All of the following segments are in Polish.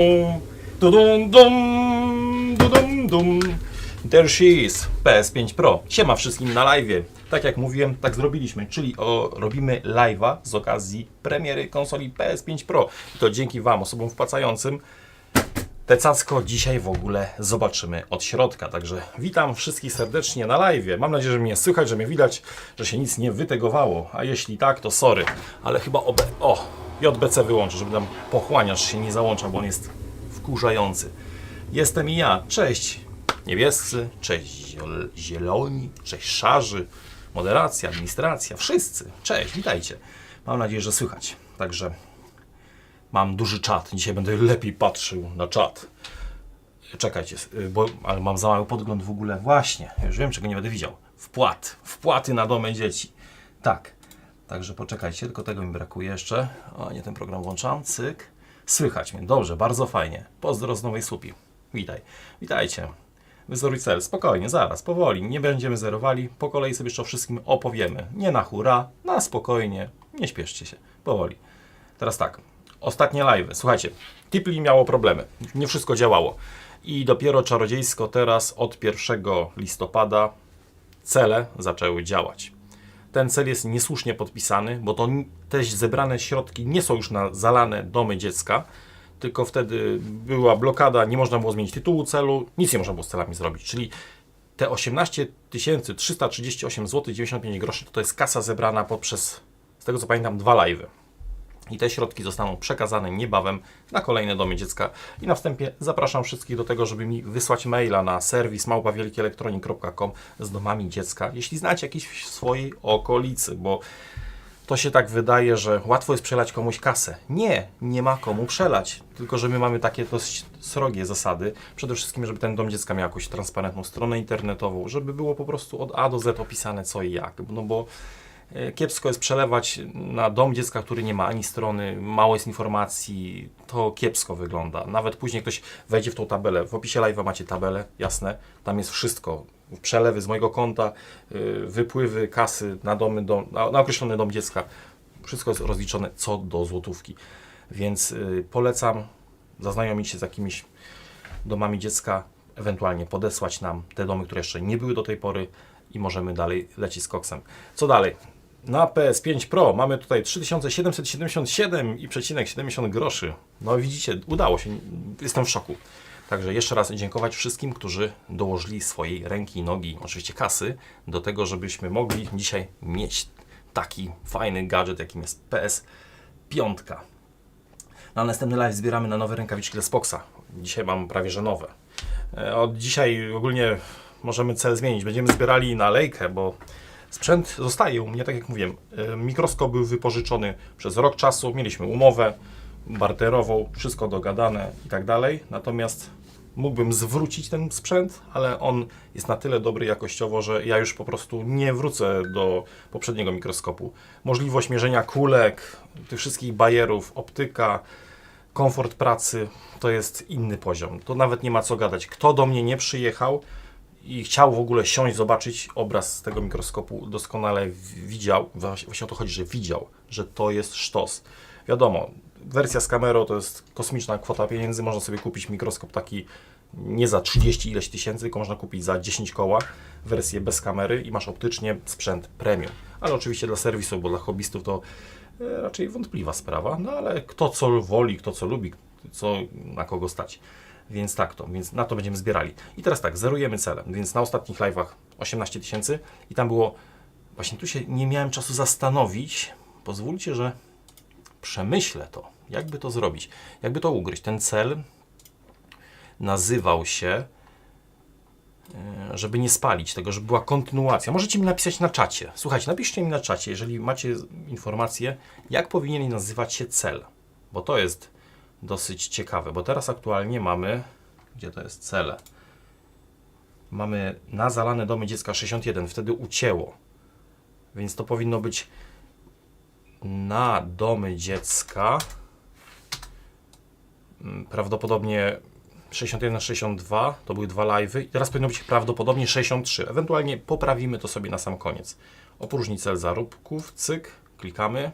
Dudum, dum, dudum, dum. There she is, PS5 Pro. Siema wszystkim na live'ie. Tak jak mówiłem, tak zrobiliśmy, czyli robimy live'a z okazji premiery konsoli PS5 Pro. I to dzięki Wam, osobom wpłacającym. Te cacko dzisiaj w ogóle zobaczymy od środka. Także witam wszystkich serdecznie na live'ie. Mam nadzieję, że mnie słychać, że mnie widać, że się nic nie wytegowało. A jeśli tak, to sorry. Ale chyba JBC wyłączę, żeby nam pochłaniacz się nie załącza, bo on jest wkurzający. Jestem i ja. Cześć niebiescy, cześć zieloni, cześć szarzy, moderacja, administracja, wszyscy. Cześć, witajcie. Mam nadzieję, że słychać. Także mam duży czat. Dzisiaj będę lepiej patrzył na czat. Czekajcie, ale mam za mały podgląd w ogóle. Właśnie, już wiem, czego nie będę widział. Wpłaty na domy dzieci. Tak. Także poczekajcie, tylko tego mi brakuje jeszcze. O, nie ten program włączam. Cyk. Słychać mnie. Dobrze, bardzo fajnie. Pozdro z Nowej Słupi. Witajcie. Wyzoruj cel. Spokojnie, zaraz, powoli. Nie będziemy zerowali. Po kolei sobie jeszcze o wszystkim opowiemy. Nie na hura, na spokojnie. Nie śpieszcie się. Powoli. Teraz tak. Ostatnie live'y. Słuchajcie, Tipli miało problemy. Nie wszystko działało. I dopiero czarodziejsko teraz od 1 listopada cele zaczęły działać. Ten cel jest niesłusznie podpisany, bo to te zebrane środki nie są już na zalane domy dziecka, tylko wtedy była blokada, nie można było zmienić tytułu celu, nic nie można było z celami zrobić. Czyli te 18 338 zł 95 groszy to jest kasa zebrana poprzez, z tego co pamiętam, 2 live'y. I te środki zostaną przekazane niebawem na kolejne domy dziecka. I na wstępie zapraszam wszystkich do tego, żeby mi wysłać maila na serwis@wielkieelektronik.com z domami dziecka, jeśli znacie jakieś w swojej okolicy, bo to się tak wydaje, że łatwo jest przelać komuś kasę. Nie ma komu przelać, tylko że my mamy takie dość srogie zasady. Przede wszystkim, żeby ten dom dziecka miał jakąś transparentną stronę internetową, żeby było po prostu od A do Z opisane co i jak, no bo kiepsko jest przelewać na dom dziecka, który nie ma ani strony, mało jest informacji, to kiepsko wygląda. Nawet później ktoś wejdzie w tą tabelę, w opisie live'a macie tabelę, jasne, tam jest wszystko. Przelewy z mojego konta, wypływy kasy na na określony dom dziecka. Wszystko jest rozliczone co do złotówki. Więc polecam zaznajomić się z jakimiś domami dziecka, ewentualnie podesłać nam te domy, które jeszcze nie były do tej pory i możemy dalej lecieć z koksem. Co dalej? Na PS5 Pro mamy tutaj 3777,70 groszy. No widzicie, udało się. Jestem w szoku. Także jeszcze raz dziękować wszystkim, którzy dołożyli swojej ręki i nogi, oczywiście kasy, do tego, żebyśmy mogli dzisiaj mieć taki fajny gadżet, jakim jest PS5. Na następny live zbieramy na nowe rękawiczki dla Spoxa. Dzisiaj mam prawie że nowe. Od dzisiaj ogólnie możemy cel zmienić. Będziemy zbierali na lejkę, bo sprzęt zostaje u mnie, tak jak mówiłem. Mikroskop był wypożyczony przez rok czasu, mieliśmy umowę barterową, wszystko dogadane i tak dalej. Natomiast mógłbym zwrócić ten sprzęt, ale on jest na tyle dobry jakościowo, że ja już po prostu nie wrócę do poprzedniego mikroskopu. Możliwość mierzenia kulek, tych wszystkich bajerów, optyka, komfort pracy, to jest inny poziom. To nawet nie ma co gadać. Kto do mnie nie przyjechał i chciał w ogóle siąść, zobaczyć obraz z tego mikroskopu, doskonale widział, właśnie o to chodzi, że widział, że to jest sztos. Wiadomo, wersja z kamerą to jest kosmiczna kwota pieniędzy, można sobie kupić mikroskop taki nie za 30 ileś tysięcy, tylko można kupić za 10 koła wersję bez kamery i masz optycznie sprzęt premium. Ale oczywiście dla serwisu, bo dla hobbystów to raczej wątpliwa sprawa, no ale kto co woli, kto co lubi, co na kogo stać. Więc tak to, więc na to będziemy zbierali. I teraz tak, zerujemy cele, więc na ostatnich live'ach 18 tysięcy i tam było, właśnie tu się nie miałem czasu zastanowić, pozwólcie, że przemyślę to, jakby to zrobić, jakby to ugryźć. Ten cel nazywał się, żeby nie spalić tego, żeby była kontynuacja. Możecie mi napisać na czacie. Słuchajcie, napiszcie mi na czacie, jeżeli macie informację, jak powinien nazywać się cel, bo to jest dosyć ciekawe, bo teraz aktualnie mamy, gdzie to jest cele? Mamy na zalane domy dziecka 61, wtedy ucięło, więc to powinno być na domy dziecka, prawdopodobnie 61, 62, to były 2 live'y i teraz powinno być prawdopodobnie 63, ewentualnie poprawimy to sobie na sam koniec. Opróżnij cel zarobków, cyk, klikamy.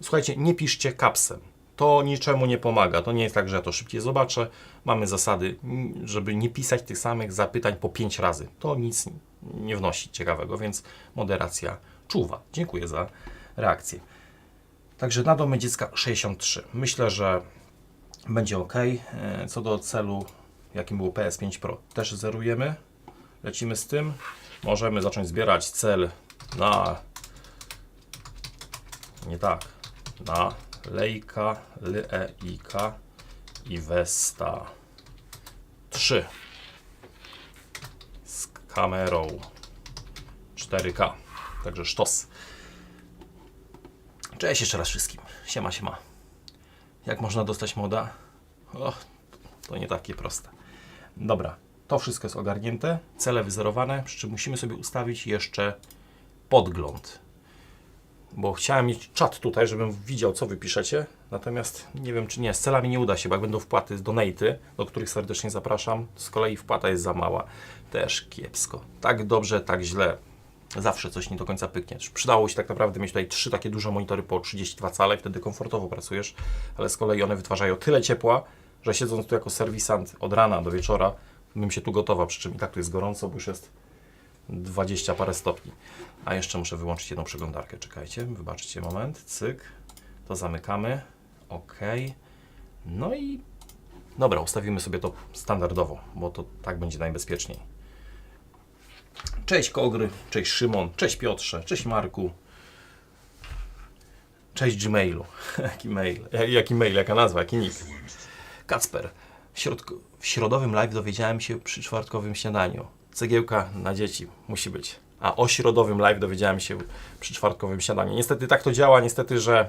Słuchajcie, nie piszcie kapsem. To niczemu nie pomaga. To nie jest tak, że ja to szybciej zobaczę. Mamy zasady, żeby nie pisać tych samych zapytań po 5 razy. To nic nie wnosi ciekawego, więc moderacja czuwa. Dziękuję za reakcję. Także na domy dziecka 63. Myślę, że będzie ok. Co do celu, jakim był PS5 Pro, też zerujemy. Lecimy z tym. Możemy zacząć zbierać cel na... Nie tak. Na Leica, Leika i Vesta 3 z kamerą 4K. Także sztos. Cześć jeszcze raz wszystkim. Siema, siema. Jak można dostać moda? O, to nie takie proste. Dobra, to wszystko jest ogarnięte. Cele wyzerowane, przy czym musimy sobie ustawić jeszcze podgląd. Bo chciałem mieć czat tutaj, żebym widział, co wy piszecie. Natomiast nie wiem, czy nie. Z celami nie uda się, bo jak będą wpłaty z donaty, do których serdecznie zapraszam, z kolei wpłata jest za mała. Też kiepsko. Tak dobrze, tak źle. Zawsze coś nie do końca pyknie. Przydało się tak naprawdę mieć tutaj 3 takie duże monitory po 32 cale, wtedy komfortowo pracujesz, ale z kolei one wytwarzają tyle ciepła, że siedząc tu jako serwisant od rana do wieczora, bym się tu gotował, przy czym i tak tu jest gorąco, bo już jest 20 parę stopni. A jeszcze muszę wyłączyć jedną przeglądarkę. Czekajcie, wybaczcie moment. Cyk. To zamykamy. OK. No i dobra, ustawimy sobie to standardowo, bo to tak będzie najbezpieczniej. Cześć Kogry, cześć Szymon, cześć Piotrze, cześć Marku. Cześć Gmailu. Jaki mail, jaka nazwa, jaki nick. Kacper. W środowym live dowiedziałem się przy czwartkowym śniadaniu. Cegiełka na dzieci musi być. A o środowym live dowiedziałem się przy czwartkowym śniadaniu. Niestety tak to działa, niestety, że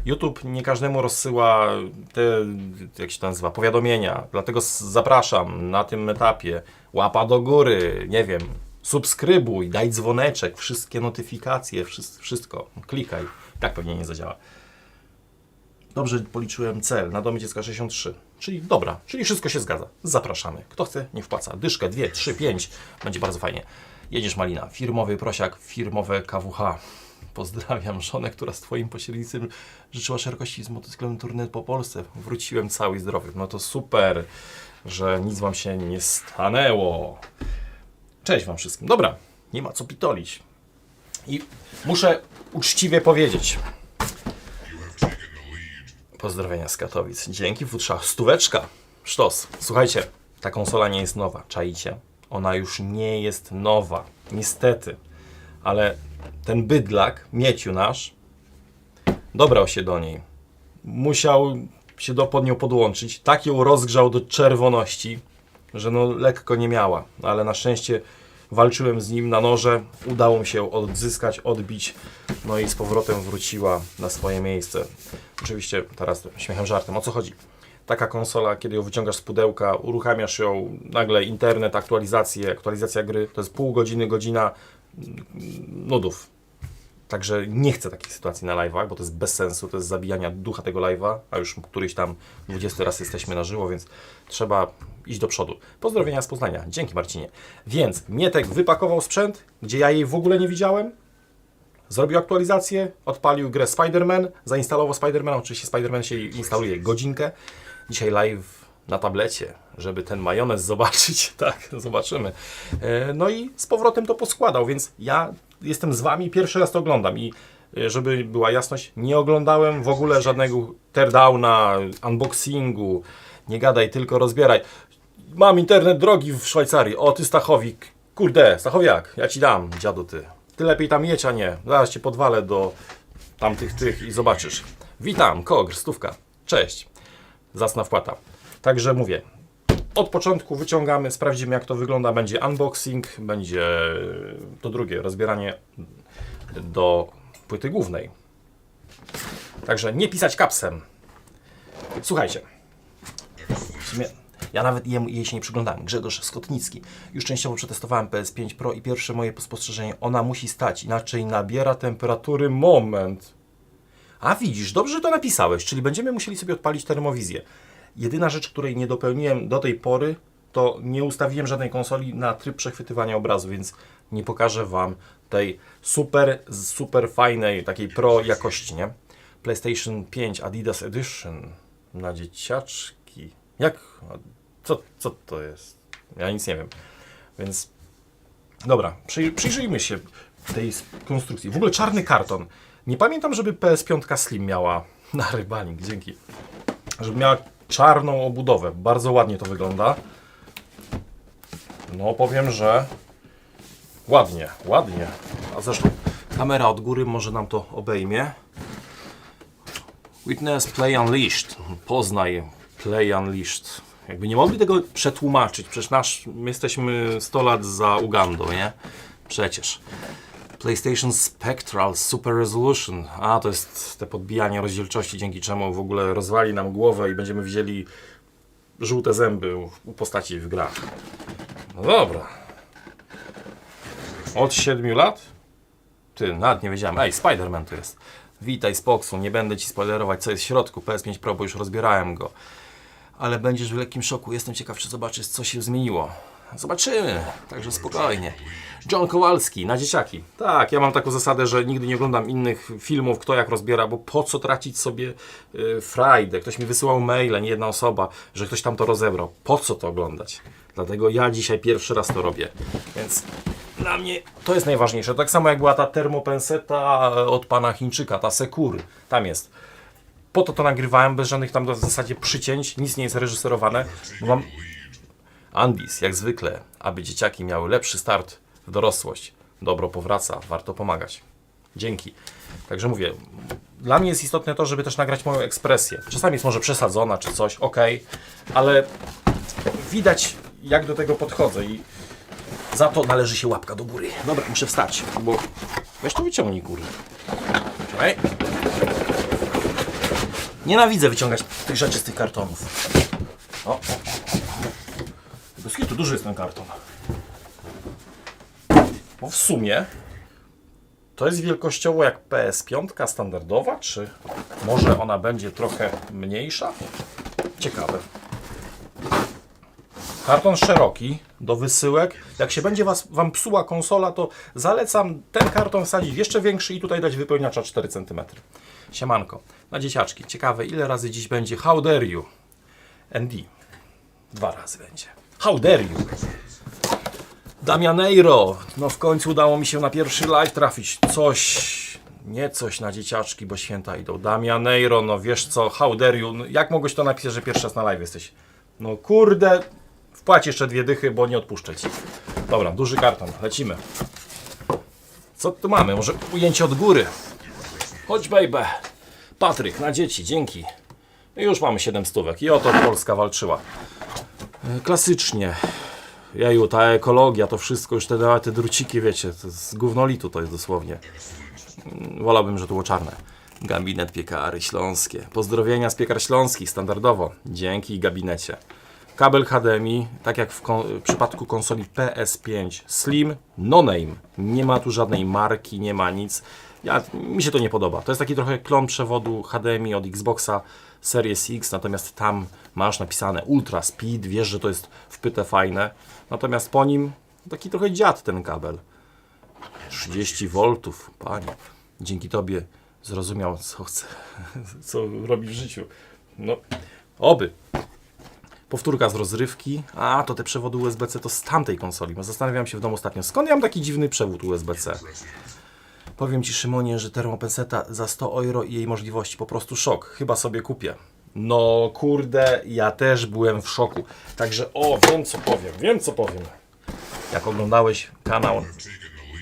YouTube nie każdemu rozsyła te, jak się to nazywa, powiadomienia. Dlatego zapraszam na tym etapie. Łapa do góry, nie wiem, subskrybuj, daj dzwoneczek, wszystkie notyfikacje, wszystko. Klikaj. Tak pewnie nie zadziała. Dobrze policzyłem cel na domy dziecka 63. Czyli dobra, czyli wszystko się zgadza. Zapraszamy. Kto chce, nie wpłaca. Dyszkę, 2, 3, 5. Będzie bardzo fajnie. Jedziesz Malina. Firmowy prosiak, firmowe KWH. Pozdrawiam żonę, która z Twoim pośrednictwem życzyła szerokości z motocyklem turnet po Polsce. Wróciłem cały i zdrowy. No to super, że nic Wam się nie stanęło. Cześć Wam wszystkim. Dobra, nie ma co pitolić. I muszę uczciwie powiedzieć. Pozdrowienia z Katowic. Dzięki futrza. 100. Sztos. Słuchajcie, ta konsola nie jest nowa. Czaicie? Ona już nie jest nowa. Niestety. Ale ten bydlak, Mieciu nasz, dobrał się do niej. Musiał się pod nią podłączyć. Tak ją rozgrzał do czerwoności, że no lekko nie miała. Ale na szczęście walczyłem z nim na noże. Udało mi się odzyskać, odbić. No i z powrotem wróciła na swoje miejsce. Oczywiście teraz śmiechem żartem. O co chodzi? Taka konsola, kiedy ją wyciągasz z pudełka, uruchamiasz ją, nagle internet, aktualizacja gry, to jest pół godziny, godzina nudów. Także nie chcę takiej sytuacji na live'ach, bo to jest bez sensu, to jest zabijania ducha tego live'a, a już któryś tam 20 raz jesteśmy na żywo, więc trzeba iść do przodu. Pozdrowienia z Poznania. Dzięki Marcinie. Więc Mietek wypakował sprzęt, gdzie ja jej w ogóle nie widziałem. Zrobił aktualizację, odpalił grę Spider-Man, zainstalował Spider-Man, oczywiście Spider-Man się instaluje godzinkę. Dzisiaj live na tablecie, żeby ten majonez zobaczyć. Tak, zobaczymy. No i z powrotem to poskładał, więc ja jestem z Wami, pierwszy raz to oglądam i żeby była jasność, nie oglądałem w ogóle żadnego teardowna, unboxingu, nie gadaj, tylko rozbieraj. Mam internet drogi w Szwajcarii, o ty Stachowik, kurde, Stachowiak, ja Ci dam, dziadu ty. Ty lepiej tam jedź, a nie, zaraz Cię podwalę do tamtych i zobaczysz. Witam, Kogr, 100. Cześć, zacna wpłata. Także mówię, od początku wyciągamy, sprawdzimy jak to wygląda, będzie unboxing, będzie to drugie, rozbieranie do płyty głównej. Także nie pisać kapsem. Słuchajcie, w sumie ja nawet jej się nie przyglądałem. Grzegorz Skotnicki. Już częściowo przetestowałem PS5 Pro i pierwsze moje spostrzeżenie, ona musi stać, inaczej nabiera temperatury. Moment. A widzisz, dobrze, że to napisałeś, czyli będziemy musieli sobie odpalić termowizję. Jedyna rzecz, której nie dopełniłem do tej pory, to nie ustawiłem żadnej konsoli na tryb przechwytywania obrazu, więc nie pokażę Wam tej super fajnej, takiej pro jakości, nie? PlayStation 5 Adidas Edition na dzieciaczki. Jak? Co to jest? Ja nic nie wiem. Więc dobra, przyjrzyjmy się tej konstrukcji. W ogóle czarny karton. Nie pamiętam, żeby PS5 Slim miała na rybanik, dzięki. Żeby miała czarną obudowę. Bardzo ładnie to wygląda. No powiem, że ładnie. A zresztą kamera od góry może nam to obejmie. Witness Play Unleashed. Poznaj Play Unleashed. Jakby nie mogli tego przetłumaczyć. Przecież my jesteśmy 100 lat za Ugandą, nie? Przecież. PlayStation Spectral Super Resolution. A, to jest te podbijanie rozdzielczości, dzięki czemu w ogóle rozwali nam głowę i będziemy widzieli żółte zęby u postaci w grach. No dobra. Od 7 lat? Ty, nawet nie wiedziałem. Ej, Spider-Man tu jest. Witaj z Boxu, nie będę ci spoilerować, co jest w środku. PS5 Pro, bo już rozbierałem go. Ale będziesz w lekkim szoku. Jestem ciekaw, czy zobaczysz, co się zmieniło. Zobaczymy, także spokojnie. John Kowalski, na dzieciaki. Tak, ja mam taką zasadę, że nigdy nie oglądam innych filmów, kto jak rozbiera, bo po co tracić sobie frajdę. Ktoś mi wysyłał maile, nie jedna osoba, że ktoś tam to rozebrał. Po co to oglądać? Dlatego ja dzisiaj pierwszy raz to robię. Więc dla mnie to jest najważniejsze. Tak samo jak była ta termopenseta od pana Chińczyka, ta Sekury. Tam jest. Po to nagrywałem, bez żadnych tam w zasadzie przycięć, nic nie jest reżyserowane, bo mam ambis, jak zwykle, aby dzieciaki miały lepszy start w dorosłość. Dobro powraca, warto pomagać. Dzięki. Także mówię, dla mnie jest istotne to, żeby też nagrać moją ekspresję. Czasami jest może przesadzona czy coś, ok, ale widać, jak do tego podchodzę i za to należy się łapka do góry. Dobra, muszę wstać, bo weź to wyciągnij, kurde. Czekaj. Nienawidzę wyciągać tych rzeczy z tych kartonów. O. Bez hitu duży jest ten karton. Bo w sumie to jest wielkościowo jak PS5 standardowa, czy może ona będzie trochę mniejsza? Ciekawe. Karton szeroki do wysyłek. Jak się będzie wam psuła konsola, to zalecam ten karton wsadzić w jeszcze większy i tutaj dać wypełniacza 4 cm. Siemanko. Na dzieciaczki. Ciekawe, ile razy dziś będzie How dare you? ND. 2 razy będzie. How dare you? Damianeiro. No w końcu udało mi się na pierwszy live trafić. Nie coś na dzieciaczki, bo święta idą. Damianeiro, no wiesz co, how dare you? No, jak mogłeś to napisać, że pierwszy raz na live jesteś? No kurde, wpłać jeszcze 2 dychy, bo nie odpuszczę ci. Dobra, duży karton, lecimy. Co tu mamy? Może ujęcie od góry. Chodź baby. Patryk, na dzieci, dzięki. I już mamy 7 stówek i o to Polska walczyła. Klasycznie. Jeju, ta ekologia, to wszystko, już te druciki, wiecie, to z gównolitu to jest dosłownie. Wolałbym, że to było czarne. Gabinet Piekary Śląskie. Pozdrowienia z Piekar Śląskich, standardowo. Dzięki gabinecie. Kabel HDMI, tak jak w przypadku konsoli PS5 Slim, no name. Nie ma tu żadnej marki, nie ma nic. Mi się to nie podoba. To jest taki trochę klon przewodu HDMI od Xboxa Series X, natomiast tam masz napisane Ultra Speed, wiesz, że to jest wpyte fajne. Natomiast po nim taki trochę dziad ten kabel. 30 V, panie. Dzięki tobie zrozumiał, co chce, co robi w życiu. No, oby. Powtórka z rozrywki. A, to te przewody USB-C to z tamtej konsoli. Bo zastanawiałem się w domu ostatnio, skąd ja mam taki dziwny przewód USB-C. Powiem ci, Szymonie, że termopenseta za 100 euro i jej możliwości po prostu szok. Chyba sobie kupię. No kurde, ja też byłem w szoku. Także wiem co powiem. Jak oglądałeś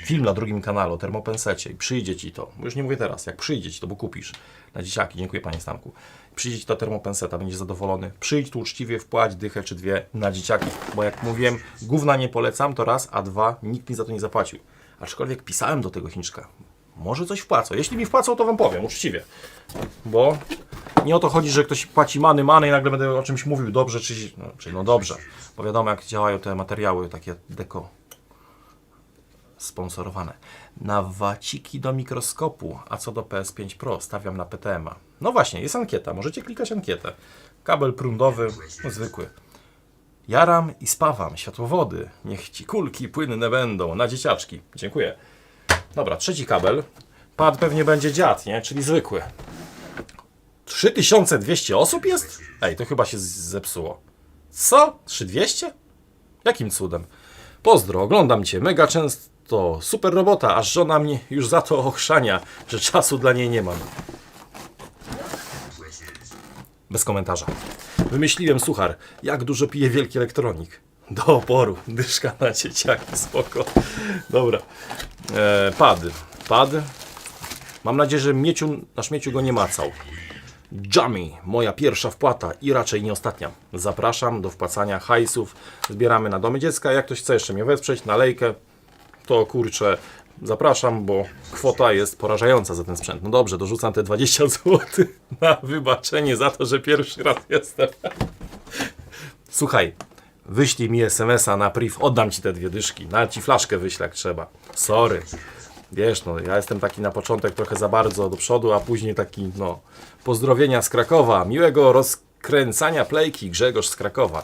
film na drugim kanale o termopensecie i przyjdzie ci to, bo już nie mówię teraz, jak przyjdzie ci to, bo kupisz na dzieciaki, dziękuję panie Stanku, przyjdzie ci ta termopenseta, będziesz zadowolony, przyjdź tu uczciwie, wpłać dychę czy 2 na dzieciaki, bo jak mówiłem, gówna nie polecam, to raz, a 2, nikt mi za to nie zapłacił. Aczkolwiek pisałem do tego Chińczka, może coś wpłacą, jeśli mi wpłacą, to wam powiem, uczciwie, bo nie o to chodzi, że ktoś płaci many i nagle będę o czymś mówił dobrze, czyli dobrze, bo wiadomo jak działają te materiały takie deko sponsorowane. Na waciki do mikroskopu, a co do PS5 Pro stawiam na PTM-a. No właśnie, jest ankieta, możecie klikać ankietę. Kabel prądowy, no zwykły. Jaram i spawam, światłowody, niech ci kulki płynne będą, na dzieciaczki. Dziękuję. Dobra, trzeci kabel. Pad pewnie będzie dziad, nie? Czyli zwykły. 3200 osób jest? Ej, to chyba się zepsuło. Co? 3200? Jakim cudem? Pozdro, oglądam Cię mega często. Super robota, aż żona mnie już za to ochrzania, że czasu dla niej nie mam. Bez komentarza. Wymyśliłem suchar. Jak dużo pije wielki elektronik? Do oporu. Dyszka na dzieciaki, spoko. Dobra. Pad. Mam nadzieję, że na śmieciu go nie macał. Jammy, moja pierwsza wpłata i raczej nie ostatnia. Zapraszam do wpłacania hajsów. Zbieramy na domy dziecka. Jak ktoś chce jeszcze mnie wesprzeć na lejkę, to kurczę, zapraszam, bo kwota jest porażająca za ten sprzęt. No dobrze, dorzucam te 20 zł na wybaczenie za to, że pierwszy raz jestem. Słuchaj, wyślij mi SMS-a na priv, oddam Ci te 2 dyszki. Nawet Ci flaszkę wyślę jak trzeba. Sorry. Wiesz, no ja jestem taki na początek trochę za bardzo do przodu, a później taki, no, pozdrowienia z Krakowa. Miłego rozkręcania plejki, Grzegorz z Krakowa.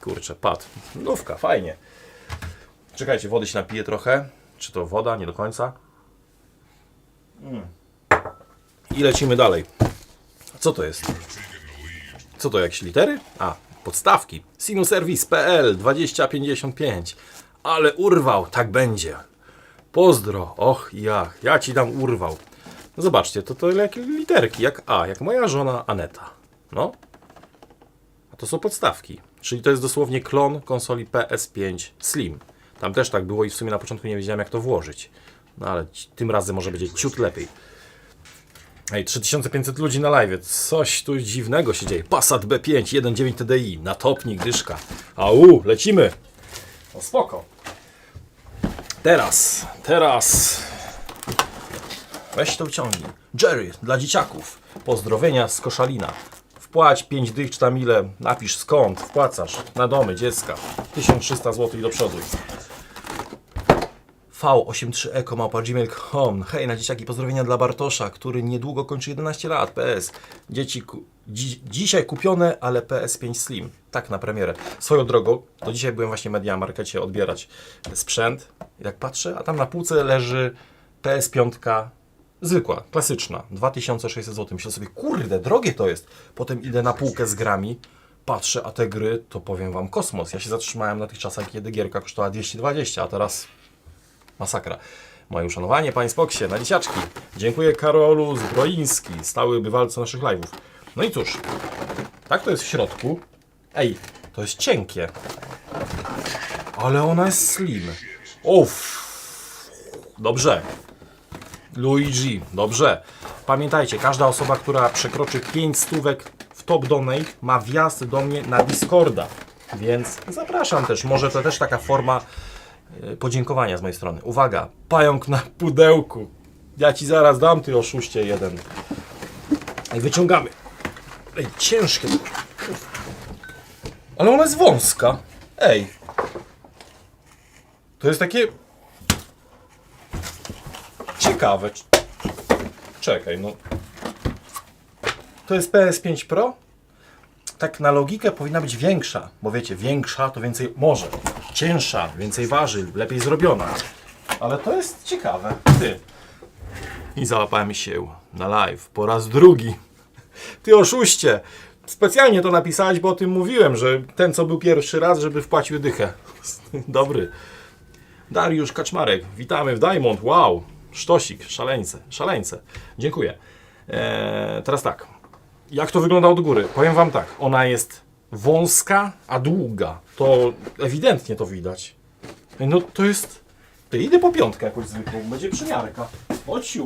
Kurczę, pad. Nówka, fajnie. Czekajcie, wody się napiję trochę. Czy to woda? Nie do końca. I lecimy dalej. Co to jest? Co to, jakieś litery? A, podstawki. Sinuserwis.pl 2055. Ale urwał, tak będzie. Pozdro. Och, ja Ci dam urwał. No zobaczcie, to jak literki, jak A, jak moja żona Aneta. No. A to są podstawki. Czyli to jest dosłownie klon konsoli PS5 Slim. Tam też tak było i w sumie na początku nie wiedziałem, jak to włożyć. No ale tym razem może będzie ciut lepiej. Ej, 3500 ludzi na live. Coś tu dziwnego się dzieje. Passat B5 1.9 TDI. Na topnik dyszka. Au, lecimy. No spoko. Teraz. Weź to wyciągnij. Jerry, dla dzieciaków. Pozdrowienia z Koszalina. Wpłać 5 dych czy tam ile, napisz skąd, wpłacasz na domy dziecka. 1300 zł i do przodu. V83eko@gmail.com. Hej, na dzieciaki, pozdrowienia dla Bartosza, który niedługo kończy 11 lat. PS. Dzieci dzisiaj kupione, ale PS5 Slim. Tak, na premierę. Swoją drogą, to dzisiaj byłem właśnie w Mediamarkecie odbierać sprzęt. Jak patrzę, a tam na półce leży PS5 zwykła, klasyczna. 2600 zł. Myślę sobie, kurde, drogie to jest. Potem idę na półkę z grami, patrzę, a te gry, to powiem Wam, kosmos. Ja się zatrzymałem na tych czasach, kiedy gierka kosztowała 220, a teraz masakra. Moje uszanowanie, Panie Spoksie, na dzieciaczki. Dziękuję Karolu Zbroiński, stały bywalco naszych live'ów. No i cóż, tak to jest w środku. Ej, to jest cienkie. Ale ona jest slim. Uff. Dobrze. Luigi, dobrze. Pamiętajcie, każda osoba, która przekroczy 5 stówek w top donate, ma wjazd do mnie na Discorda. Więc zapraszam też. Może to też taka forma podziękowania z mojej strony. Uwaga, pająk na pudełku. Ja Ci zaraz dam, ty oszuście jeden. I wyciągamy. Ej, ciężkie. Ale ona jest wąska. Ej. To jest takie ciekawe. Czekaj, no. To jest PS5 Pro? Tak na logikę powinna być większa, bo wiecie, większa to więcej może. Cięższa, więcej waży, lepiej zrobiona. Ale to jest ciekawe. Ty. I załapałem się na live po raz drugi. Ty oszuście. Specjalnie to napisałeś, bo o tym mówiłem, że ten, co był pierwszy raz, żeby wpłacił dychę. Dobry. Dariusz Kaczmarek. Witamy w Diamond. Wow. Sztosik. Szaleńce. Dziękuję. Teraz tak. Jak to wygląda od góry? Powiem Wam tak. Ona jest wąska, a długa. To ewidentnie to widać. No to jest... Ty, idę po piątkę jakoś zwykłą. Będzie przymiarka. Ociu.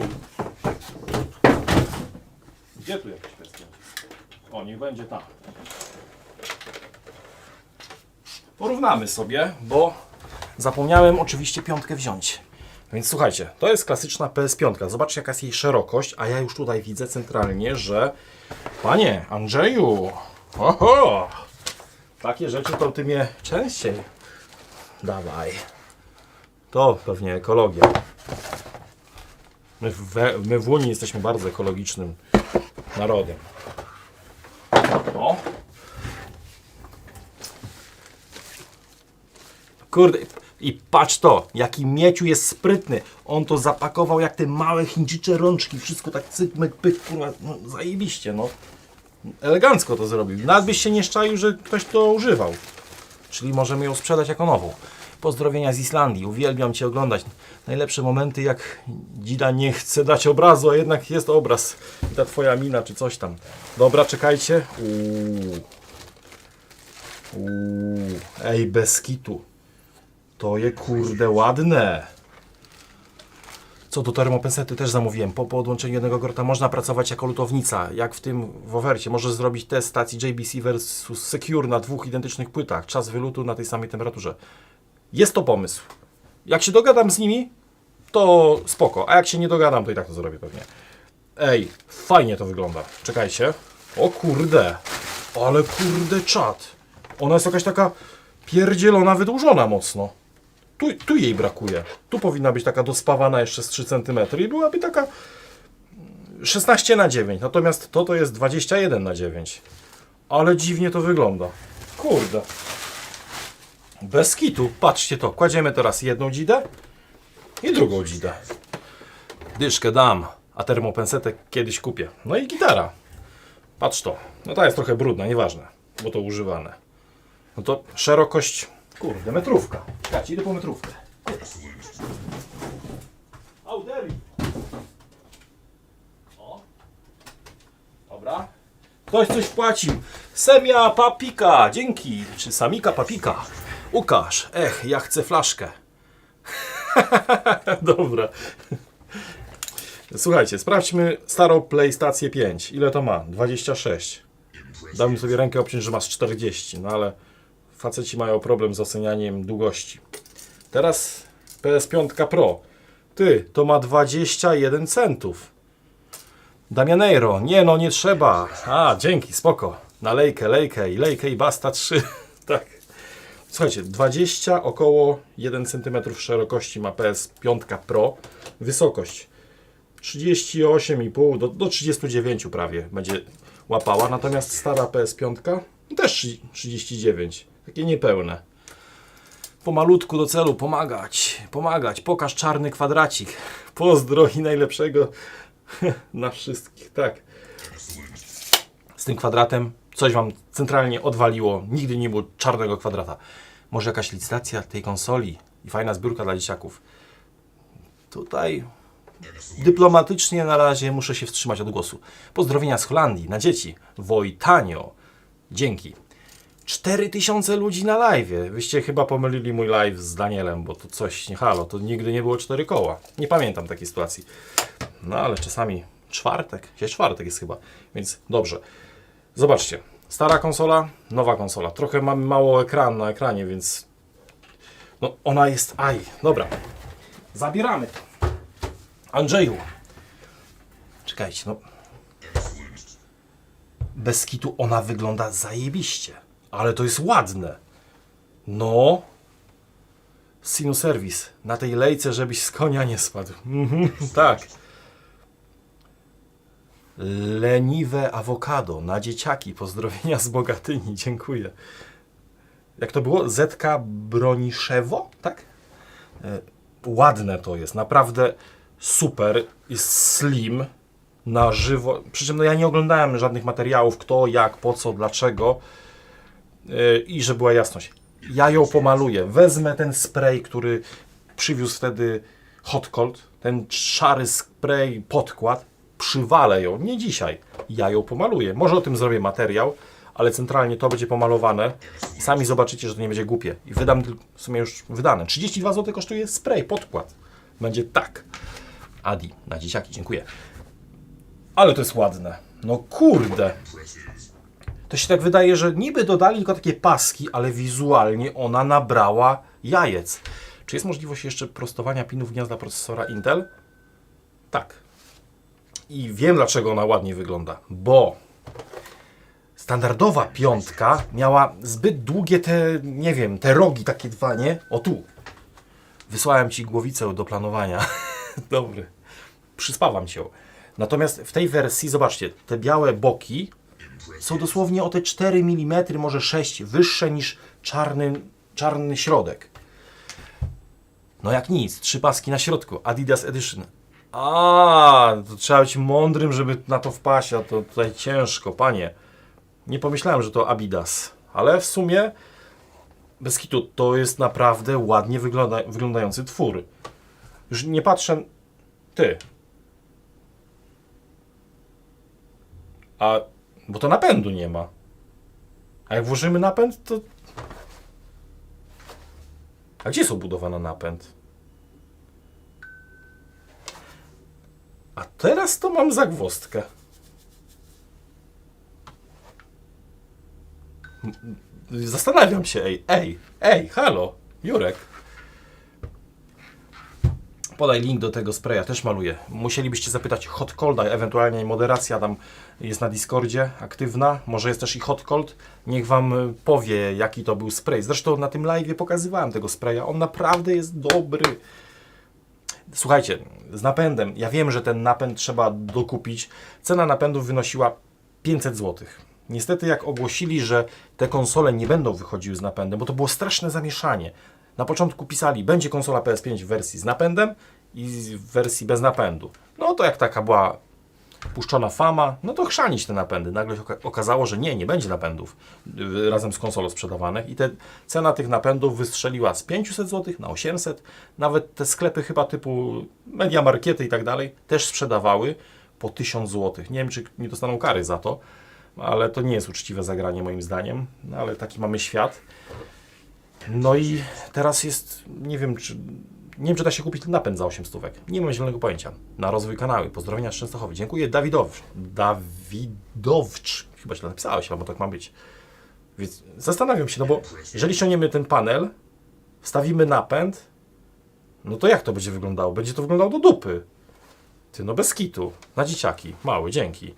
Gdzie tu jakaś kwestia? O, niech będzie tam. Porównamy sobie, bo zapomniałem oczywiście piątkę wziąć. Więc słuchajcie, to jest klasyczna PS5. Zobaczcie, jaka jest jej szerokość, a ja już tutaj widzę centralnie, że... Panie Andrzeju, oho, takie rzeczy to Ty mnie częściej dawaj. To pewnie ekologia. My w Unii jesteśmy bardzo ekologicznym narodem. O. Kurde, I patrz to, jaki Mieciu jest sprytny. On to zapakował jak te małe chińczycze rączki. Wszystko tak cyk, myk, pyk, kurwa, no, zajebiście, no. Elegancko to zrobił. Nawet byś się nie szczaił, że ktoś to używał. Czyli możemy ją sprzedać jako nową. Pozdrowienia z Islandii. Uwielbiam Cię oglądać. Najlepsze momenty, jak Dzida nie chce dać obrazu, a jednak jest obraz. I ta Twoja mina, czy coś tam. Dobra, czekajcie. Ej, bez kitu. To je kurde ładne. Co do termopensety też zamówiłem. Po podłączeniu jednego grota można pracować jako lutownica. Jak w tym w ofercie. Możesz zrobić test stacji JBC versus Secure na 2 identycznych płytach. Czas wylutu na tej samej temperaturze. Jest to pomysł. Jak się dogadam z nimi, to spoko. A jak się nie dogadam, to i tak to zrobię pewnie. Ej, fajnie to wygląda. Czekajcie. O kurde. Ale kurde czad. Ona jest jakaś taka pierdzielona, wydłużona mocno. Tu jej brakuje. Tu powinna być taka dospawana jeszcze z 3 cm i byłaby taka 16:9. Natomiast to jest 21:9. Ale dziwnie to wygląda. Kurde. Bez kitu. Patrzcie to. Kładziemy teraz jedną dzidę i drugą dzidę. Dyszkę dam, a termopensetę kiedyś kupię. No i gitara. Patrz to. No ta jest trochę brudna, nieważne, bo to używane. No to szerokość... Kurde, metrówka. Czekajcie, idę po metrówkę. Auderi. O. Dobra. Ktoś coś wpłacił. Semia Papika. Dzięki. Czy Samika Papika. Łukasz. Ja chcę flaszkę. Dobra. Słuchajcie, sprawdźmy starą PlayStation 5. Ile to ma? 26. Dałem sobie rękę obciąć, że masz 40. No ale... Faceci mają problem z ocenianiem długości. Teraz PS5 Pro. Ty, to ma 21 centów. Damianeiro. Nie no, nie trzeba. A, dzięki, spoko. Na lejkę i basta 3. Tak. Słuchajcie, 20 około 1 cm szerokości ma PS5 Pro. Wysokość 38,5 do 39 prawie będzie łapała. Natomiast stara PS5 też 39. Takie niepełne. Pomalutku do celu pomagać. Pokaż czarny kwadracik. Pozdro i najlepszego na wszystkich. Tak. Z tym kwadratem coś Wam centralnie odwaliło. Nigdy nie było czarnego kwadrata. Może jakaś licytacja tej konsoli i fajna zbiórka dla dzieciaków. Tutaj dyplomatycznie na razie muszę się wstrzymać od głosu. Pozdrowienia z Holandii na dzieci. Wojtanio. Dzięki. 4000 ludzi na live. Wyście chyba pomylili mój live z Danielem, bo to coś nie halo. To nigdy nie było 4 koła. Nie pamiętam takiej sytuacji. No ale czasami czwartek jest chyba. Więc dobrze. Zobaczcie. Stara konsola, nowa konsola. Trochę mamy mało ekran na ekranie, więc... No ona jest... Dobra. Zabieramy. Andrzeju. Czekajcie, no. Bez kitu ona wygląda zajebiście. Ale to jest ładne. No. Sinuserwis. Na tej lejce, żebyś z konia nie spadł. Tak. Leniwe awokado na dzieciaki. Pozdrowienia z Bogatyni. Dziękuję. Jak to było? ZK Broniszewo? Tak? Ładne to jest. Naprawdę super. Jest slim. Na żywo. Przy czym no, ja nie oglądałem żadnych materiałów. Kto, jak, po co, dlaczego. I że była jasność. Ja ją pomaluję. Wezmę ten spray, który przywiózł wtedy Hot Cold. Ten szary spray, podkład. Przywalę ją. Nie dzisiaj. Ja ją pomaluję. Może o tym zrobię materiał, ale centralnie to będzie pomalowane. I sami zobaczycie, że to nie będzie głupie. I wydam, w sumie już wydane. 32 zł kosztuje spray, podkład. Będzie tak. Adi, na dzieciaki, dziękuję. Ale to jest ładne. No kurde. To się tak wydaje, że niby dodali tylko takie paski, ale wizualnie ona nabrała jajec. Czy jest możliwość jeszcze prostowania pinów gniazda procesora Intel? Tak. I wiem, dlaczego ona ładnie wygląda. Bo standardowa piątka miała zbyt długie te, nie wiem, te rogi takie dwa, nie? O tu. Wysłałem Ci głowicę do planowania. Dobry. Przyspawam Cię. Natomiast w tej wersji, zobaczcie, te białe boki są dosłownie o te 4 mm, może 6 wyższe niż czarny środek. No jak nic, 3 paski na środku, Adidas Edition. A, to trzeba być mądrym, żeby na to wpaść, a to tutaj ciężko, panie. Nie pomyślałem, że to Adidas, ale w sumie bez kitu to jest naprawdę ładnie wyglądający twór. Już nie patrzę... Ty. A, bo to napędu nie ma. A jak włożymy napęd, to... A gdzie jest obudowana napęd? A teraz to mam zagwozdkę. Zastanawiam się, halo, Jurek. Podaj link do tego spraya, też maluję. Musielibyście zapytać hot colda, ewentualnie moderacja tam jest na Discordzie aktywna. Może jest też i hot cold. Niech wam powie, jaki to był spray. Zresztą na tym live pokazywałem tego spraya. On naprawdę jest dobry. Słuchajcie, z napędem. Ja wiem, że ten napęd trzeba dokupić. Cena napędu wynosiła 500 zł. Niestety jak ogłosili, że te konsole nie będą wychodziły z napędem, bo to było straszne zamieszanie. Na początku pisali, będzie konsola PS5 w wersji z napędem i w wersji bez napędu. No to jak taka była puszczona fama, no to chrzanić te napędy. Nagle się okazało, że nie będzie napędów razem z konsolą sprzedawanych i cena tych napędów wystrzeliła z 500 zł na 800. Nawet te sklepy chyba typu Media Markety i tak dalej też sprzedawały po 1000 zł. Nie wiem, czy nie dostaną kary za to, ale to nie jest uczciwe zagranie moim zdaniem. No, ale taki mamy świat. No i teraz jest, nie wiem, czy da się kupić napęd za 8 stówek. Nie mam zielonego pojęcia. Na rozwój kanału. Pozdrowienia z Częstochowy. Dziękuję Dawidowcz. Chyba źle napisałeś, albo tak ma być. Więc zastanawiam się, no bo jeżeli ściągniemy ten panel, wstawimy napęd, no to jak to będzie wyglądało? Będzie to wyglądało do dupy. Ty, no bez kitu. Na dzieciaki. Mały, dzięki.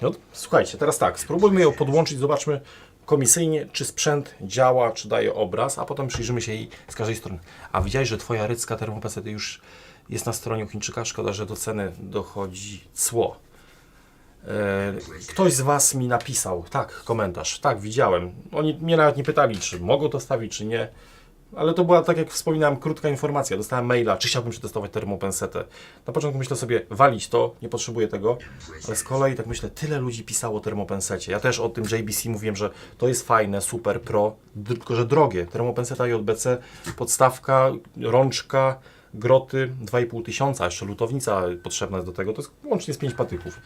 No, słuchajcie, teraz tak, spróbujmy ją podłączyć, zobaczmy komisyjnie, czy sprzęt działa, czy daje obraz, a potem przyjrzymy się jej z każdej strony. A widziałeś, że twoja rycka termopesety już jest na stronie u Chińczyka? Szkoda, że do ceny dochodzi cło. Ktoś z was mi napisał, tak, komentarz, tak, widziałem. Oni mnie nawet nie pytali, czy mogą to stawić, czy nie. Ale to była, tak jak wspominałem, krótka informacja. Dostałem maila, czy chciałbym przetestować termopensetę. Na początku myślę sobie, walić to, nie potrzebuję tego. Ale z kolei tak myślę, tyle ludzi pisało o termopensecie. Ja też o tym JBC mówiłem, że to jest fajne, super, pro, tylko że drogie. Termopenseta JBC, podstawka, rączka, groty, 2500, a jeszcze lutownica potrzebna jest do tego. To jest łącznie z 5 patyków.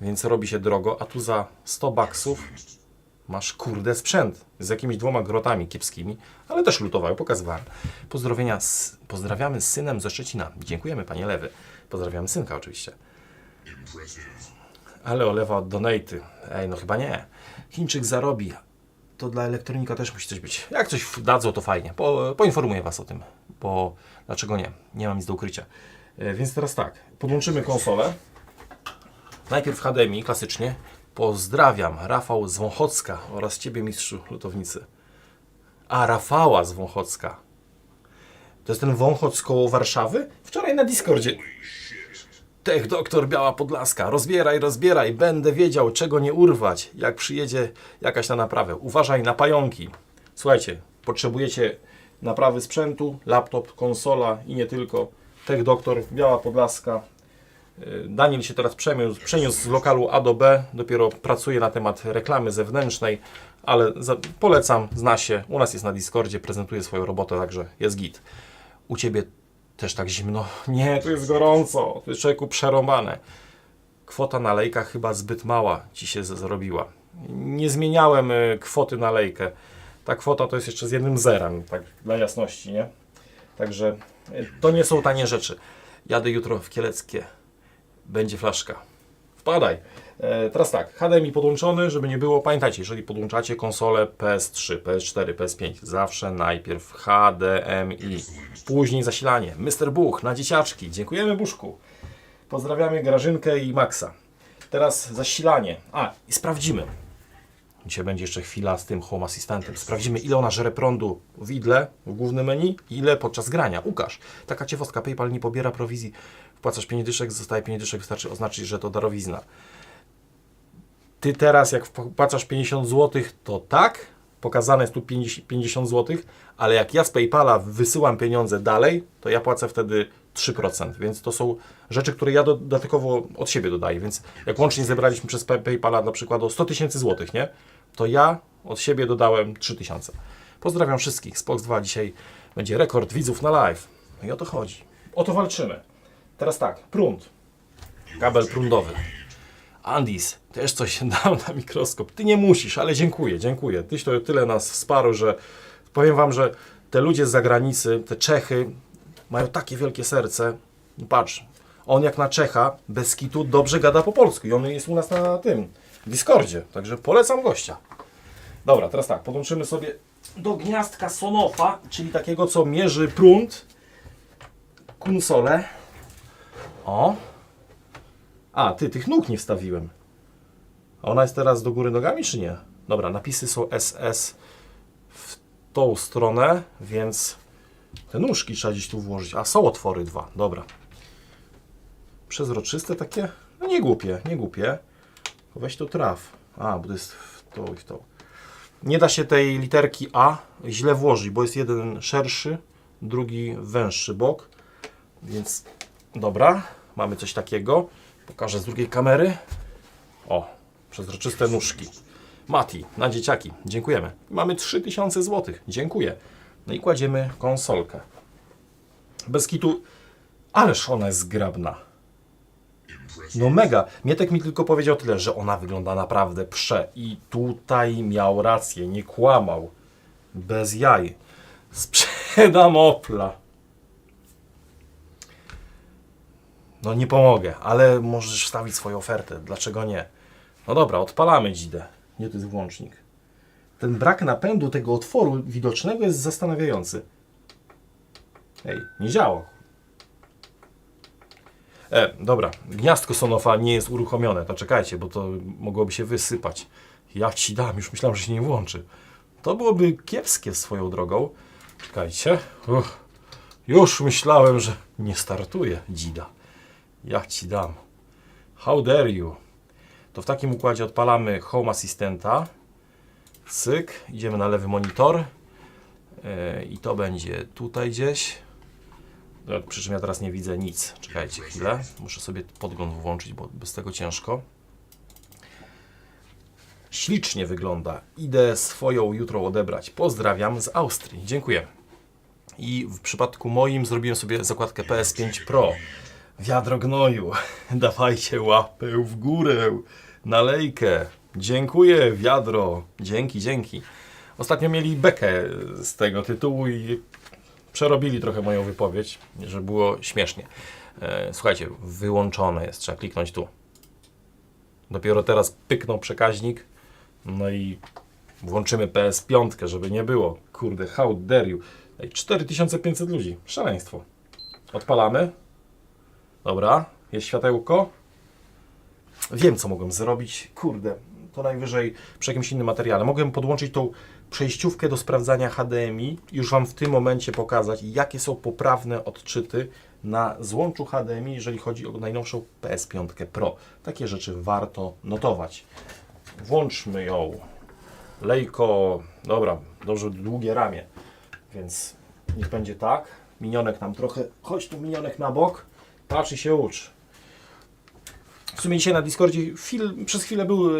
Więc robi się drogo, a tu za 100 baksów masz kurde sprzęt z jakimiś 2 grotami kiepskimi, ale też lutowały, pokazywałem. Pozdrawiamy z synem ze Szczecina. Dziękujemy, panie Lewy. Pozdrawiamy synka oczywiście. Ale olewa od donaty. Ej, no chyba nie. Chińczyk zarobi. To dla elektronika też musi coś być. Jak coś dadzą, to fajnie. Poinformuję was o tym, bo dlaczego nie? Nie mam nic do ukrycia. Więc teraz tak, podłączymy konsolę. Najpierw HDMI, klasycznie. Pozdrawiam, Rafał z Wąchocka oraz Ciebie, mistrzu lutownicy. A, Rafała z Wąchocka. To jest ten Wąchock koło Warszawy? Wczoraj na Discordzie. Tech Doktor Biała Podlaska. Rozbieraj, będę wiedział, czego nie urwać, jak przyjedzie jakaś na naprawę. Uważaj na pająki. Słuchajcie, potrzebujecie naprawy sprzętu, laptop, konsola i nie tylko. Tech Doktor Biała Podlaska. Daniel się teraz przeniósł z lokalu A do B, dopiero pracuje na temat reklamy zewnętrznej, ale polecam, zna się, u nas jest na Discordzie, prezentuje swoją robotę, także jest git. U Ciebie też tak zimno? Nie, tu jest gorąco, to jest człowieku przerąbane. Kwota na lejka chyba zbyt mała Ci się zrobiła. Nie zmieniałem kwoty na lejkę. Ta kwota to jest jeszcze z jednym zerem, tak dla jasności, nie? Także to nie są tanie rzeczy. Jadę jutro w Kieleckie. Będzie flaszka. Wpadaj. Teraz tak, HDMI podłączony, żeby nie było. Pamiętajcie, jeżeli podłączacie konsolę PS3, PS4, PS5, zawsze najpierw HDMI, później zasilanie. Mr. Buch na dzieciaczki. Dziękujemy, Buszku. Pozdrawiamy Grażynkę i Maxa. Teraz zasilanie. I sprawdzimy. Dzisiaj będzie jeszcze chwila z tym Home Assistantem. Sprawdzimy, ile ona żre prądu w idle, w głównym menu, i ile podczas grania. Łukasz, taka ciekawostka, PayPal nie pobiera prowizji. Wpłacasz 5 dyszek, zostaje 5 dyszek, wystarczy oznaczyć, że to darowizna. Ty teraz, jak wpłacasz 50 zł, to tak, pokazane jest tu 50 zł, ale jak ja z PayPala wysyłam pieniądze dalej, to ja płacę wtedy 3%, więc to są rzeczy, które ja dodatkowo od siebie dodaję, więc jak łącznie zebraliśmy przez PayPala na przykład o 100 tysięcy złotych, nie? To ja od siebie dodałem 3000. Pozdrawiam wszystkich. Spox 2 dzisiaj będzie rekord widzów na live. No i o to chodzi. O to walczymy. Teraz tak, prąd. Kabel prądowy. Andis, też coś dał na mikroskop. Ty nie musisz, ale dziękuję, dziękuję. Tyś to tyle nas wsparł, że powiem wam, że te ludzie z zagranicy, te Czechy mają takie wielkie serce. Patrz, on jak na Czecha, bez kitu dobrze gada po polsku i on jest u nas na tym Discordzie, także polecam gościa. Dobra, teraz tak, podłączymy sobie do gniazdka Sonofa, czyli takiego, co mierzy prąd, konsolę. O! A, tych nóg nie wstawiłem. A ona jest teraz do góry nogami, czy nie? Dobra, napisy są SS w tą stronę, więc te nóżki trzeba gdzieś tu włożyć. A, są otwory dwa, dobra. Przezroczyste takie? No nie głupie, nie głupie. Weź to traf. A, bo to jest w to i w to. Nie da się tej literki A źle włożyć, bo jest jeden szerszy, drugi węższy bok. Więc dobra, mamy coś takiego. Pokażę z drugiej kamery. O, przezroczyste nóżki. Mati, na dzieciaki. Dziękujemy. Mamy 3000 zł. Dziękuję. No i kładziemy konsolkę. Bez kitu. Ależ ona jest zgrabna. No mega. Mietek mi tylko powiedział tyle, że ona wygląda naprawdę prze. I tutaj miał rację. Nie kłamał. Bez jaj. Sprzedam Opla. No nie pomogę, ale możesz wstawić swoją ofertę. Dlaczego nie? No dobra, odpalamy dzidę. Nie, to jest włącznik. Ten brak napędu tego otworu widocznego jest zastanawiający. Ej, nie działa. Dobra, gniazdko Sonofa nie jest uruchomione. To czekajcie, bo to mogłoby się wysypać. Ja ci dam, już myślałem, że się nie włączy. To byłoby kiepskie swoją drogą. Czekajcie. Już myślałem, że nie startuje dzida. Ja ci dam. How dare you? To w takim układzie odpalamy Home Assistanta. Cyk. Idziemy na lewy monitor. I to będzie tutaj gdzieś. Przy czym ja teraz nie widzę nic. Czekajcie chwilę. Muszę sobie podgląd włączyć, bo bez tego ciężko. Ślicznie wygląda. Idę swoją jutro odebrać. Pozdrawiam z Austrii. Dziękuję. I w przypadku moim zrobiłem sobie zakładkę PS5 Pro. Wiadro gnoju. Dawajcie łapę w górę. Nalejkę. Dziękuję, wiadro. Dzięki, dzięki. Ostatnio mieli bekę z tego tytułu i przerobili trochę moją wypowiedź, że było śmiesznie. Słuchajcie, wyłączone jest. Trzeba kliknąć tu. Dopiero teraz pyknął przekaźnik. No i włączymy PS5, żeby nie było. Kurde, how dare you. 4500 ludzi. Szaleństwo. Odpalamy. Dobra, jest światełko. Wiem, co mogłem zrobić. Kurde, to najwyżej przy jakimś innym materiale. Mogłem podłączyć tą przejściówkę do sprawdzania HDMI. Już Wam w tym momencie pokazać, jakie są poprawne odczyty na złączu HDMI, jeżeli chodzi o najnowszą PS5 Pro. Takie rzeczy warto notować. Włączmy ją. Lejko. Dobra, dobrze długie ramię. Więc niech będzie tak. Minionek nam trochę... Chodź tu, minionek, na bok. Patrz i się ucz. W sumie dzisiaj na Discordzie przez chwilę był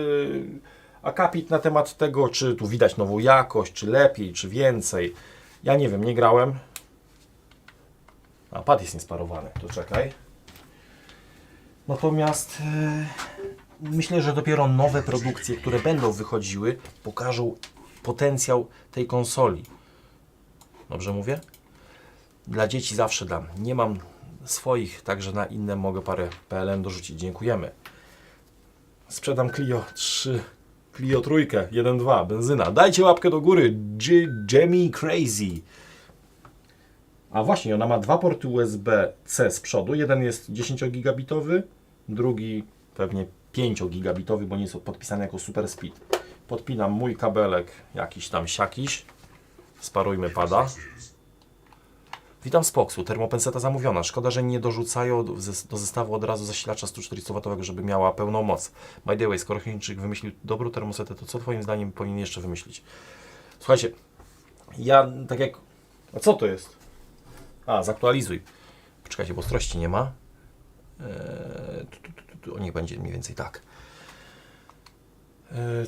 akapit na temat tego, czy tu widać nową jakość, czy lepiej, czy więcej. Ja nie wiem, nie grałem. A, pad jest niesparowany, to czekaj. Natomiast myślę, że dopiero nowe produkcje, które będą wychodziły, pokażą potencjał tej konsoli. Dobrze mówię? Dla dzieci zawsze dam. Nie mam swoich, także na inne mogę parę PLN dorzucić. Dziękujemy. Sprzedam Clio 3, Clio trójkę, 1.2, benzyna. Dajcie łapkę do góry. Jamie Crazy. A właśnie, ona ma dwa porty USB-C z przodu. Jeden jest 10 gigabitowy, drugi pewnie 5 gigabitowy, bo nie jest podpisany jako Super Speed. Podpinam mój kabelek, jakiś tam siakiś. Sparujmy pada. Witam z Spoxu, termopenseta zamówiona. Szkoda, że nie dorzucają do zestawu od razu zasilacza 140W, żeby miała pełną moc. By the way, skoro Chińczyk wymyślił dobrą termosetę, to co Twoim zdaniem powinien jeszcze wymyślić? Słuchajcie, ja tak jak... A co to jest? A, zaktualizuj. Poczekajcie, bo ostrości nie ma. Niech będzie mniej więcej tak.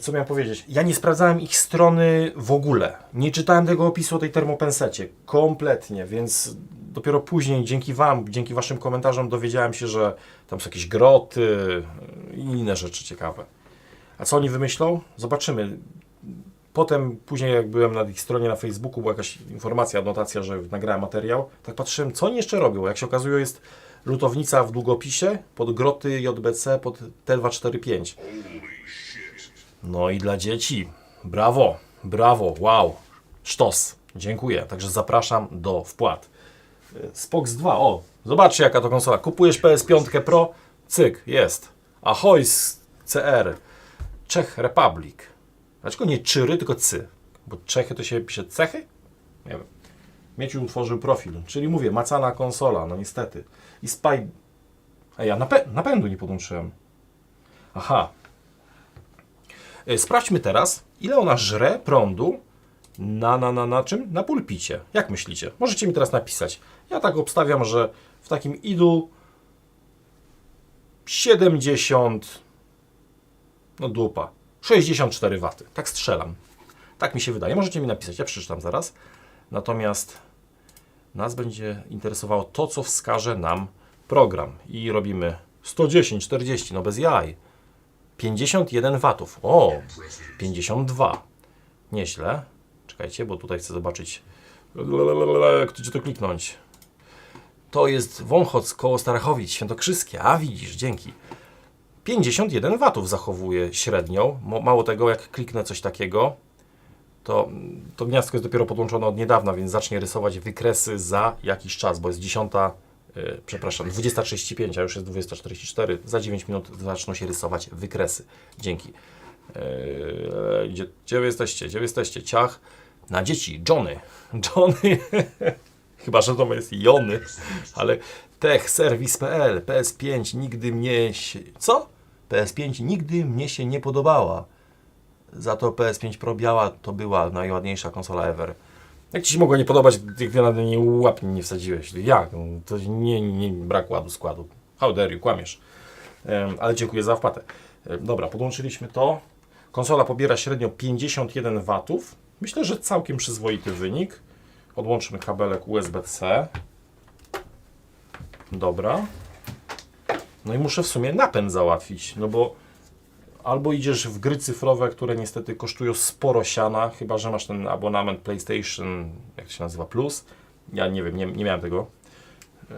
Co miałem powiedzieć? Ja nie sprawdzałem ich strony w ogóle. Nie czytałem tego opisu o tej termopensecie. Kompletnie, więc dopiero później dzięki Wam, dzięki Waszym komentarzom dowiedziałem się, że tam są jakieś groty i inne rzeczy ciekawe. A co oni wymyślą? Zobaczymy. Potem, później jak byłem na ich stronie na Facebooku, była jakaś informacja, adnotacja, że nagrałem materiał. Tak patrzyłem, co oni jeszcze robią. Jak się okazuje, jest lutownica w długopisie pod groty JBC pod T245. No i dla dzieci. Brawo, brawo, wow. Sztos. Dziękuję. Także zapraszam do wpłat. Spox 2. O, zobaczcie jaka to konsola. Kupujesz PS5 Pro, cyk, jest. Ahoy z CR. Czech Republic. Dlaczego nie Czyry, tylko Cy? Bo Czechy to się pisze cechy? Nie wiem. Mieciu utworzył profil. Czyli mówię, macana konsola, no niestety. I Spy... A ja napędu nie podłączyłem. Aha. Sprawdźmy teraz, ile ona żre prądu na czym? Na pulpicie. Jak myślicie? Możecie mi teraz napisać. Ja tak obstawiam, że w takim idu 70, no dupa, 64 W. Tak strzelam. Tak mi się wydaje. Możecie mi napisać, ja przeczytam zaraz. Natomiast nas będzie interesowało to, co wskaże nam program. I robimy 110, 40, no bez jaj. 51 watów. O, 52. Nieźle. Czekajcie, bo tutaj chcę zobaczyć. Gdzie to kliknąć? To jest Wąchoc koło Starachowic, Świętokrzyskie. A widzisz, dzięki. 51 watów zachowuje średnią. Mało tego, jak kliknę coś takiego, to gniazdko jest dopiero podłączone od niedawna, więc zacznie rysować wykresy za jakiś czas, bo jest 10. Przepraszam, 20:35, a już jest 20:44. Za 9 minut zaczną się rysować wykresy. Dzięki. Gdzie wy jesteście? Gdzie wy jesteście? Ciach na dzieci. Johnny. Johnny. Chyba, że to jest Jony. Ale techserwis.pl PS5 nigdy mnie się... Co? PS5 nigdy mnie się nie podobała. Za to PS5 Pro biała to była najładniejsza konsola ever. Jak Ci się mogło nie podobać, jak Ty na nie łap nie wsadziłeś? Jak? No, to nie brak ładu składu. How dare you, kłamiesz. Ale dziękuję za wpłatę. Dobra, podłączyliśmy to. Konsola pobiera średnio 51 W. Myślę, że całkiem przyzwoity wynik. Odłączmy kabelek USB-C. Dobra. No i muszę w sumie napęd załatwić, no bo albo idziesz w gry cyfrowe, które niestety kosztują sporo siana, chyba że masz ten abonament PlayStation, jak to się nazywa, Plus. Ja nie wiem, nie miałem tego.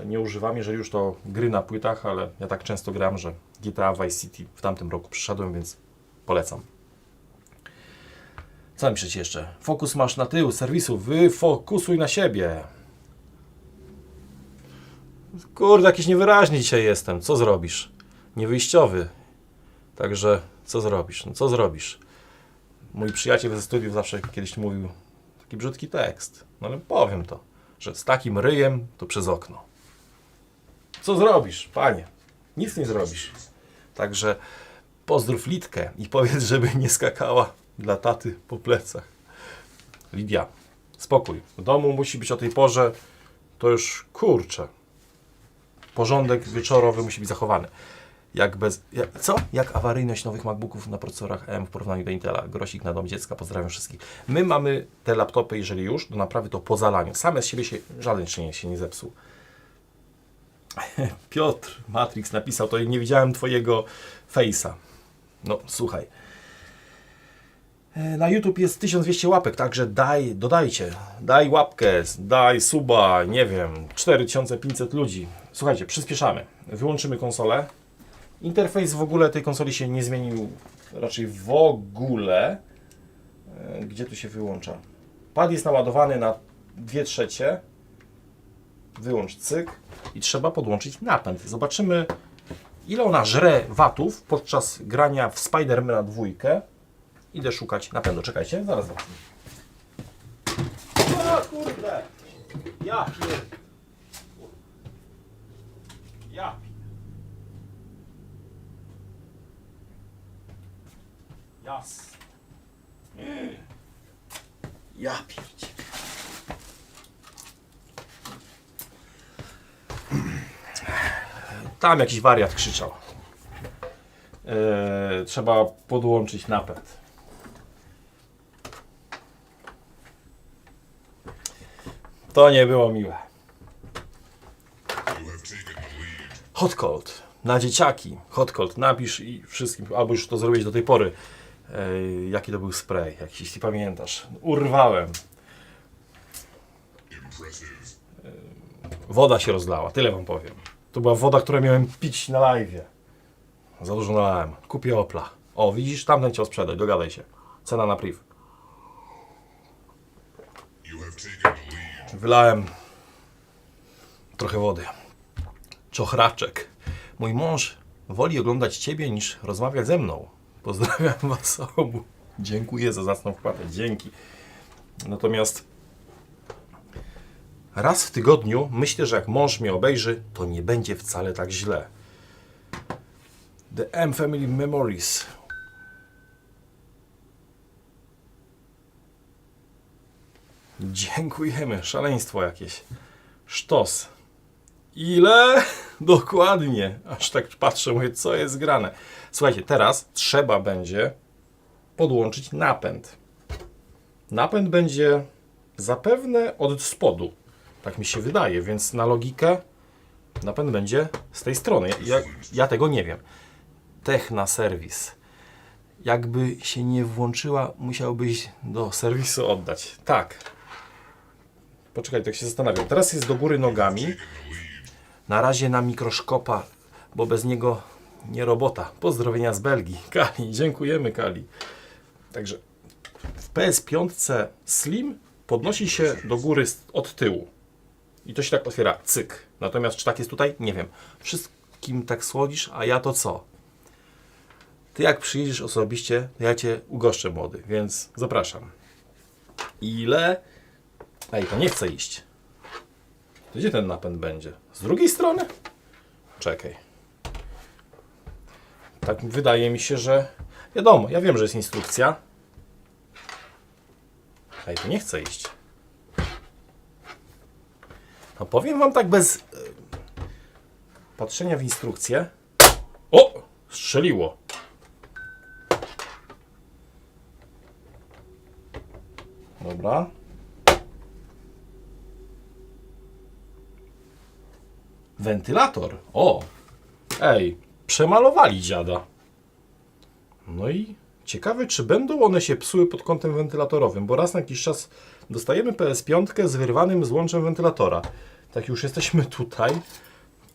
Nie używam, jeżeli już to gry na płytach, ale ja tak często gram, że GTA Vice City w tamtym roku przyszedłem, więc polecam. Co tam piszecie jeszcze? Fokus masz na tył serwisu, wyfokusuj na siebie. Kurde, jakiś niewyraźny dzisiaj jestem. Co zrobisz? Niewyjściowy. Także co zrobisz? No co zrobisz? Mój przyjaciel ze studiów zawsze kiedyś mówił taki brzydki tekst. No ale powiem to, że z takim ryjem to przez okno. Co zrobisz, panie? Nic nie zrobisz. Także pozdrów Lidkę i powiedz, żeby nie skakała dla taty po plecach. Lidia, spokój. W domu musi być o tej porze, to już kurczę. Porządek wieczorowy musi być zachowany. Jak awaryjność nowych MacBooków na procesorach AM w porównaniu do Intela. Grosik na dom dziecka, pozdrawiam wszystkich. My mamy te laptopy, jeżeli już, do naprawy to po zalaniu. Same z siebie żaden się nie zepsuł. Piotr Matrix napisał, to nie widziałem twojego face'a. No, słuchaj. Na YouTube jest 1200 łapek, także daj łapkę, daj suba, nie wiem, 4500 ludzi. Słuchajcie, przyspieszamy. Wyłączymy konsolę. Interfejs w ogóle tej konsoli się nie zmienił, raczej w ogóle. Gdzie tu się wyłącza? Pad jest naładowany na 2/3. Wyłącz cyk i trzeba podłączyć napęd. Zobaczymy, ile ona żre watów podczas grania w Spidermana 2. Idę szukać napędu. Czekajcie, zaraz wracam. O kurde! Jas. Ja pierdzie. Tam jakiś wariat krzyczał. Trzeba podłączyć napęd. To nie było miłe. Hot cold. Na dzieciaki. Hot cold. Napisz i wszystkim, albo już to zrobiłeś do tej pory. Jaki to był spray, jeśli pamiętasz. Urwałem. Woda się rozlała, tyle wam powiem. To była woda, którą miałem pić na live'ie. Za dużo nalałem. Kupię Opla. O, widzisz? Tamten chciał sprzedać, dogadaj się. Cena na priv. Wylałem trochę wody. Czochraczek. Mój mąż woli oglądać ciebie niż rozmawiać ze mną. Pozdrawiam was obu. Dziękuję za zacną wpłatę. Dzięki. Natomiast raz w tygodniu myślę, że jak mąż mnie obejrzy, to nie będzie wcale tak źle. The M Family Memories. Dziękujemy. Szaleństwo jakieś. Sztos. Ile? Dokładnie. Aż tak patrzę, mówię, co jest grane. Słuchajcie, teraz trzeba będzie podłączyć napęd. Napęd będzie zapewne od spodu. Tak mi się wydaje, więc na logikę napęd będzie z tej strony. Ja tego nie wiem. Techna serwis. Jakby się nie włączyła, musiałbyś do serwisu oddać. Tak. Poczekaj, tak się zastanawiam. Teraz jest do góry nogami. Na razie na mikroszkopa, bo bez niego nie robota. Pozdrowienia z Belgii. Kali, dziękujemy Kali. Także w PS5 Slim podnosi się do góry od tyłu. I to się tak otwiera, cyk. Natomiast czy tak jest tutaj? Nie wiem. Wszystkim tak słodzisz, a ja to co? Ty jak przyjedziesz osobiście, to ja cię ugoszczę, młody, więc zapraszam. Ile? Ej, to nie chcę iść. To gdzie ten napęd będzie? Z drugiej strony? Czekaj. Tak wydaje mi się, że... Wiadomo, ja wiem, że jest instrukcja. Ej, to nie chcę iść. No powiem wam tak bez patrzenia w instrukcję. O! Strzeliło. Dobra. Wentylator. O! Ej, przemalowali dziada. No i ciekawe, czy będą one się psuły pod kątem wentylatorowym, bo raz na jakiś czas dostajemy PS5 z wyrwanym złączem wentylatora. Tak już jesteśmy tutaj,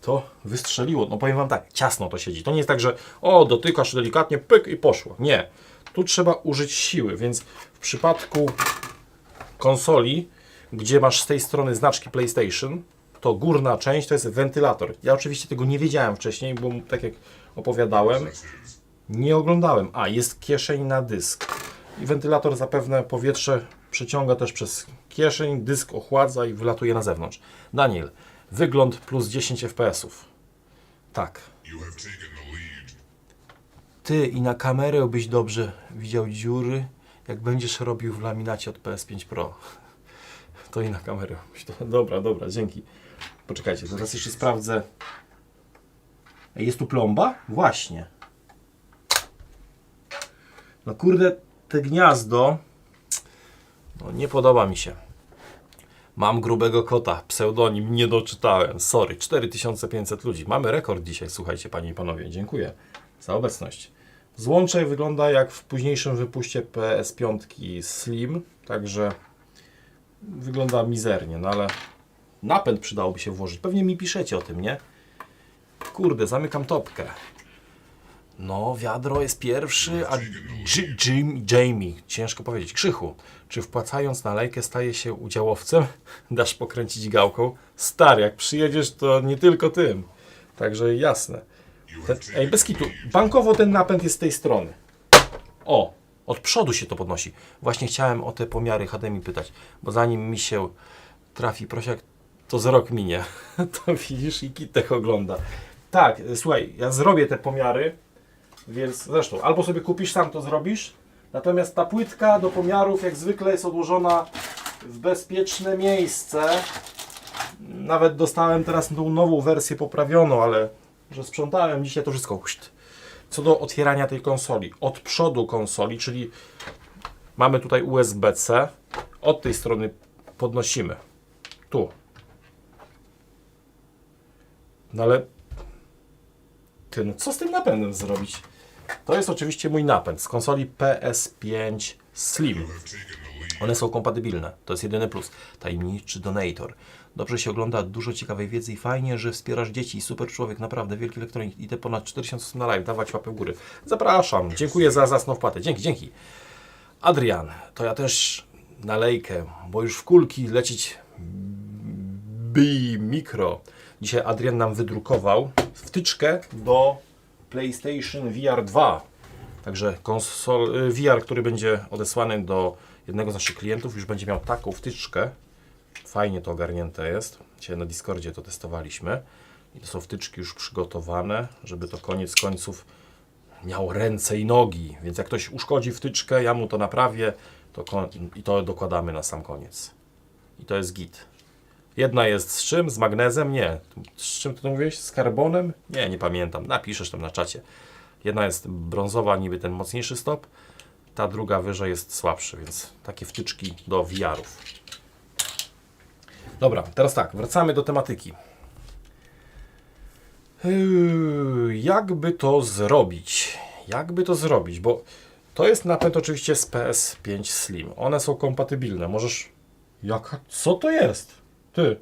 to wystrzeliło. No powiem wam tak, ciasno to siedzi. To nie jest tak, że o, dotykasz delikatnie, pyk i poszło. Nie. Tu trzeba użyć siły, więc w przypadku konsoli, gdzie masz z tej strony znaczki PlayStation, to górna część to jest wentylator. Ja oczywiście tego nie wiedziałem wcześniej, bo tak jak opowiadałem, nie oglądałem. A, jest kieszeń na dysk. I wentylator zapewne powietrze przeciąga też przez kieszeń, dysk ochładza i wylatuje na zewnątrz. Daniel, wygląd plus 10 FPS-ów. Tak. Ty i na kamerę byś dobrze widział dziury, jak będziesz robił w laminacie od PS5 Pro. To i na kamerę. Dobra, dobra, dzięki. Poczekajcie, teraz jeszcze sprawdzę. Jest tu plomba? Właśnie. No kurde, te gniazdo no nie podoba mi się. Mam grubego kota, pseudonim nie doczytałem. Sorry, 4500 ludzi. Mamy rekord dzisiaj, słuchajcie panie i panowie. Dziękuję za obecność. Złącze wygląda jak w późniejszym wypuście PS5 Slim, także wygląda mizernie, no ale napęd przydałoby się włożyć. Pewnie mi piszecie o tym, nie? Kurde, zamykam topkę. No, wiadro jest pierwszy, a Jamie, ciężko powiedzieć. Krzychu, czy wpłacając na lejkę staje się udziałowcem? Dasz pokręcić gałką? Stary, jak przyjedziesz, to nie tylko tym. Także jasne. Ej, bez kitu, bankowo ten napęd jest z tej strony. O, od przodu się to podnosi. Właśnie chciałem o te pomiary HDMI pytać, bo zanim mi się trafi prosiak, to z rok minie. To widzisz i Kitek ogląda. Tak, słuchaj, ja zrobię te pomiary, więc zresztą albo sobie kupisz, sam to zrobisz, Natomiast ta płytka do pomiarów jak zwykle jest odłożona w bezpieczne miejsce. Nawet dostałem teraz tą nową wersję poprawioną, ale że sprzątałem dzisiaj to wszystko. Co do otwierania tej konsoli. Od przodu konsoli, czyli mamy tutaj USB-C. Od tej strony podnosimy. Tu. No ale... Ty, no co z tym napędem zrobić? To jest oczywiście mój napęd z konsoli PS5 Slim. One są kompatybilne. To jest jedyny plus. Tajemniczy donator. Dobrze się ogląda, dużo ciekawej wiedzy i fajnie, że wspierasz dzieci. Super człowiek, naprawdę, wielki elektronik. Idę ponad 4000 osób na live, dawać łapę w górę. Zapraszam, dziękuję za zasną wpłatę. Dzięki. Adrian, to ja też nalejkę, bo już w kulki lecieć Mikro. Dzisiaj Adrian nam wydrukował wtyczkę do PlayStation VR 2. Także VR, który będzie odesłany do jednego z naszych klientów, już będzie miał taką wtyczkę. Fajnie to ogarnięte jest. Dzisiaj na Discordzie to testowaliśmy. I to są wtyczki już przygotowane, żeby to koniec końców miał ręce i nogi. Więc jak ktoś uszkodzi wtyczkę, ja mu to naprawię i to dokładamy na sam koniec. I to jest git. Jedna jest z czym? Z magnezem? Nie. Z czym ty to mówiłeś? Z karbonem? Nie pamiętam. Napiszesz tam na czacie. Jedna jest brązowa, niby ten mocniejszy stop. Ta druga wyżej jest słabszy, więc takie wtyczki do VR-ów. Dobra, teraz tak, wracamy do tematyki. Jakby to zrobić? Bo to jest napęd oczywiście z PS5 Slim. One są kompatybilne. Możesz... Co to jest? Ty.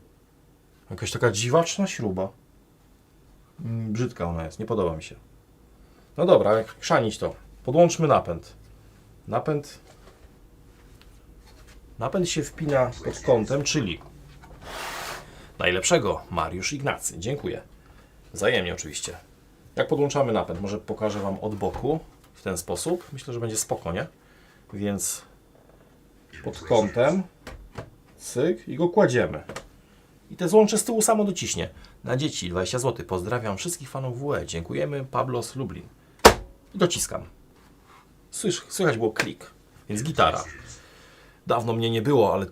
Jakaś taka dziwaczna śruba. Brzydka ona jest, nie podoba mi się. No dobra, jak chrzanić to. Podłączmy napęd. Napęd się wpina pod kątem, czyli najlepszego Mariusz Ignacy. Dziękuję. Wzajemnie oczywiście. Jak podłączamy napęd? Może pokażę Wam od boku w ten sposób. Myślę, że będzie spoko, nie? Więc pod kątem cyk i go kładziemy. I te złącze z tyłu samo dociśnie. Na dzieci 20 zł. Pozdrawiam wszystkich fanów WE. Dziękujemy. Pablo z Lublin. I dociskam. Słychać było klik. Więc gitara. Dawno mnie nie było, ale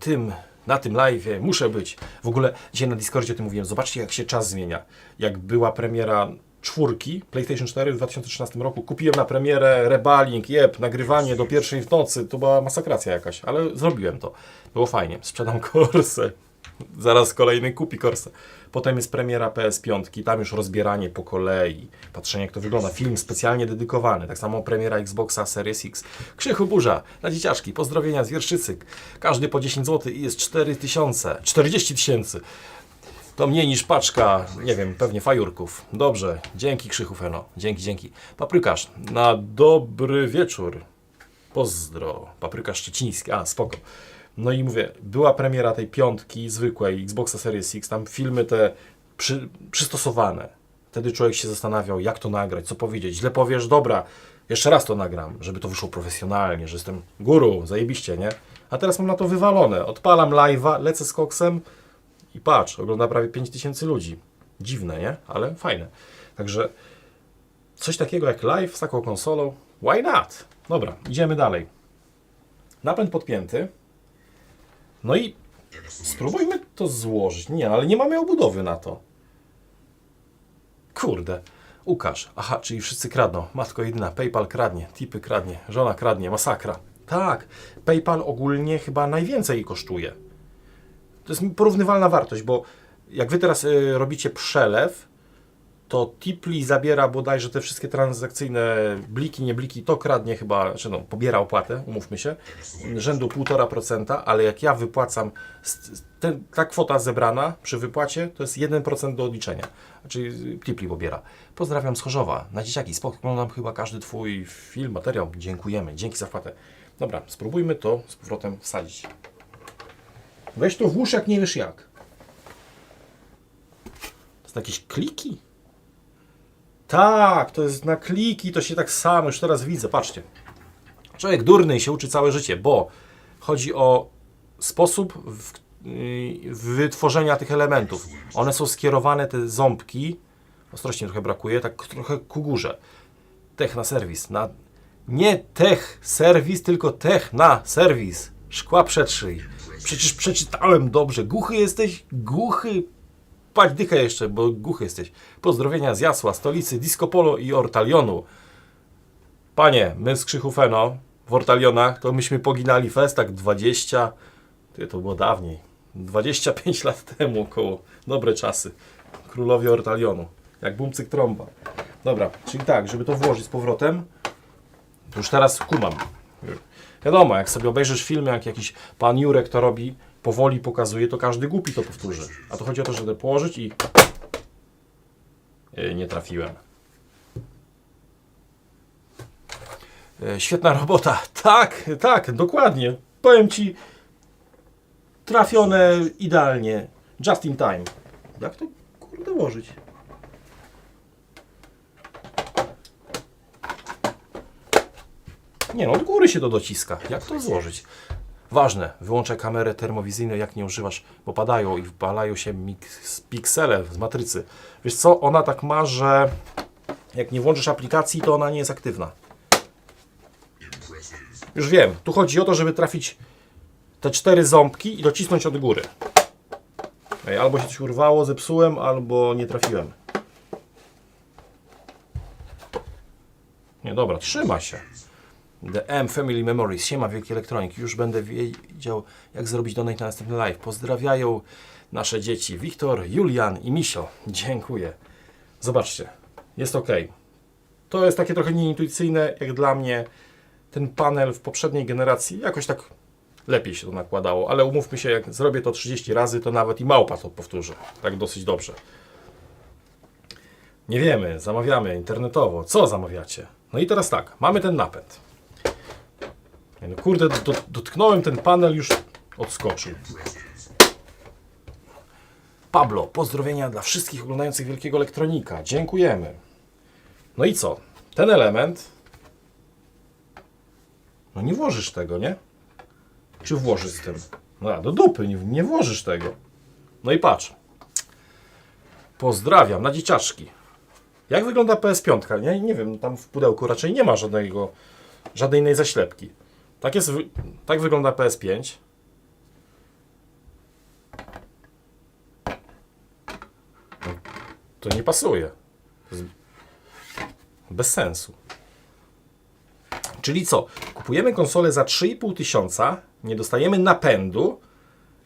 na tym live'ie muszę być. W ogóle dzisiaj na Discordzie o tym mówiłem. Zobaczcie, jak się czas zmienia. Jak była premiera 4 PlayStation 4 w 2013 roku, kupiłem na premierę rebaling, nagrywanie do 1 w nocy. To była masakracja jakaś, ale zrobiłem to. Było fajnie. Sprzedam Corsę. Zaraz kolejny kupi Corsę. Potem jest premiera PS5, tam już rozbieranie po kolei, patrzenie jak to wygląda, film specjalnie dedykowany, tak samo premiera Xboxa Series X. Krzychu burza, na dzieciaczki, pozdrowienia z Wierzczycy, każdy po 10 zł i jest 40 tysięcy. To mniej niż paczka, nie wiem, pewnie fajurków. Dobrze, dzięki Krzychu Feno, dzięki. Paprykarz, na dobry wieczór. Pozdro, Paprykarz Szczeciński, spoko. No i mówię, była premiera tej 5 zwykłej Xboxa Series X, tam filmy te przystosowane. Wtedy człowiek się zastanawiał, jak to nagrać, co powiedzieć. Źle powiesz, dobra, jeszcze raz to nagram, żeby to wyszło profesjonalnie, że jestem guru, zajebiście, nie? A teraz mam na to wywalone. Odpalam live'a, lecę z koksem i patrz, ogląda prawie 5000 ludzi. Dziwne, nie? Ale fajne. Także coś takiego jak live z taką konsolą, why not? Dobra, idziemy dalej. Napęd podpięty. No i spróbujmy to złożyć. Nie, ale nie mamy obudowy na to. Kurde. Łukasz. Aha, czyli wszyscy kradną. Matko jedyna. PayPal kradnie. Tipy kradnie. Żona kradnie. Masakra. Tak. PayPal ogólnie chyba najwięcej kosztuje. To jest porównywalna wartość, bo jak Wy teraz robicie przelew, to Tipli zabiera bodajże te wszystkie transakcyjne bliki, nie bliki, to kradnie chyba, pobiera opłatę, umówmy się, rzędu 1,5%, ale jak ja wypłacam, ta kwota zebrana przy wypłacie to jest 1% do odliczenia, czyli Tipli pobiera. Pozdrawiam z Chorzowa, na dzieciaki, spoglądam chyba każdy Twój film, materiał, dziękujemy, dzięki za wpłatę. Dobra, spróbujmy to z powrotem wsadzić. Weź to włóż jak nie wiesz jak. To są jakieś kliki? Tak, to jest na kliki, to się tak samo, już teraz widzę, patrzcie. Człowiek durny się uczy całe życie, bo chodzi o sposób wytworzenia tych elementów. One są skierowane, te ząbki, ostrości trochę brakuje, tak trochę ku górze. Techna serwis, Nie tech serwis, tylko tech na serwis. Szkła przetrzyj. Przecież przeczytałem dobrze. Głuchy jesteś? Głuchy? Paść dychę jeszcze, bo głuchy jesteś. Pozdrowienia z Jasła, stolicy Disco Polo i Ortalionu. Panie, my z Krzychu Feno w Ortalionach, to myśmy poginali fest tak 20... To było dawniej. 25 lat temu około. Dobre czasy. Królowie Ortalionu. Jak bumcyk trąba. Dobra, czyli tak, żeby to włożyć z powrotem, to już teraz kumam. Wiadomo, jak sobie obejrzysz film, jak jakiś pan Jurek to robi, powoli pokazuje, to każdy głupi to powtórzy. A to chodzi o to, żeby położyć i... Nie trafiłem. Świetna robota. Tak, tak, dokładnie. Powiem Ci, trafione idealnie. Just in time. Jak to kurde włożyć? Nie no, od góry się to dociska. Jak to złożyć? Ważne, wyłączaj kamerę termowizyjną, jak nie używasz, bo padają i wypalają się piksele z matrycy. Wiesz co, ona tak ma, że jak nie włączysz aplikacji, to ona nie jest aktywna. Już wiem, tu chodzi o to, żeby trafić te 4 ząbki i docisnąć od góry. Albo się coś urwało, zepsułem, albo nie trafiłem. Nie, dobra, trzyma się. The M Family Memories. Siema, wielki elektronik. Już będę wiedział, jak zrobić donate na następny live. Pozdrawiają nasze dzieci Wiktor, Julian i Misio. Dziękuję. Zobaczcie, jest ok. To jest takie trochę nieintuicyjne, jak dla mnie. Ten panel w poprzedniej generacji jakoś tak lepiej się to nakładało, ale umówmy się, jak zrobię to 30 razy, to nawet i małpa to powtórzy. Tak dosyć dobrze. Nie wiemy, zamawiamy internetowo. Co zamawiacie? No i teraz tak, mamy ten napęd. No kurde, dotknąłem ten panel, już odskoczył. Pablo, pozdrowienia dla wszystkich oglądających Wielkiego Elektronika. Dziękujemy. No i co? Ten element... No nie włożysz tego, nie? Czy włożysz z tym? No do dupy, nie włożysz tego. No i patrz. Pozdrawiam, na dzieciaczki. Jak wygląda PS5? Nie wiem, tam w pudełku raczej nie ma żadnej innej zaślepki. Tak wygląda PS5. No, to nie pasuje. Bez sensu. Czyli co? Kupujemy konsolę za 3,5 tysiąca, nie dostajemy napędu,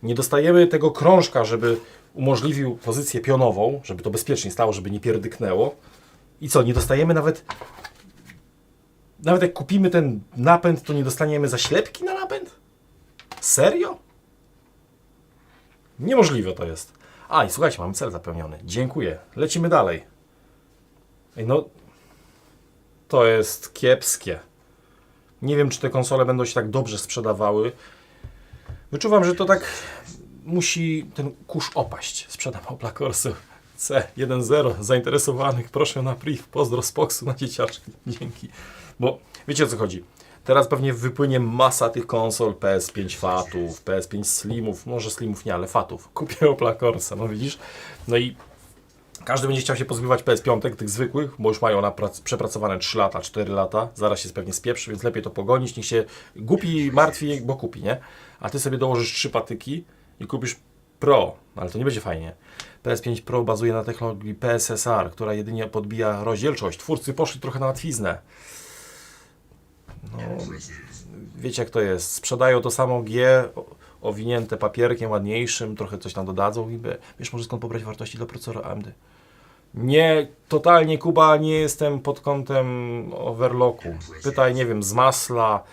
nie dostajemy tego krążka, żeby umożliwił pozycję pionową, żeby to bezpiecznie stało, żeby nie pierdyknęło. I co? Nie dostajemy nawet jak kupimy ten napęd, to nie dostaniemy zaślepki na napęd? Serio? Niemożliwe to jest. A i słuchajcie, mamy cel zapełniony. Dziękuję. Lecimy dalej. Ej, no, to jest kiepskie. Nie wiem, czy te konsole będą się tak dobrze sprzedawały. Wyczuwam, że to tak musi ten kurz opaść. Sprzedam Opla Corsa C1.0 zainteresowanych. Proszę na priv. Pozdro z Poksu na dzieciaczki. Dzięki. Bo wiecie, o co chodzi. Teraz pewnie wypłynie masa tych konsol PS5 Fatów, PS5 Slimów, może Slimów nie, ale Fatów. Kupię Opla Corsa, no widzisz? No i każdy będzie chciał się pozbywać PS5, tych zwykłych, bo już mają przepracowane 3 lata, 4 lata, zaraz się pewnie spieprzy, więc lepiej to pogonić, niech się głupi martwi, bo kupi, nie? A ty sobie dołożysz 3 patyki i kupisz Pro, ale to nie będzie fajnie. PS5 Pro bazuje na technologii PSSR, która jedynie podbija rozdzielczość. Twórcy poszli trochę na łatwiznę. No, wiecie jak to jest. Sprzedają to samo G, owinięte papierkiem ładniejszym, trochę coś tam dodadzą i wiesz, może skąd pobrać wartości dla procesora AMD. Nie, totalnie Kuba, nie jestem pod kątem overlocku. Pytaj, nie wiem, z masla,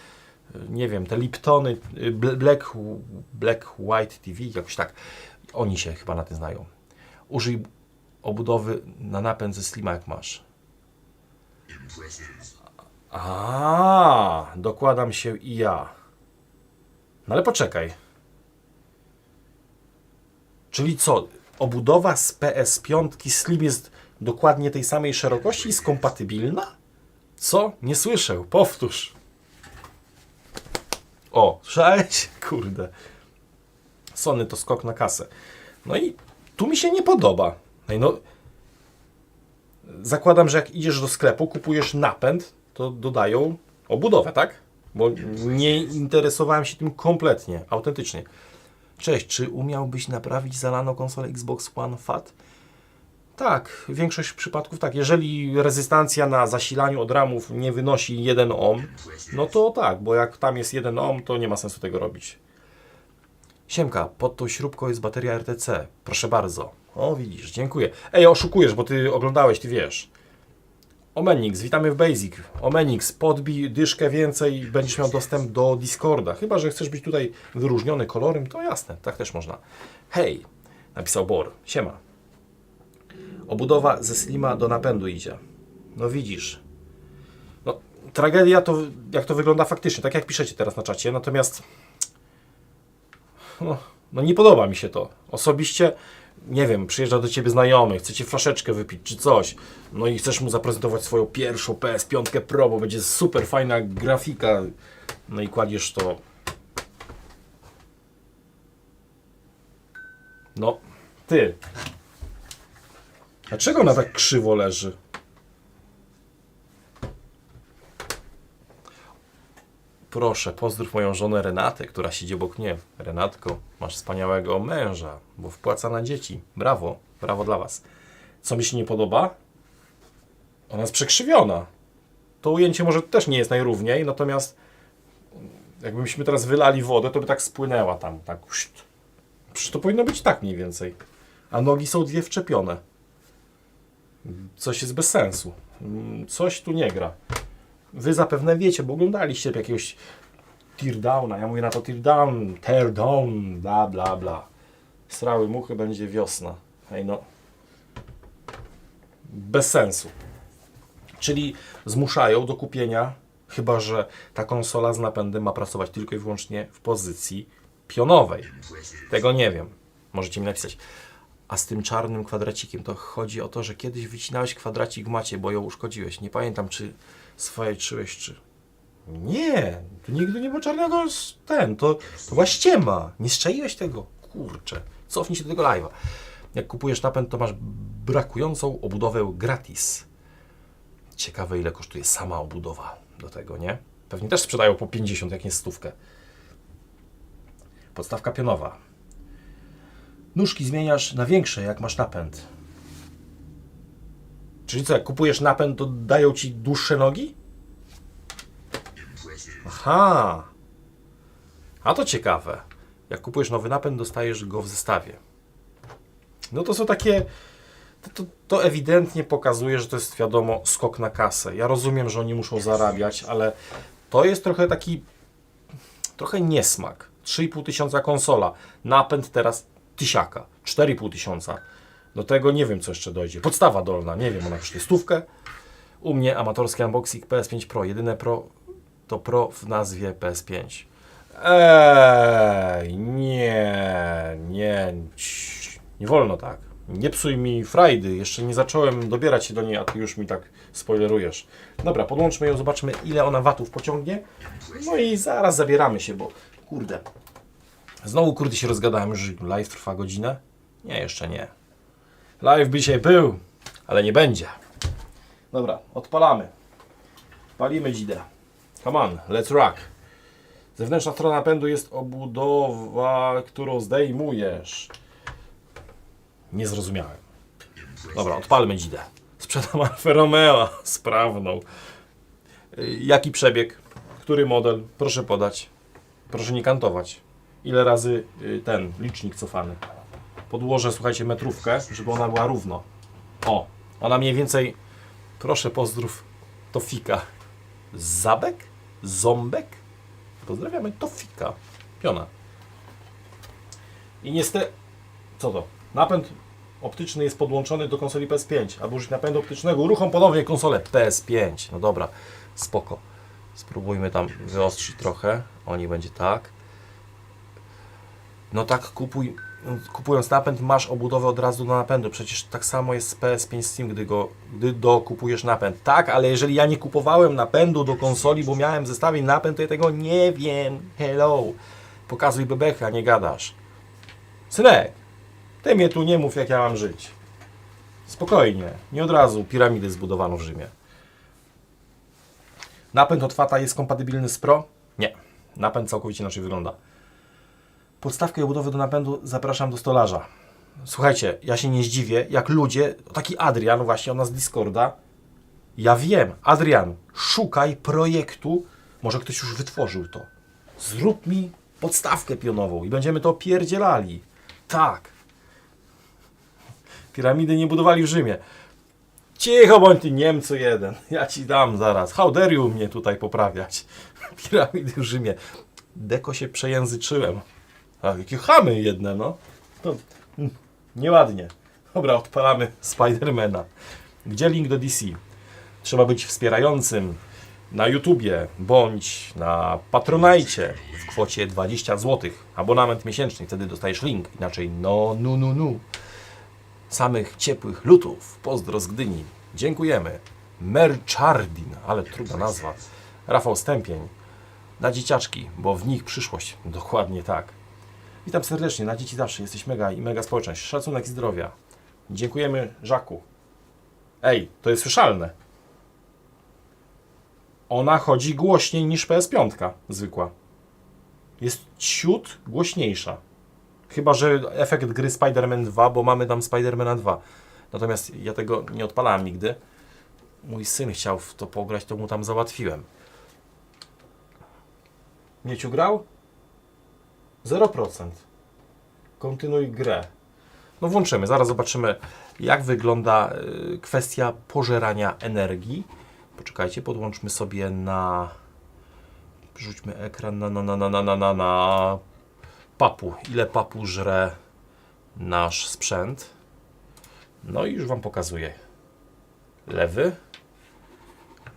nie wiem, te Liptony, Black White TV, jakoś tak. Oni się chyba na tym znają. Użyj obudowy na napęd ze Slima jak masz. A, dokładam się i ja. No ale poczekaj. Czyli co? Obudowa z PS5 Slim jest dokładnie tej samej szerokości i jest kompatybilna? Co? Nie słyszę. Powtórz. O, słyszałeś? Kurde. Sony to skok na kasę. No i tu mi się nie podoba. No, zakładam, że jak idziesz do sklepu, kupujesz napęd, to dodają O budowę, tak? Bo nie interesowałem się tym kompletnie, autentycznie. Cześć, czy umiałbyś naprawić zalaną konsolę Xbox One FAT? Tak, większość przypadków tak. Jeżeli rezystancja na zasilaniu od ramów nie wynosi 1 ohm, no to tak, bo jak tam jest 1 ohm, to nie ma sensu tego robić. Siemka, pod tą śrubką jest bateria RTC. Proszę bardzo. O, widzisz, dziękuję. Ej, oszukujesz, bo ty oglądałeś, ty wiesz. Omenix, witamy w Basic. Omenix, podbij dyszkę więcej i będziesz miał dostęp do Discorda. Chyba że chcesz być tutaj wyróżniony kolorem, to jasne, tak też można. Hej, napisał Bor. Siema. Obudowa ze slima do napędu idzie. No widzisz. No, tragedia to, jak to wygląda faktycznie, tak jak piszecie teraz na czacie, natomiast no nie podoba mi się to. Osobiście, nie wiem, przyjeżdża do Ciebie znajomy, chce Ci flaszeczkę wypić czy coś, no i chcesz mu zaprezentować swoją pierwszą PS5 Pro, bo będzie super fajna grafika, no i kładziesz to. No, ty. Dlaczego ona tak krzywo leży? Proszę, pozdrów moją żonę Renatę, która siedzi obok mnie. Renatko, masz wspaniałego męża, bo wpłaca na dzieci. Brawo, brawo dla Was. Co mi się nie podoba? Ona jest przekrzywiona. To ujęcie może też nie jest najrówniej, natomiast jakbyśmy teraz wylali wodę, to by tak spłynęła tam. Tak. Przecież to powinno być tak mniej więcej. A nogi są dwie wczepione. Coś jest bez sensu. Coś tu nie gra. Wy zapewne wiecie, bo oglądaliście jakiegoś teardowna. Ja mówię na to tear down, bla bla bla. Srały muchy, będzie wiosna. Hej no. Bez sensu. Czyli zmuszają do kupienia, chyba że ta konsola z napędem ma pracować tylko i wyłącznie w pozycji pionowej. Tego nie wiem. Możecie mi napisać. A z tym czarnym kwadracikiem to chodzi o to, że kiedyś wycinałeś kwadracik w macie, bo ją uszkodziłeś. Nie pamiętam, czy swoje czyłeś, czy... Nie, tu nigdy nie było czarnego to była ściema. Nie strzeliłeś tego. Kurczę. Cofnij się do tego live'a. Jak kupujesz napęd, to masz brakującą obudowę gratis. Ciekawe, ile kosztuje sama obudowa do tego, nie? Pewnie też sprzedają po 50, jak nie 100. Podstawka pionowa. Nóżki zmieniasz na większe, jak masz napęd. Czyli co, jak kupujesz napęd, to dają Ci dłuższe nogi? Aha! A to ciekawe. Jak kupujesz nowy napęd, dostajesz go w zestawie. No to są takie... To ewidentnie pokazuje, że to jest, wiadomo, skok na kasę. Ja rozumiem, że oni muszą zarabiać, ale to jest trochę taki... Trochę niesmak. 3,5 tysiąca konsola. Napęd teraz 1000. 4,5 tysiąca. Do tego nie wiem, co jeszcze dojdzie. Podstawa dolna, nie wiem, ona kosztuje 100. U mnie amatorski unboxing PS5 Pro. Jedyne Pro to Pro w nazwie PS5. Nie wolno tak. Nie psuj mi frajdy. Jeszcze nie zacząłem dobierać się do niej, a ty już mi tak spoilerujesz. Dobra, podłączmy ją, zobaczmy, ile ona watów pociągnie. No i zaraz zabieramy się, bo kurde. Znowu kurde się rozgadałem, że live trwa godzinę? Nie, jeszcze nie. Live by dzisiaj był, ale nie będzie. Dobra, odpalamy. Palimy dzidę. Come on, let's rock. Zewnętrzna strona napędu jest obudowa, którą zdejmujesz. Nie zrozumiałem. Dobra, odpalmy dzidę. Sprzedam Alfa Romeo sprawną. Jaki przebieg? Który model? Proszę podać. Proszę nie kantować. Ile razy ten licznik cofany? Podłożę, słuchajcie, metrówkę, żeby ona była równo. O, ona mniej więcej... Proszę, pozdrów Tofika. Zabek? Ząbek? Pozdrawiamy Tofika. Piona. I niestety... Co to? Napęd optyczny jest podłączony do konsoli PS5. Aby użyć napędu optycznego, uruchom ponownie konsolę PS5. No dobra, spoko. Spróbujmy tam wyostrzyć trochę. O, nie będzie tak. No tak, kupując napęd, masz obudowę od razu do napędu. Przecież tak samo jest z PS5 Steam, gdy dokupujesz napęd. Tak, ale jeżeli ja nie kupowałem napędu do konsoli, bo miałem w zestawie napęd, to ja tego nie wiem. Hello. Pokazuj bebecha, nie gadasz. Synek, ty mnie tu nie mów, jak ja mam żyć. Spokojnie. Nie od razu piramidy zbudowano w Rzymie. Napęd od Fata jest kompatybilny z Pro? Nie. Napęd całkowicie inaczej wygląda. Podstawkę i obudowę do napędu zapraszam do stolarza. Słuchajcie, ja się nie zdziwię, jak ludzie, taki Adrian właśnie, on z Discorda, ja wiem, Adrian, szukaj projektu, może ktoś już wytworzył to. Zrób mi podstawkę pionową i będziemy to pierdzielali. Tak. Piramidy nie budowali w Rzymie. Cicho bądź ty Niemcu jeden, ja ci dam zaraz. How dare you mnie tutaj poprawiać. Piramidy w Rzymie. Deko się przejęzyczyłem. A jakie chamy jedne, no. To, nieładnie. Dobra, odpalamy Spidermana. Gdzie link do DC? Trzeba być wspierającym na YouTubie bądź na Patronite w kwocie 20 zł. Abonament miesięczny, wtedy dostajesz link. Inaczej no. Samych ciepłych lutów. Pozdro z Gdyni. Dziękujemy. Merchardin, ale trudna nazwa. Rafał Stępień. Na dzieciaczki, bo w nich przyszłość. Dokładnie tak. Witam serdecznie. Na dzieci zawsze. Jesteś mega i mega społeczność. Szacunek i zdrowia. Dziękujemy, Żaku. Ej, to jest słyszalne. Ona chodzi głośniej niż PS5 zwykła. Jest ciut głośniejsza. Chyba że efekt gry Spider-Man 2, bo mamy tam Spider-Mana 2. Natomiast ja tego nie odpalałem nigdy. Mój syn chciał w to pograć, to mu tam załatwiłem. Mieciu grał? 0%. Kontynuuj grę. No włączymy, zaraz zobaczymy, jak wygląda kwestia pożerania energii. Poczekajcie, podłączmy sobie na... Rzućmy ekran na papu. Ile papu żre nasz sprzęt. No i już Wam pokazuję. Lewy.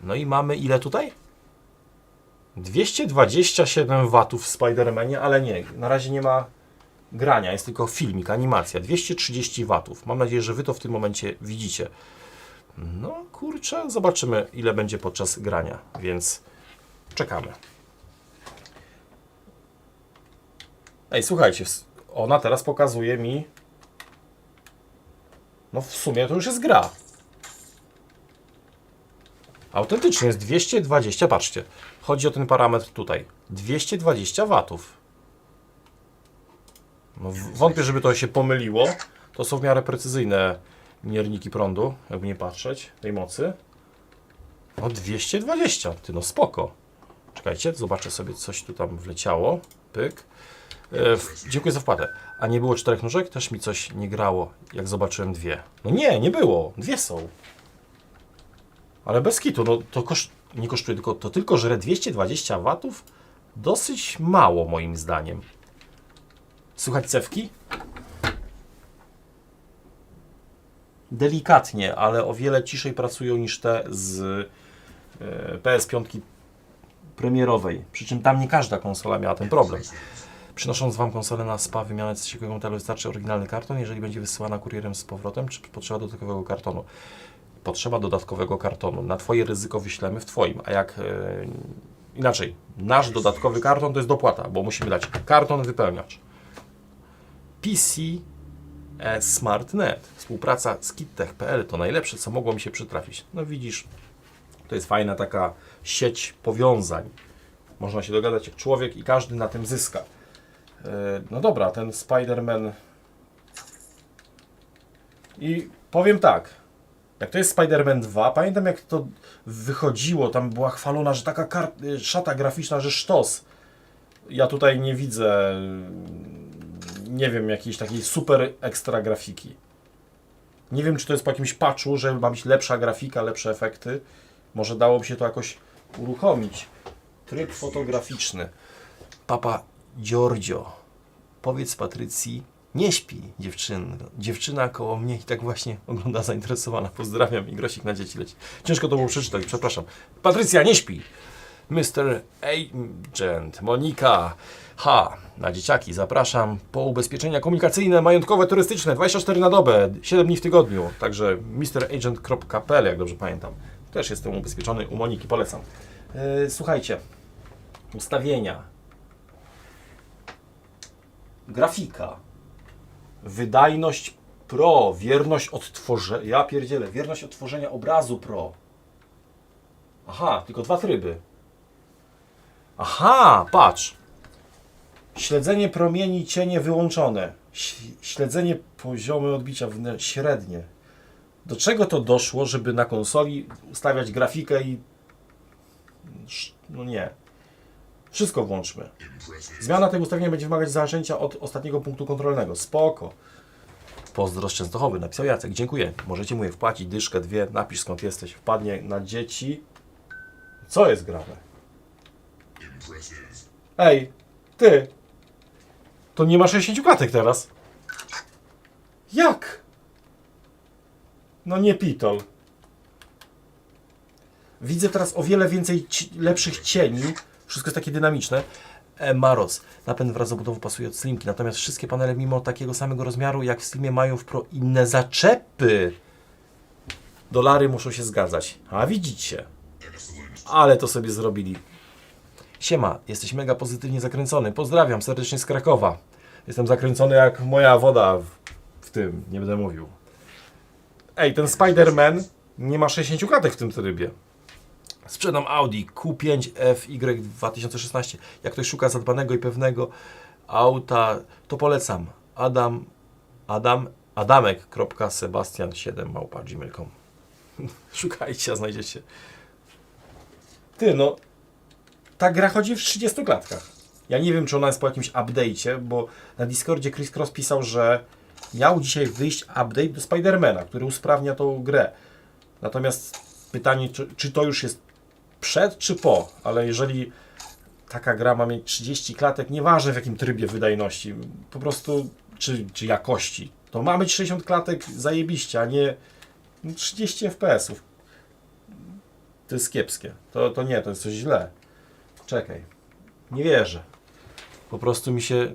No i mamy ile tutaj? 227 watów w Spider-Manie, ale nie, na razie nie ma grania, jest tylko filmik, animacja. 230 watów. Mam nadzieję, że Wy to w tym momencie widzicie. No kurczę, zobaczymy ile będzie podczas grania, więc czekamy. Ej, słuchajcie, ona teraz pokazuje mi... No w sumie to już jest gra. Autentycznie jest 220, patrzcie. Chodzi o ten parametr tutaj. 220 watów. No, wątpię, żeby to się pomyliło. To są w miarę precyzyjne mierniki prądu, jakby nie patrzeć, tej mocy. No 220, ty no spoko. Czekajcie, zobaczę sobie, coś tu tam wleciało. Pyk. Dziękuję za wpłatę. A nie było 4 nóżek? Też mi coś nie grało, jak zobaczyłem 2. No nie było. 2 są. Ale bez kitu, no to nie kosztuje, tylko żre 220 watów? Dosyć mało moim zdaniem. Słychać cewki? Delikatnie, ale o wiele ciszej pracują niż te z PS5 premierowej. Przy czym tam nie każda konsola miała ten problem. Przynosząc Wam konsolę na SPA, wymianę trzeciego modelu wystarczy oryginalny karton, jeżeli będzie wysyłana kurierem z powrotem, czy potrzeba dodatkowego kartonu? Potrzeba dodatkowego kartonu. Na Twoje ryzyko wyślemy w Twoim, a jak inaczej, nasz dodatkowy karton to jest dopłata, bo musimy dać karton, wypełniacz. PC Smartnet. Współpraca z kittech.pl to najlepsze, co mogło mi się przytrafić. No widzisz, to jest fajna taka sieć powiązań. Można się dogadać jak człowiek i każdy na tym zyska. No dobra, ten Spider-Man. I powiem tak, jak to jest Spider-Man 2, pamiętam jak to wychodziło, tam była chwalona, że taka szata graficzna, że sztos. Ja tutaj nie widzę, nie wiem, jakiejś takiej super ekstra grafiki. Nie wiem, czy to jest po jakimś patchu, że ma być lepsza grafika, lepsze efekty. Może dałoby się to jakoś uruchomić. Tryb fotograficzny. Papa Giorgio, powiedz Patrycji, nie śpi dziewczyna koło mnie i tak właśnie ogląda zainteresowana. Pozdrawiam i grosik na dzieci leci. Ciężko to było przeczytać, przepraszam. Patrycja, nie śpi! Mr. Agent, Monika, na dzieciaki zapraszam po ubezpieczenia komunikacyjne, majątkowe, turystyczne, 24 na dobę, 7 dni w tygodniu. Także mragent.pl, jak dobrze pamiętam. Też jestem ubezpieczony u Moniki, polecam. Słuchajcie, ustawienia, grafika, wydajność Pro, wierność odtworzenia, wierność odtworzenia obrazu Pro. Aha, tylko 2 tryby. Aha, patrz. Śledzenie promieni, cienie wyłączone. Śledzenie poziomy odbicia średnie. Do czego to doszło, żeby na konsoli ustawiać grafikę i... No nie. Wszystko włączmy. Zmiana tego ustawienia będzie wymagać zacięcia od ostatniego punktu kontrolnego. Spoko. Pozdro z Częstochowy, napisał Jacek. Dziękuję. Możecie mu je wpłacić dyszkę, 2. Napisz skąd jesteś. Wpadnie na dzieci. Co jest grane? Ej, ty. To nie ma 60 klatek teraz. Jak? No nie pitol. Widzę teraz o wiele więcej lepszych cieni. Wszystko jest takie dynamiczne. Maros. Napęd wraz z obudową pasuje od Slimki. Natomiast wszystkie panele mimo takiego samego rozmiaru jak w Slimie mają w Pro inne zaczepy. Dolary muszą się zgadzać. A widzicie. Ale to sobie zrobili. Siema, jesteś mega pozytywnie zakręcony. Pozdrawiam serdecznie z Krakowa. Jestem zakręcony jak moja woda w tym. Nie będę mówił. Ej, ten Spider-Man nie ma 60 klatek w tym trybie. Sprzedam Audi Q5 FY 2016. Jak ktoś szuka zadbanego i pewnego auta, to polecam. Adamek.sebastian7@gmail.com. Szukajcie, a znajdziecie. Ty, no, ta gra chodzi w 30 klatkach. Ja nie wiem, czy ona jest po jakimś update'cie, bo na Discordzie Chris Cross pisał, że miał dzisiaj wyjść update do Spidermana, który usprawnia tą grę. Natomiast pytanie, czy to już jest przed, czy po? Ale jeżeli taka gra ma mieć 30 klatek, nieważne w jakim trybie wydajności, po prostu, czy jakości, to ma być 60 klatek zajebiście, a nie 30 FPS-ów. To jest kiepskie. To nie, to jest coś źle. Czekaj. Nie wierzę. Po prostu mi się...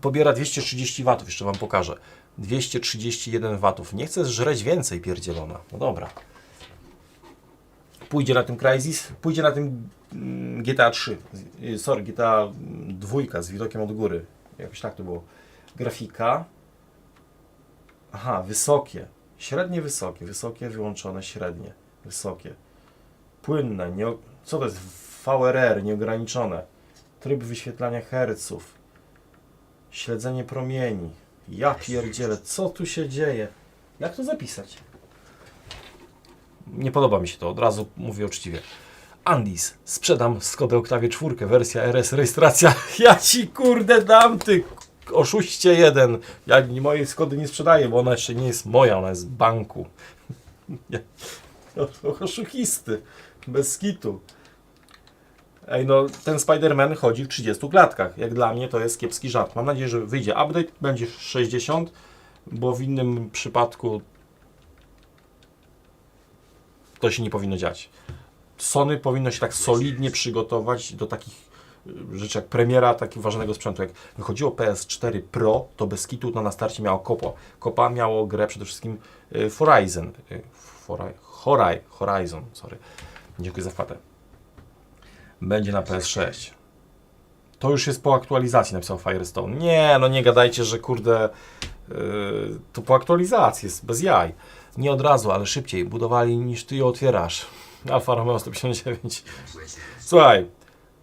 Pobiera 230 W, jeszcze Wam pokażę. 231 W. Nie chcę żreć więcej, pierdzielona. No dobra. Pójdzie na tym Crysis, pójdzie na tym GTA 3. Sorry, GTA 2 z widokiem od góry. Jakoś tak to było. Grafika. Aha, wysokie. Średnie wysokie. Wysokie, wyłączone, średnie. Wysokie. Płynne. Co to jest? VRR, nieograniczone. Tryb wyświetlania herców. Śledzenie promieni. Ja pierdzielę, co tu się dzieje? Jak to zapisać? Nie podoba mi się to, od razu mówię uczciwie. Andis, sprzedam Skodę Octavię 4, wersja RS, rejestracja. Ja ci kurde dam, ty oszuście jeden. Ja mojej Skody nie sprzedaję, bo ona jeszcze nie jest moja, ona jest z banku. Oszukisty, bez kitu. Ej, no ten Spider-Man chodzi w 30 klatkach. Jak dla mnie to jest kiepski żart. Mam nadzieję, że wyjdzie update, będzie 60, bo w innym przypadku to się nie powinno dziać. Sony powinno się tak solidnie przygotować do takich rzeczy jak premiera takiego ważnego sprzętu. Jak wychodziło PS4 Pro, to bez kitu to na starcie miało Kopo. Kopa miało grę przede wszystkim Horizon, sorry. Dziękuję za wpłatę. Będzie na PS6. To już jest po aktualizacji, napisał Firestone. Nie, no nie gadajcie, że kurde to po aktualizacji jest, bez jaj. Nie od razu, ale szybciej budowali niż ty je otwierasz. Alfa Romeo 159. Słuchaj,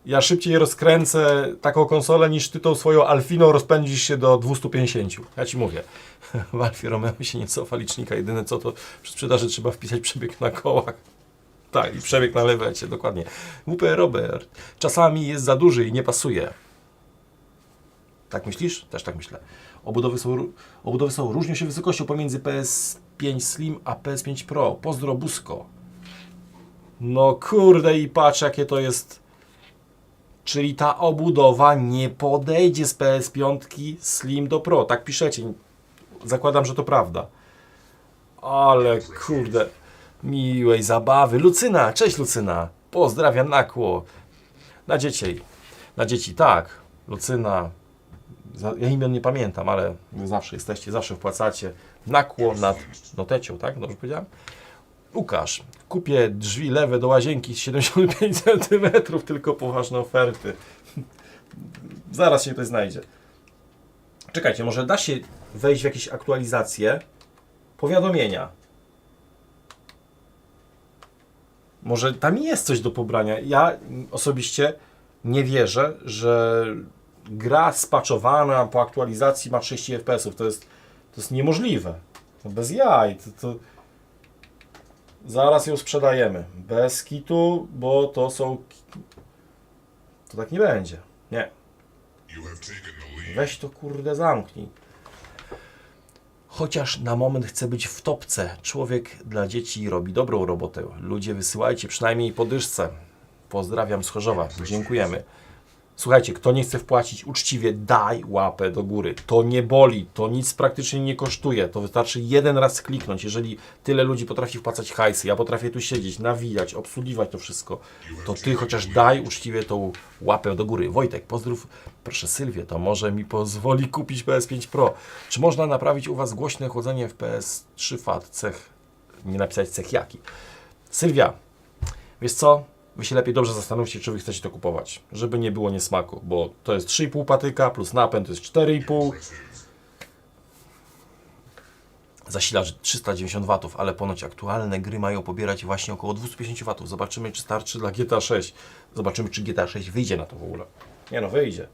ja szybciej rozkręcę taką konsolę niż ty tą swoją Alfiną rozpędzisz się do 250. Ja ci mówię. W Alfie Romeo się nie cofa licznika. Jedyne co to przy sprzedaży trzeba wpisać przebieg na kołach. Tak, i przebieg na lewecie, dokładnie. WP Robert. Czasami jest za duży i nie pasuje. Tak myślisz? Też tak myślę. Obudowy są różnią się wysokością pomiędzy PS5 Slim a PS5 Pro. Pozdro Busko. No kurde i patrz jakie to jest. Czyli ta obudowa nie podejdzie z PS5 Slim do Pro. Tak piszecie. Zakładam, że to prawda. Ale kurde. Miłej zabawy. Lucyna, cześć Lucyna. Pozdrawiam nakło. Na dzieci tak. Lucyna. Ja imion nie pamiętam, ale wy zawsze jesteście, zawsze wpłacacie. Nakło nad notecią, tak? Dobrze powiedziałem? Łukasz, kupię drzwi lewe do łazienki z 75 cm, tylko poważne oferty. Zaraz się ktoś znajdzie. Czekajcie, może da się wejść w jakieś aktualizacje? Powiadomienia. Może tam jest coś do pobrania. Ja osobiście nie wierzę, że gra spaczowana po aktualizacji ma 30 FPS-ów. To jest niemożliwe. To bez jaj. Zaraz ją sprzedajemy. Bez kitu, bo to są... To tak nie będzie. Nie. Weź to kurde zamknij. Chociaż na moment chcę być w topce. Człowiek dla dzieci robi dobrą robotę. Ludzie, wysyłajcie przynajmniej po dyszce. Pozdrawiam z Chorzowa. Dziękujemy. Słuchajcie, kto nie chce wpłacić uczciwie, daj łapę do góry. To nie boli, to nic praktycznie nie kosztuje. To wystarczy jeden raz kliknąć. Jeżeli tyle ludzi potrafi wpłacać hajsy, ja potrafię tu siedzieć, nawijać, obsługiwać to wszystko, to ty chociaż daj uczciwie tą łapę do góry. Wojtek, pozdrów. Proszę Sylwię, to może mi pozwoli kupić PS5 Pro. Czy można naprawić u Was głośne chłodzenie w PS3 FAT? Cech, nie napisać cech jaki. Sylwia, wiesz co? Wy się lepiej dobrze zastanówcie, czy wy chcecie to kupować, żeby nie było niesmaku, bo to jest 3,5 patyka plus napęd to jest 4,5. Zasilacz 390 W, ale ponoć aktualne gry mają pobierać właśnie około 250 W. Zobaczymy, czy starczy dla GTA 6. Zobaczymy, czy GTA 6 wyjdzie na to w ogóle. Nie no, wyjdzie.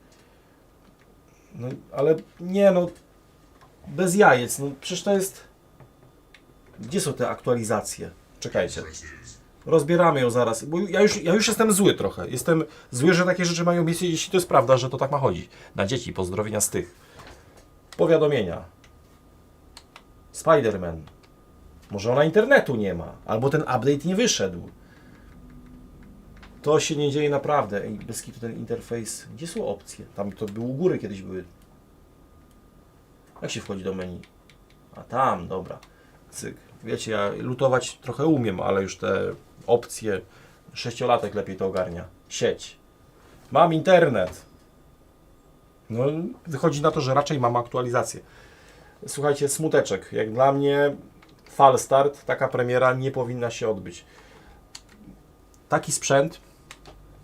No, ale nie no, bez jajec, no przecież to jest... Gdzie są te aktualizacje? Czekajcie. Rozbieramy ją zaraz, bo ja już jestem zły trochę. Jestem zły, że takie rzeczy mają miejsce, jeśli to jest prawda, że to tak ma chodzić. Na dzieci, pozdrowienia z tych. Powiadomienia. Spider-Man. Może ona internetu nie ma, albo ten update nie wyszedł. To się nie dzieje naprawdę. Ej, bez kitu ten interfejs. Gdzie są opcje? Tam to było u góry kiedyś były. Jak się wchodzi do menu? A tam, dobra. Cyk. Wiecie, ja lutować trochę umiem, ale już te opcje, 6-latek lepiej to ogarnia. Sieć. Mam internet. No, wychodzi na to, że raczej mam aktualizację. Słuchajcie, smuteczek. Jak dla mnie fal start, taka premiera nie powinna się odbyć. Taki sprzęt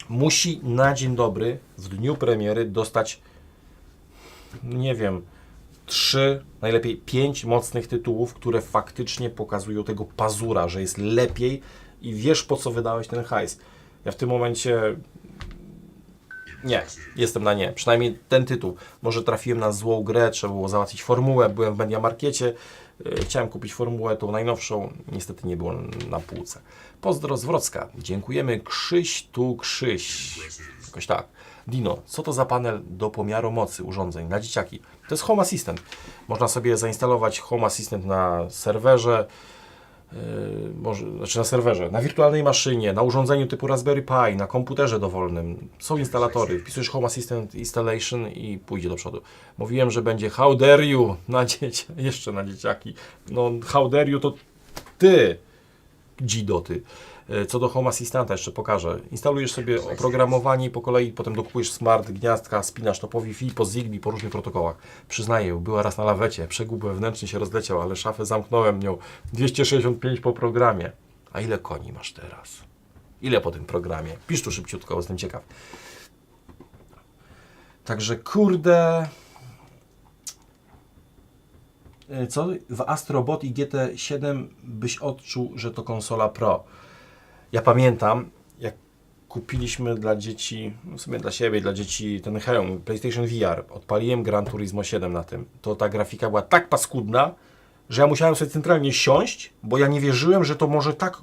musi na dzień dobry, w dniu premiery dostać, nie wiem, 3, najlepiej 5 mocnych tytułów, które faktycznie pokazują tego pazura, że jest lepiej i wiesz, po co wydałeś ten hajs. Ja w tym momencie nie, jestem na nie. Przynajmniej ten tytuł. Może trafiłem na złą grę, trzeba było załatwić formułę, byłem w Mediamarkecie, chciałem kupić formułę, tą najnowszą, niestety nie było na półce. Pozdro z Wrocka. Dziękujemy. Krzyś tu Krzyś. Jakoś tak. Dino, co to za panel do pomiaru mocy urządzeń na dzieciaki? To jest Home Assistant. Można sobie zainstalować Home Assistant na serwerze, na serwerze, na wirtualnej maszynie, na urządzeniu typu Raspberry Pi, na komputerze dowolnym. Są instalatory. Wpisujesz Home Assistant Installation i pójdzie do przodu. Mówiłem, że będzie How dare you na dzieci, jeszcze na dzieciaki. No, How dare you to ty, dzido ty. Co do Home Assistanta jeszcze pokażę. Instalujesz sobie oprogramowanie po kolei, potem dokupujesz smart gniazdka, spinasz to po Wi-Fi, po Zigbee, po różnych protokołach. Przyznaję, była raz na lawecie, przegub wewnętrzny się rozleciał, ale szafę zamknąłem nią. 265 po programie. A ile koni masz teraz? Ile po tym programie? Pisz tu szybciutko, bo jestem ciekaw. Także kurde... Co? W Astrobot i GT7 byś odczuł, że to konsola Pro. Ja pamiętam, jak kupiliśmy dla dzieci, w sumie dla siebie, dla dzieci ten hełm, PlayStation VR, odpaliłem Gran Turismo 7 na tym, to ta grafika była tak paskudna, że ja musiałem sobie centralnie siąść, bo ja nie wierzyłem, że to może tak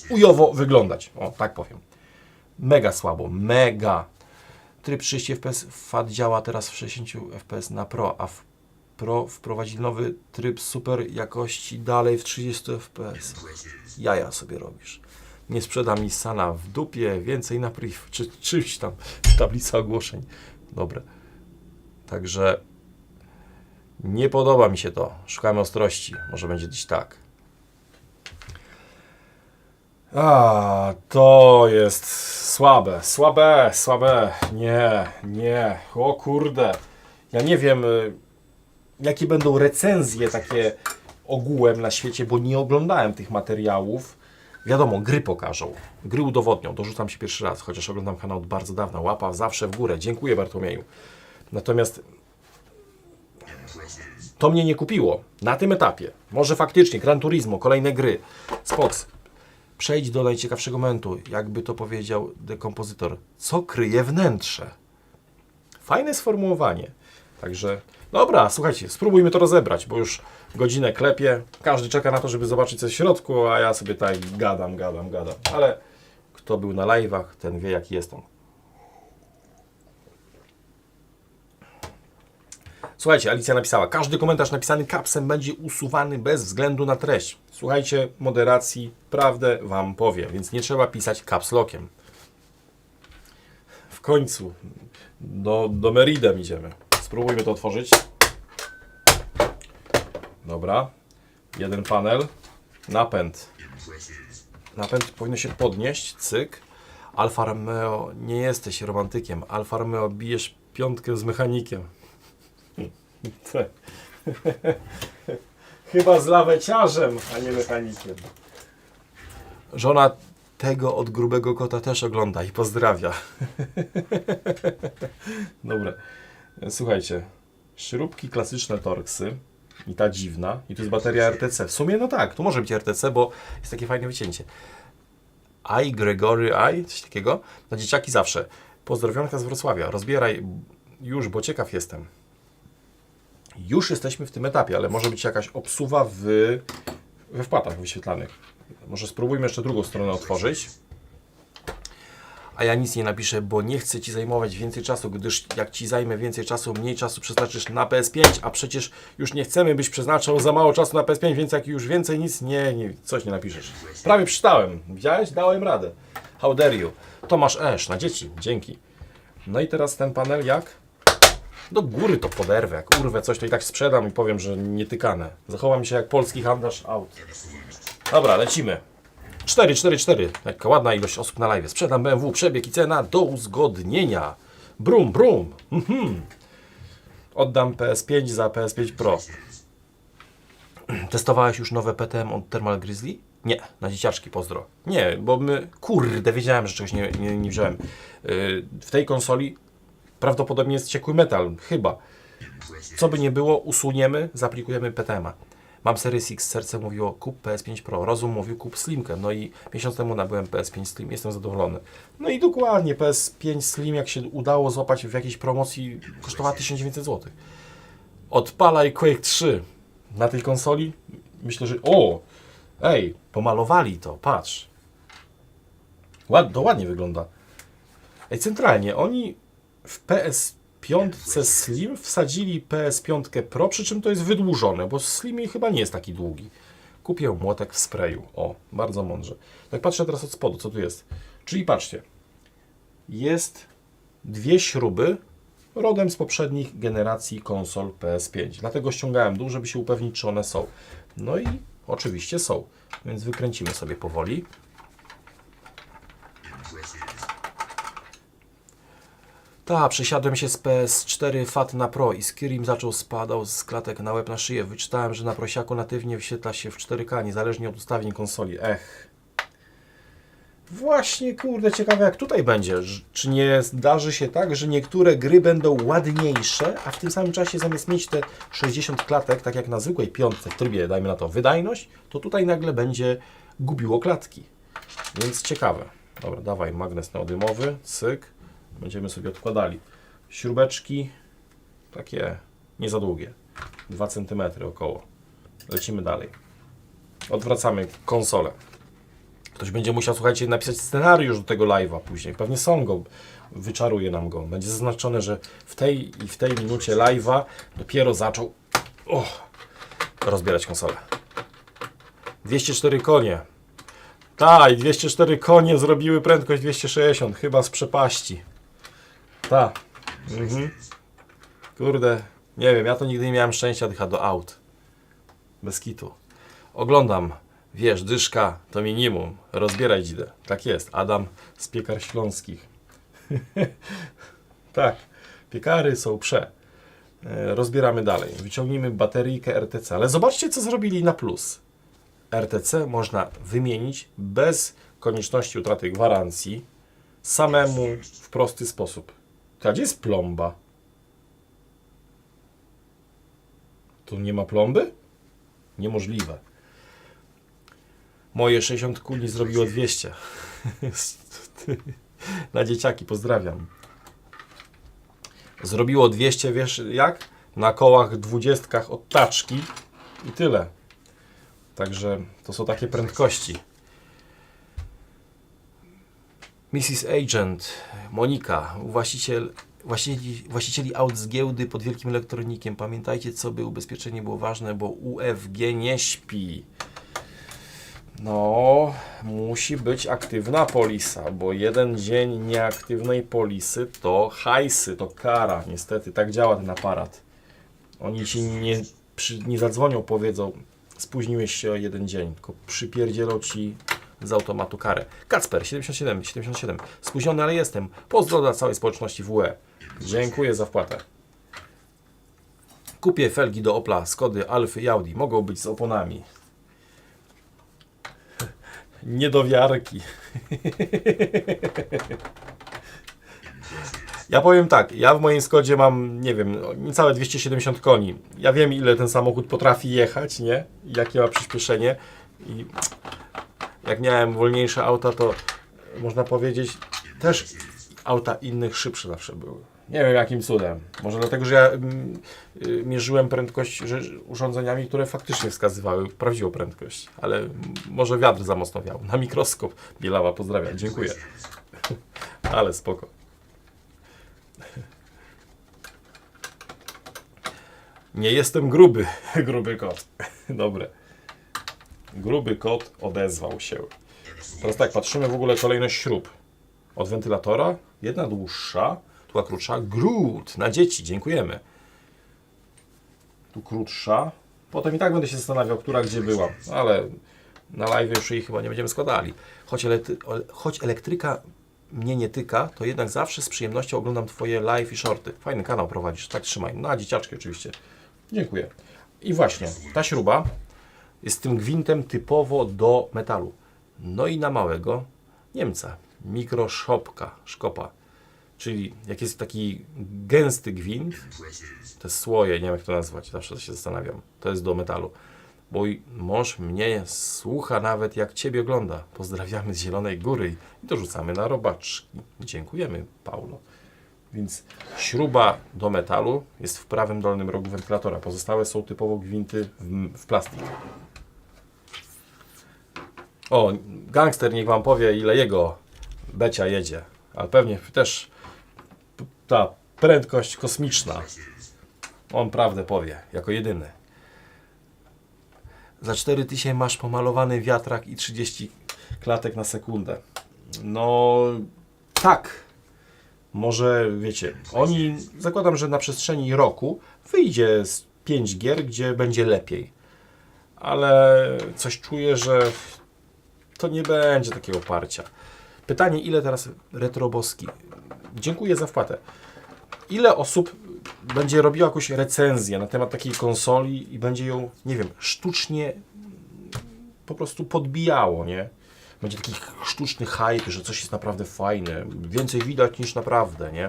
ujowo wyglądać. O, tak powiem. Mega słabo, mega. Tryb 30 FPS FAT działa teraz w 60 FPS na Pro, a w Pro wprowadzili nowy tryb super jakości dalej w 30 FPS. Jaja sobie robisz. Nie sprzedam Nissana w dupie, więcej na priv, czy czymś tam, tablica ogłoszeń. Dobre. Także nie podoba mi się to. Szukamy ostrości. Może będzie gdzieś tak. A, to jest słabe, słabe, słabe. Nie, nie. O kurde. Ja nie wiem, jakie będą recenzje takie ogółem na świecie, bo nie oglądałem tych materiałów. Wiadomo, gry pokażą, gry udowodnią, dorzucam się pierwszy raz, chociaż oglądam kanał od bardzo dawna, łapa zawsze w górę, dziękuję Bartłomieju. Natomiast to mnie nie kupiło na tym etapie. Może faktycznie Gran Turismo, kolejne gry, Spox. Przejdź do najciekawszego momentu, jakby to powiedział dekompozytor. Co kryje wnętrze? Fajne sformułowanie. Także, dobra, słuchajcie, spróbujmy to rozebrać, bo już godzinę klepię. Każdy czeka na to, żeby zobaczyć coś w środku, a ja sobie tutaj gadam. Ale kto był na live'ach, ten wie, jaki jestem. Słuchajcie, Alicja napisała, każdy komentarz napisany capsem będzie usuwany bez względu na treść. Słuchajcie, moderacji prawdę wam powie, więc nie trzeba pisać caps lockiem. W końcu do Meridem idziemy. Spróbujmy to otworzyć. Dobra. Jeden panel. Napęd. Napęd powinno się podnieść. Cyk. Alfa Romeo, nie jesteś romantykiem. Alfa Romeo, bijesz piątkę z mechanikiem. Chyba z laweciarzem, a nie mechanikiem. Żona tego od grubego kota też ogląda i pozdrawia. Dobra. Słuchajcie. Śrubki klasyczne Torxy. I ta dziwna. I tu jest bateria RTC. W sumie no tak, tu może być RTC, bo jest takie fajne wycięcie. Gregory coś takiego. Na dzieciaki zawsze. Pozdrowionka z Wrocławia. Rozbieraj już, bo ciekaw jestem. Już jesteśmy w tym etapie, ale może być jakaś obsuwa we wpłatach wyświetlanych. Może spróbujmy jeszcze drugą stronę otworzyć. A ja nic nie napiszę, bo nie chcę Ci zajmować więcej czasu, gdyż jak Ci zajmę więcej czasu, mniej czasu przeznaczysz na PS5, a przecież już nie chcemy, byś przeznaczał za mało czasu na PS5, więc jak już więcej nic, coś nie napiszesz. Prawie przeczytałem. Widziałeś? Dałem radę. How dare you? Tomasz Esz, na dzieci. Dzięki. No i teraz ten panel jak? Do góry to poderwę. Jak urwę coś, to i tak sprzedam i powiem, że nietykane. Zachowam się jak polski handlarz aut. Dobra, lecimy. 4. Jaka ładna ilość osób na live. Sprzedam BMW, przebieg i cena do uzgodnienia. Brum. Oddam PS5 za PS5 Pro. Testowałeś już nowe PTM od Thermal Grizzly? Nie, na dzieciaczki, pozdro. Nie, bo kurde, wiedziałem, że czegoś nie wziąłem. W tej konsoli prawdopodobnie jest ciekły metal, chyba. Co by nie było, usuniemy, zaaplikujemy PTM-a. Mam Series X, serce mówiło kup PS5 Pro, rozum mówił kup Slimkę, no i miesiąc temu nabyłem PS5 Slim, jestem zadowolony. No i dokładnie, PS5 Slim, jak się udało złapać w jakiejś promocji, kosztowała 1900 zł. Odpalaj Quake 3 na tej konsoli, myślę, że pomalowali to, patrz. To ładnie wygląda. Centralnie, oni w PS5 Slim wsadzili PS5 Pro, przy czym to jest wydłużone, bo Slim chyba nie jest taki długi. Kupię młotek w sprayu. O, bardzo mądrze. Tak patrzę teraz od spodu, co tu jest. Czyli patrzcie, jest dwie śruby rodem z poprzednich generacji konsol PS5. Dlatego ściągałem dół, żeby się upewnić, czy one są. No i oczywiście są. Więc wykręcimy sobie powoli. Przesiadłem się z PS4 FAT na Pro i Skyrim spadał z klatek na łeb na szyję. Wyczytałem, że na prosiaku natywnie wyświetla się w 4K, niezależnie od ustawień konsoli. Właśnie, kurde, ciekawe jak tutaj będzie. Czy nie zdarzy się tak, że niektóre gry będą ładniejsze, a w tym samym czasie zamiast mieć te 60 klatek, tak jak na zwykłej piątce w trybie, dajmy na to, wydajność, to tutaj nagle będzie gubiło klatki. Więc ciekawe. Dobra, dawaj magnes neodymowy, cyk. Będziemy sobie odkładali. Śrubeczki takie nie za długie. 2 cm około. Lecimy dalej. Odwracamy konsolę. Ktoś będzie musiał, słuchajcie, napisać scenariusz do tego live'a później. Pewnie Songo wyczaruje nam go. Będzie zaznaczone, że w tej minucie live'a dopiero zaczął rozbierać konsolę. 204 konie. I 204 konie zrobiły prędkość 260. Chyba z przepaści. Kurde, nie wiem, ja to nigdy nie miałem szczęścia do aut. Bez kitu. Oglądam, wiesz, dyszka to minimum. Rozbieraj dzidę. Tak jest, Adam z Piekar Śląskich. Tak, piekary są Rozbieramy dalej. Wyciągnijmy bateryjkę RTC. Ale zobaczcie, co zrobili na plus. RTC można wymienić bez konieczności utraty gwarancji, samemu w prosty sposób. Gdzie jest plomba? Tu nie ma plomby? Niemożliwe. Moje 60 kuli zrobiło 200. Na dzieciaki, pozdrawiam. Zrobiło 200, wiesz jak? Na kołach 20 od taczki i tyle. Także to są takie prędkości. Mrs. Agent, Monika, właścicieli aut z giełdy pod Wielkim Elektronikiem. Pamiętajcie, co by ubezpieczenie było ważne, bo UFG nie śpi. No, musi być aktywna polisa, bo jeden dzień nieaktywnej polisy to hajsy, to kara. Niestety, tak działa ten aparat. Oni ci nie zadzwonią, powiedzą, spóźniłeś się o jeden dzień, tylko przypierdzielą ci z automatu karę. Kacper, 77. Spóźniony, ale jestem. Pozdro dla całej społeczności WE. Dziękuję za wpłatę. Kupię felgi do Opla, Skody, Alfy i Audi. Mogą być z oponami. Niedowiarki. Ja powiem tak, ja w mojej Skodzie mam, nie wiem, niecałe 270 koni. Ja wiem, ile ten samochód potrafi jechać, nie? I jakie ma przyspieszenie. I jak miałem wolniejsze auta, to można powiedzieć, też auta innych szybsze zawsze były. Nie wiem jakim cudem. Może dlatego, że ja mierzyłem prędkość urządzeniami, które faktycznie wskazywały prawdziwą prędkość. Ale może wiatr za mocno wiał. Na mikroskop. Bielawa, pozdrawiam. Dziękuję. Ale spoko. Nie jestem gruby. Gruby kot. Dobre. Gruby kot odezwał się. Teraz tak, patrzymy w ogóle kolejność śrub. Od wentylatora. Jedna dłuższa. Tu krótsza. Grud na dzieci. Dziękujemy. Tu krótsza. Potem i tak będę się zastanawiał, która gdzie była. Ale na live już jej chyba nie będziemy składali. Choć elektryka mnie nie tyka, to jednak zawsze z przyjemnością oglądam Twoje live i shorty. Fajny kanał prowadzisz. Tak trzymaj. Na dzieciaczki oczywiście. Dziękuję. I właśnie, ta śruba jest tym gwintem typowo do metalu. No i na małego Niemca. Szkopa. Czyli jak jest taki gęsty gwint, te słoje, nie wiem jak to nazwać, zawsze się zastanawiam, to jest do metalu. Bo mąż mnie słucha nawet jak Ciebie ogląda. Pozdrawiamy z Zielonej Góry i dorzucamy na robaczki. Dziękujemy, Paulo. Więc śruba do metalu jest w prawym dolnym rogu wentylatora. Pozostałe są typowo gwinty w plastik. O, gangster niech Wam powie, ile jego Becia jedzie. Ale pewnie też ta prędkość kosmiczna. On prawdę powie, jako jedyny. Za 4000 masz pomalowany wiatrak i 30 klatek na sekundę. No tak. Może wiecie, oni zakładam, że na przestrzeni roku wyjdzie z 5 gier, gdzie będzie lepiej. Ale coś czuję, że to nie będzie takiego parcia. Pytanie, ile teraz Retroboski? Dziękuję za wpłatę. Ile osób będzie robiło jakąś recenzję na temat takiej konsoli i będzie ją, nie wiem, sztucznie po prostu podbijało, nie? Będzie taki sztuczny hype, że coś jest naprawdę fajne, więcej widać niż naprawdę, nie?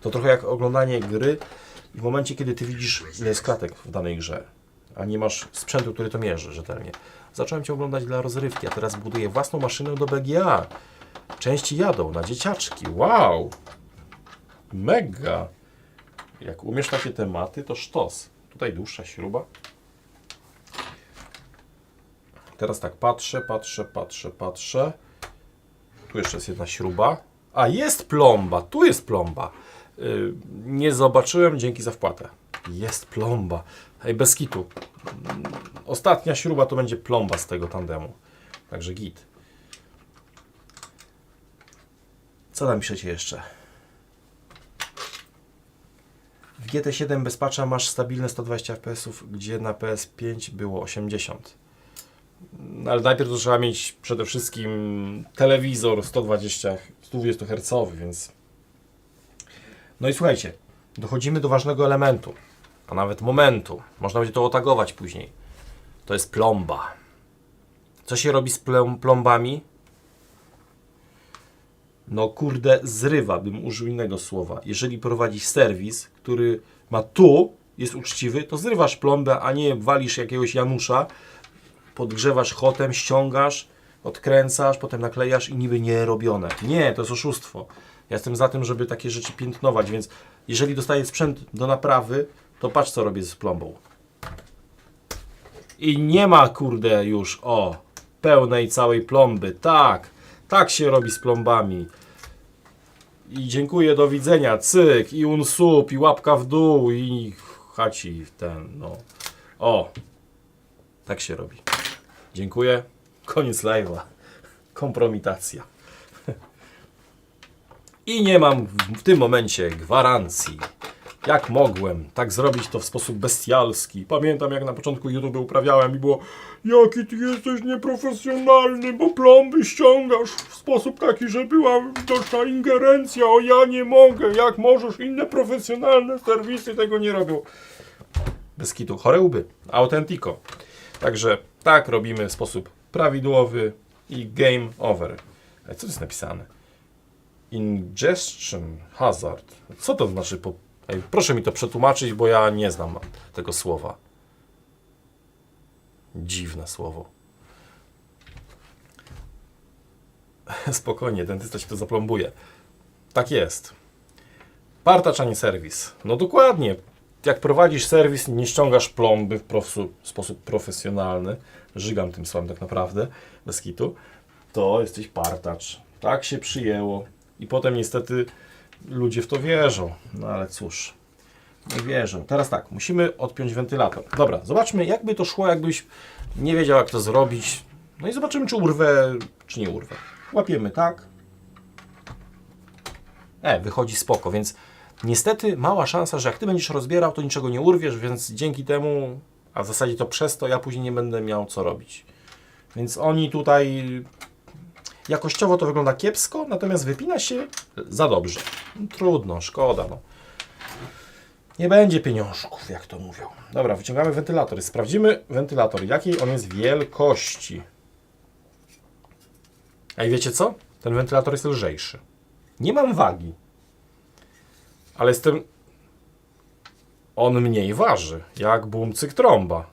To trochę jak oglądanie gry i w momencie, kiedy ty widzisz, ile jest klatek w danej grze, a nie masz sprzętu, który to mierzy rzetelnie. Zacząłem Cię oglądać dla rozrywki, a teraz buduję własną maszynę do BGA. Części jadą na dzieciaczki. Wow! Mega! Jak umiesz takie tematy, to sztos. Tutaj dłuższa śruba. Teraz tak, patrzę. Tu jeszcze jest jedna śruba. A, jest plomba! Tu jest plomba. Nie zobaczyłem, dzięki za wpłatę. Jest plomba. Ej, bez kitu. Ostatnia śruba to będzie plomba z tego tandemu. Także git. Co tam piszecie jeszcze? W GT7 bez patcha masz stabilne 120 fps, gdzie na PS5 było 80. Ale najpierw to trzeba mieć przede wszystkim telewizor 120 Hz, więc... No i słuchajcie, dochodzimy do ważnego elementu, a nawet momentu. Można będzie to otagować później. To jest plomba. Co się robi z plombami? No kurde, zrywa, bym użył innego słowa. Jeżeli prowadzisz serwis, który ma jest uczciwy, to zrywasz plombę, a nie walisz jakiegoś Janusza, podgrzewasz hotem, ściągasz odkręcasz, potem naklejasz i niby nie robione. Nie, to jest oszustwo. Ja jestem za tym, żeby takie rzeczy piętnować, więc jeżeli dostaję sprzęt do naprawy, to patrz co robię z plombą. I nie ma kurde już, pełnej całej plomby. Tak się robi z plombami. I dziękuję, do widzenia, cyk, i unsub, i łapka w dół, i chaci ten, tak się robi. Dziękuję, koniec live'a. Kompromitacja. I nie mam w tym momencie gwarancji. Jak mogłem tak zrobić to w sposób bestialski? Pamiętam, jak na początku YouTube uprawiałem i było: jaki ty jesteś nieprofesjonalny, bo plomby ściągasz w sposób taki, że była widoczna ingerencja. Ja nie mogę. Jak możesz? Inne profesjonalne serwisy tego nie robią. Bez kitu. Chore łby. Authentico. Także tak robimy w sposób prawidłowy i game over. Ale co to jest napisane? Ingestion hazard. Co to znaczy? Proszę mi to przetłumaczyć, bo ja nie znam tego słowa. Dziwne słowo. Spokojnie, dentysta ci to zaplombuje. Tak jest. Partacz, a nie serwis. No dokładnie. Jak prowadzisz serwis, nie ściągasz plomby w sposób profesjonalny, żygam tym słowem tak naprawdę, bez kitu, to jesteś partacz. Tak się przyjęło. I potem niestety ludzie w to wierzą. No ale cóż, nie wierzą. Teraz tak, musimy odpiąć wentylator. Dobra, zobaczmy, jakby to szło, jakbyś nie wiedział, jak to zrobić. No i zobaczymy, czy urwę, czy nie urwę. Łapiemy tak. Wychodzi spoko, więc niestety mała szansa, że jak ty będziesz rozbierał, to niczego nie urwiesz, więc dzięki temu, a w zasadzie to przez to, ja później nie będę miał co robić. Więc oni tutaj... Jakościowo to wygląda kiepsko, natomiast wypina się za dobrze. Trudno, szkoda. Nie będzie pieniążków, jak to mówią. Dobra, wyciągamy wentylator i sprawdzimy wentylator, jakiej on jest wielkości. A i wiecie co? Ten wentylator jest lżejszy. Nie mam wagi. Ale on mniej waży, jak bumcyk trąba.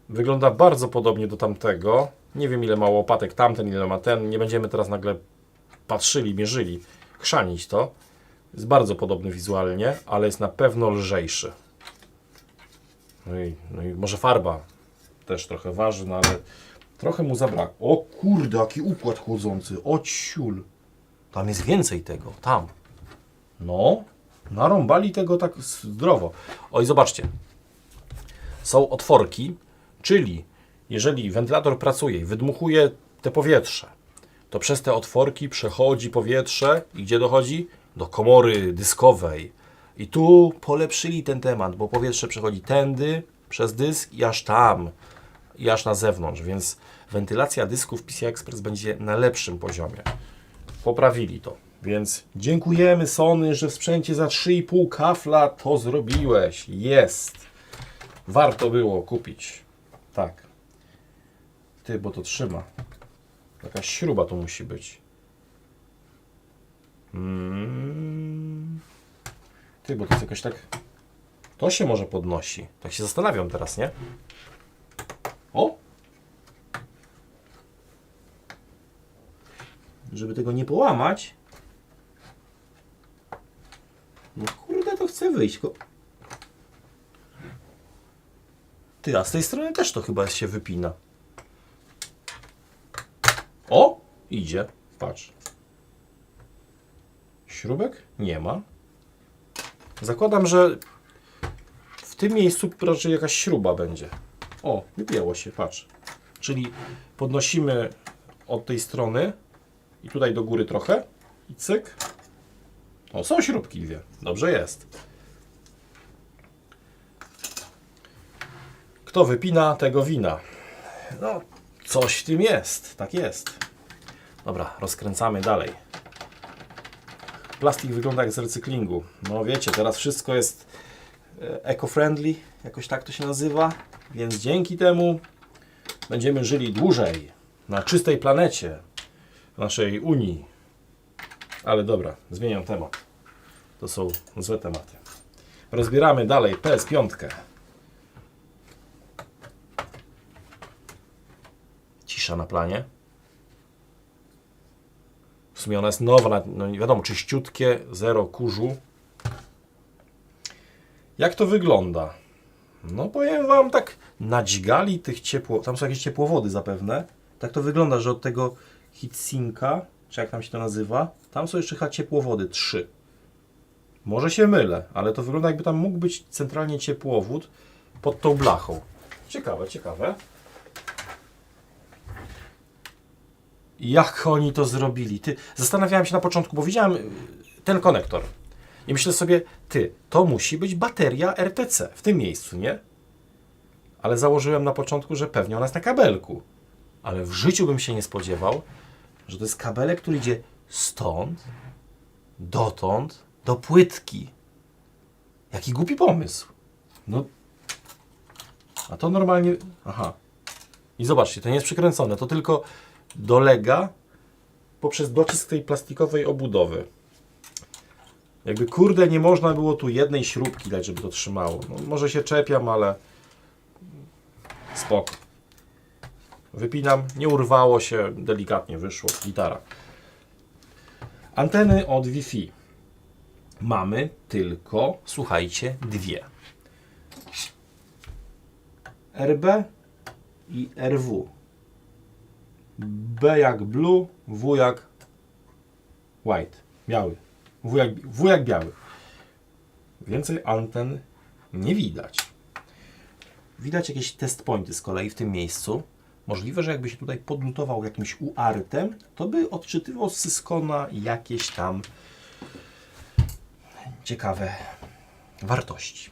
Wygląda bardzo podobnie do tamtego. Nie wiem, ile ma łopatek tamten, ile ma ten. Nie będziemy teraz nagle patrzyli, mierzyli, chrzanić to. Jest bardzo podobny wizualnie, ale jest na pewno lżejszy. No i może farba też trochę waży, no ale trochę mu zabrakło. O kurde, jaki układ chłodzący. O ciul. Tam jest więcej tego, tam. No, narąbali tego tak zdrowo. Oj, zobaczcie. Są otworki, czyli jeżeli wentylator pracuje i wydmuchuje te powietrze, to przez te otworki przechodzi powietrze i gdzie dochodzi? Do komory dyskowej. I tu polepszyli ten temat, bo powietrze przechodzi tędy, przez dysk i aż tam, i aż na zewnątrz, więc wentylacja dysków PCI Express będzie na lepszym poziomie. Poprawili to. Więc dziękujemy Sony, że w sprzęcie za 3,5 kafla to zrobiłeś. Jest. Warto było kupić. Tak. Ty, bo to trzyma. Jakaś śruba to musi być. Ty, bo to jest jakoś tak... To się może podnosi. Tak się zastanawiam teraz, nie? O! Żeby tego nie połamać. No kurde, to chce wyjść. Ty, a z tej strony też to chyba się wypina. O! Idzie. Patrz. Śrubek? Nie ma. Zakładam, że w tym miejscu raczej jakaś śruba będzie. O, wypięło się, patrz. Czyli podnosimy od tej strony i tutaj do góry trochę i cyk. O, są śrubki dwie. Dobrze jest. Kto wypina, tego wina. No, coś w tym jest. Tak jest. Dobra, rozkręcamy dalej. Plastik wygląda jak z recyklingu. No wiecie, teraz wszystko jest eco-friendly, jakoś tak to się nazywa. Więc dzięki temu będziemy żyli dłużej na czystej planecie naszej Unii. Ale dobra, zmieniam temat. To są złe tematy. Rozbieramy dalej PS5. najniższa na planie. W sumie ona jest nowa, no nie wiadomo, czyściutkie, zero kurzu. Jak to wygląda? No powiem wam, tak nadźgali tych tam są jakieś ciepłowody zapewne. Tak to wygląda, że od tego heatsinka, czy jak tam się to nazywa, tam są jeszcze chyba ciepłowody, 3. Może się mylę, ale to wygląda, jakby tam mógł być centralnie ciepłowód pod tą blachą. Ciekawe, ciekawe. Jak oni to zrobili? Zastanawiałem się na początku, bo widziałem ten konektor. I myślę sobie, to musi być bateria RTC w tym miejscu, nie? Ale założyłem na początku, że pewnie ona jest na kabelku. Ale w życiu bym się nie spodziewał, że to jest kabelek, który idzie stąd, dotąd, do płytki. Jaki głupi pomysł. No. A to normalnie... Aha. I zobaczcie, to nie jest przykręcone, to tylko dolega poprzez docisk tej plastikowej obudowy. Jakby kurde nie można było tu jednej śrubki dać, żeby to trzymało. No, może się czepiam, ale spoko. Wypinam, nie urwało się, delikatnie wyszło, gitara. Anteny od Wi-Fi mamy tylko, słuchajcie, 2. RB i RW. B jak blue, W jak white, biały. W jak biały. Więcej anten nie widać. Widać jakieś test pointy z kolei w tym miejscu. Możliwe, że jakby się tutaj podlutował jakimś UART-em, to by odczytywał z Syscona jakieś tam ciekawe wartości.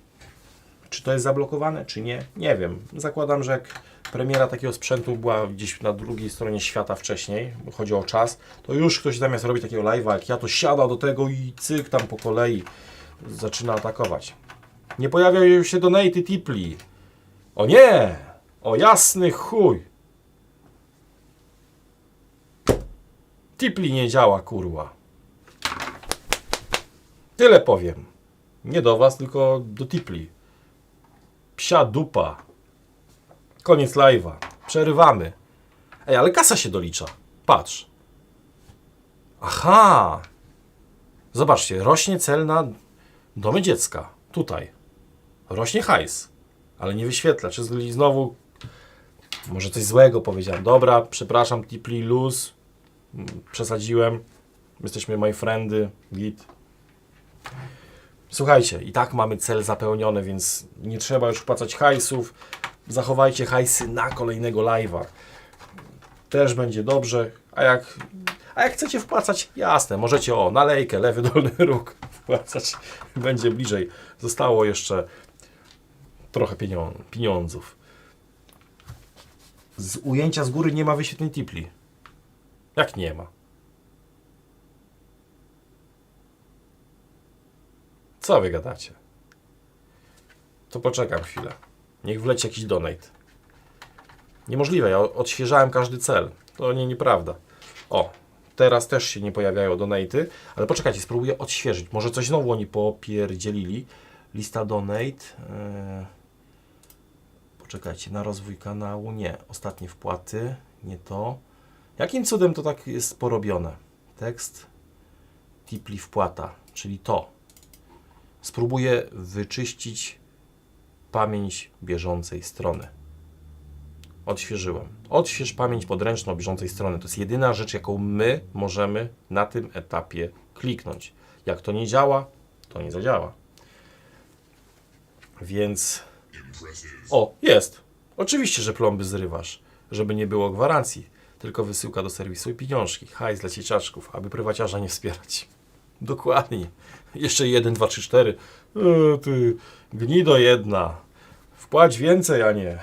Czy to jest zablokowane, czy nie? Nie wiem. Zakładam, że jak premiera takiego sprzętu była gdzieś na drugiej stronie świata wcześniej, bo chodzi o czas, to już ktoś zamiast robić takiego live'a jak ja, to siada do tego i cyk tam po kolei zaczyna atakować. Nie pojawiają się donaty Tipli. O nie! O jasny chuj! Tipli nie działa, kurwa. Tyle powiem. Nie do was, tylko do Tipli. Psia dupa. Koniec live'a. Przerywamy. Ej, ale kasa się dolicza. Patrz. Aha. Zobaczcie, rośnie cel na domy dziecka. Tutaj. Rośnie hajs. Ale nie wyświetla. Czy znowu... Może coś złego powiedziałem. Dobra, przepraszam, Tipli, luz. Przesadziłem. Jesteśmy my friendy. Git. Słuchajcie, i tak mamy cel zapełniony, więc nie trzeba już wpłacać hajsów. Zachowajcie hajsy na kolejnego live'a. Też będzie dobrze. A jak chcecie wpłacać, jasne, możecie nalejkę, lewy dolny róg wpłacać. Będzie bliżej. Zostało jeszcze trochę pieniądzów. Z ujęcia z góry nie ma wyświetleń Tipli. Jak nie ma? Co wy gadacie? To poczekam chwilę. Niech wleci jakiś donate. Niemożliwe, ja odświeżałem każdy cel. To nieprawda. Teraz też się nie pojawiają donaty, ale poczekajcie, spróbuję odświeżyć. Może coś znowu oni popierdzielili. Lista donate. Poczekajcie, na rozwój kanału. Nie, ostatnie wpłaty. Nie to. Jakim cudem to tak jest porobione? Tekst. Tipli wpłata, czyli to. Spróbuję wyczyścić pamięć bieżącej strony. Odświeżyłem. Odśwież pamięć podręczną bieżącej strony. To jest jedyna rzecz, jaką my możemy na tym etapie kliknąć. Jak to nie działa, to nie zadziała. Więc... jest! Oczywiście, że plomby zrywasz, żeby nie było gwarancji. Tylko wysyłka do serwisu i pieniążki. Hajs dla cieciaczków, aby prywaciarza nie wspierać. Dokładnie. Jeszcze 1, 2, 3, 4. Ty gnido jedna. Wpłać więcej, a nie.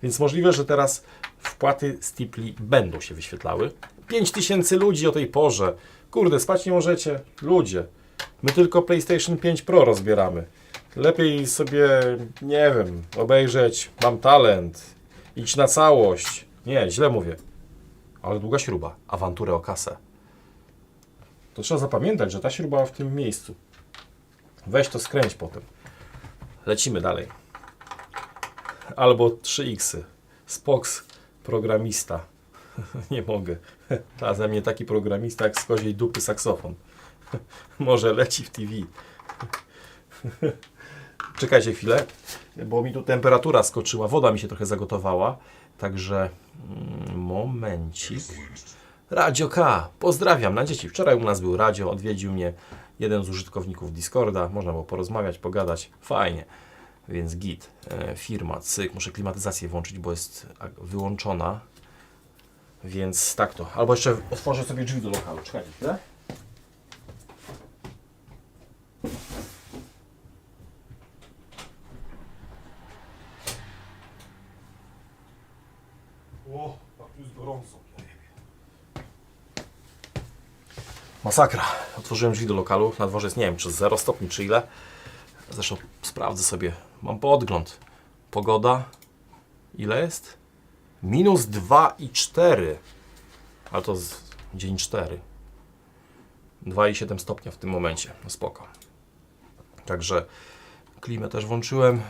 Więc możliwe, że teraz wpłaty z Tipli będą się wyświetlały. 5000 ludzi o tej porze. Kurde, spać nie możecie? Ludzie. My tylko PlayStation 5 Pro rozbieramy. Lepiej sobie, nie wiem, obejrzeć Mam Talent. Idź na całość. Nie, źle mówię. Ale długa śruba. Awanturę o kasę. To trzeba zapamiętać, że ta śruba w tym miejscu. Weź to skręć potem. Lecimy dalej. Albo 3x. Spox programista. Nie mogę. A ze mnie taki programista jak z koziej dupy saksofon. Może leci w TV. Czekajcie chwilę, bo mi tu temperatura skoczyła, woda mi się trochę zagotowała. Także momencik. Radio K, pozdrawiam na dzieci. Wczoraj u nas był radio, odwiedził mnie jeden z użytkowników Discorda. Można było porozmawiać, pogadać. Fajnie. Więc git. Firma, cyk. Muszę klimatyzację włączyć, bo jest wyłączona. Więc tak to. Albo jeszcze otworzę sobie drzwi do lokalu. Czekajcie chwilę. O, tak tu jest gorąco. Masakra. Otworzyłem drzwi do lokalu. Na dworze jest, nie wiem, czy 0 stopni, czy ile. Zresztą sprawdzę sobie. Mam podgląd. Pogoda. Ile jest? -2,4. Ale to dzień 4. 2,7 stopnia w tym momencie. No spoko. Także klimę też włączyłem.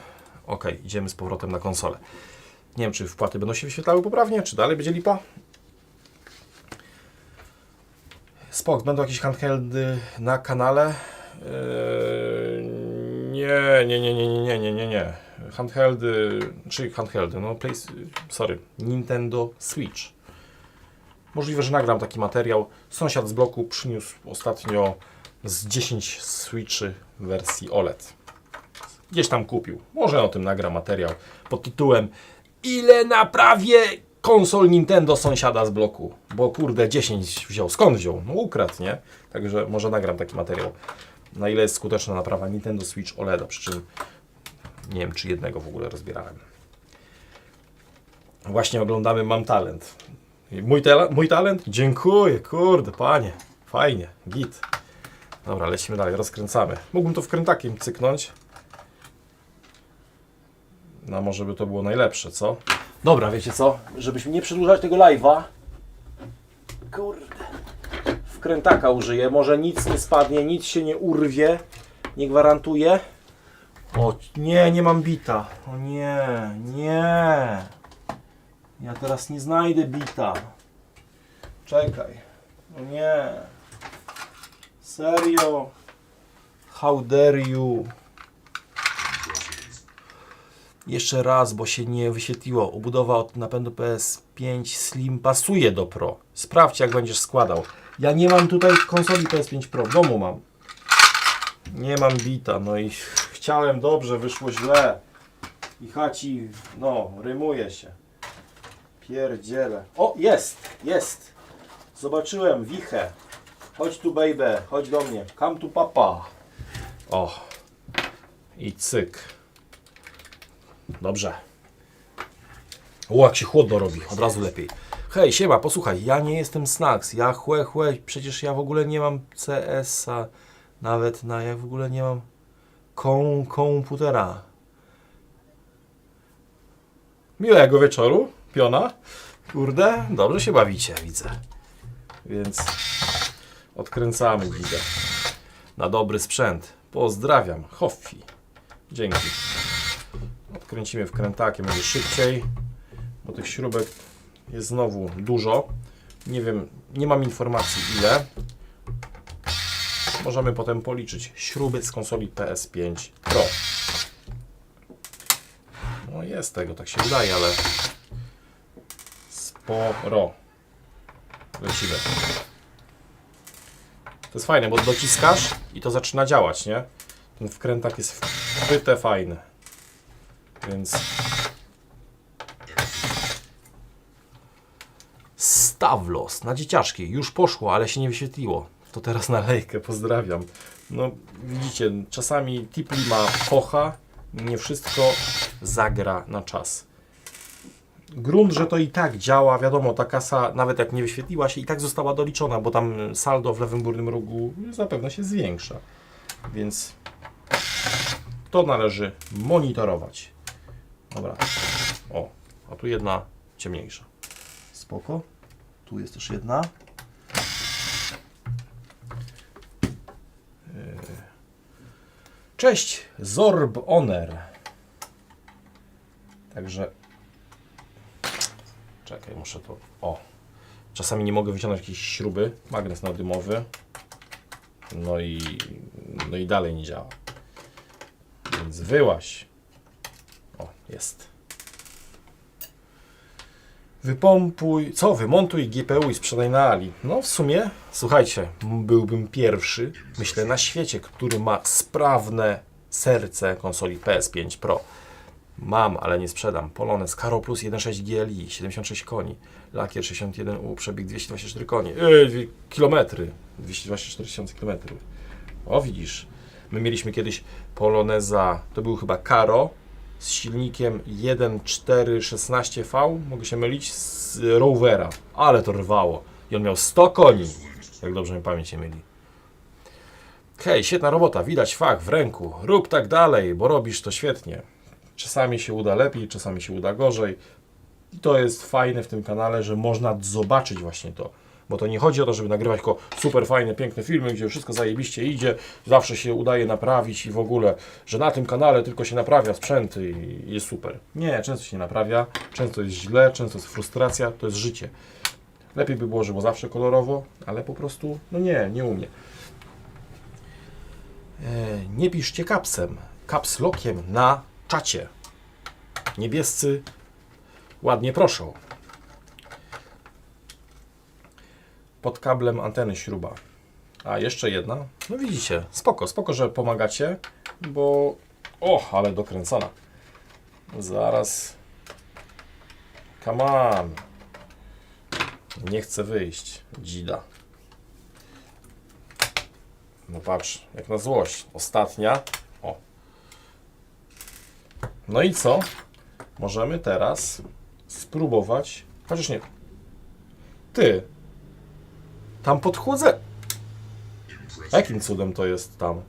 Ok, idziemy z powrotem na konsolę. Nie wiem, czy wpłaty będą się wyświetlały poprawnie, czy dalej będzie lipa. Spok, będą jakieś handheldy na kanale? Nie. Handheldy, czy handheldy, no Nintendo Switch. Możliwe, że nagram taki materiał. Sąsiad z bloku przyniósł ostatnio z 10 Switchy w wersji OLED. Gdzieś tam kupił. Może o tym nagram materiał pod tytułem ile naprawię konsol Nintendo sąsiada z bloku. Bo kurde 10 wziął. Skąd wziął? No ukradł, nie? Także może nagram taki materiał. Na ile jest skuteczna naprawa Nintendo Switch OLED, przy czym nie wiem, czy jednego w ogóle rozbierałem. Właśnie oglądamy Mam Talent. Mój talent? Dziękuję, kurde, panie. Fajnie, git. Dobra, lecimy dalej, rozkręcamy. Mógłbym to wkrętakiem cyknąć. No może by to było najlepsze, co? Dobra, wiecie co? Żebyśmy nie przedłużać tego live'a. Kurde. Wkrętaka użyję. Może nic nie spadnie, nic się nie urwie. Nie gwarantuję. O, nie mam bita. O nie. Ja teraz nie znajdę bita. Czekaj. O nie. Serio? How dare you? Jeszcze raz, bo się nie wyświetliło. Obudowa od napędu PS5 Slim pasuje do Pro. Sprawdź, jak będziesz składał. Ja nie mam tutaj konsoli PS5 Pro. W domu mam. Nie mam bita. No i chciałem dobrze, wyszło źle. I chaci, no, rymuje się. Pierdziele. O, jest. Zobaczyłem wichę. Chodź tu, baby. Chodź do mnie. Come tu, papa. O. I cyk. Dobrze. O, jak się chłodno robi. Od razu lepiej. Hej, siema, posłuchaj. Ja nie jestem Snacks. Ja przecież ja w ogóle nie mam CS-a. Nawet ja w ogóle nie mam komputera. Miłego wieczoru, piona. Kurde, dobrze się bawicie, widzę. Więc odkręcamy widzę. Na dobry sprzęt. Pozdrawiam, Hoffi. Dzięki. Odkręcimy wkrętakiem, będzie szybciej, bo tych śrubek jest znowu dużo. Nie wiem, nie mam informacji ile. Możemy potem policzyć śruby z konsoli PS5 Pro. No jest tego, tak się wydaje, ale sporo. Lecimy. To jest fajne, bo dociskasz i to zaczyna działać, nie? Ten wkrętak jest wpyte fajny. Więc Stawlos na dzieciaczki. Już poszło, ale się nie wyświetliło. To teraz na lejkę, pozdrawiam. No widzicie, czasami Tipli ma focha, nie wszystko zagra na czas. Grunt, że to i tak działa, wiadomo, ta kasa nawet jak nie wyświetliła się i tak została doliczona, bo tam saldo w lewym górnym rogu zapewne się zwiększa. Więc to należy monitorować. Dobra. O, a tu jedna ciemniejsza. Spoko. Tu jest też jedna. Cześć, Zorb Honor. Także Czekaj, muszę to... O! Czasami nie mogę wyciągnąć jakiejś śruby. Magnes nadymowy. No i dalej nie działa. Więc wyłaź. O, jest. Wypompuj... Co? Wymontuj GPU i sprzedaj na Ali. No w sumie, słuchajcie, byłbym pierwszy, myślę, na świecie, który ma sprawne serce konsoli PS5 Pro. Mam, ale nie sprzedam. Polonez Caro Plus 1.6 GLI, 76 koni. Lakier 61U, przebieg 224 konie. Kilometry. 224 tysiące kilometrów. O, widzisz. My mieliśmy kiedyś Poloneza, to był chyba Caro, z silnikiem 1.416V, mogę się mylić, z Rovera. Ale to rwało. I on miał 100 koni, jak dobrze mi pamięć nie myli. Hej, świetna robota, widać fach w ręku. Rób tak dalej, bo robisz to świetnie. Czasami się uda lepiej, czasami się uda gorzej. I to jest fajne w tym kanale, że można zobaczyć właśnie to. Bo to nie chodzi o to, żeby nagrywać tylko super fajne, piękne filmy, gdzie wszystko zajebiście idzie, zawsze się udaje naprawić i w ogóle, że na tym kanale tylko się naprawia sprzęty i jest super. Nie, często się nie naprawia, często jest źle, często jest frustracja, to jest życie. Lepiej by było, żeby było zawsze kolorowo, ale po prostu, no nie umie. Nie piszcie capsem, caps lockiem na czacie. Niebiescy ładnie proszą. Pod kablem anteny śruba. A jeszcze jedna. No widzicie, spoko, że pomagacie, bo... ale dokręcona. Zaraz. Come on. Nie chce wyjść. Dzida. No patrz, jak na złość. Ostatnia. O. No i co? Możemy teraz spróbować... Chociaż nie. Ty. Tam podchłodzę. Jakim cudem to jest tam?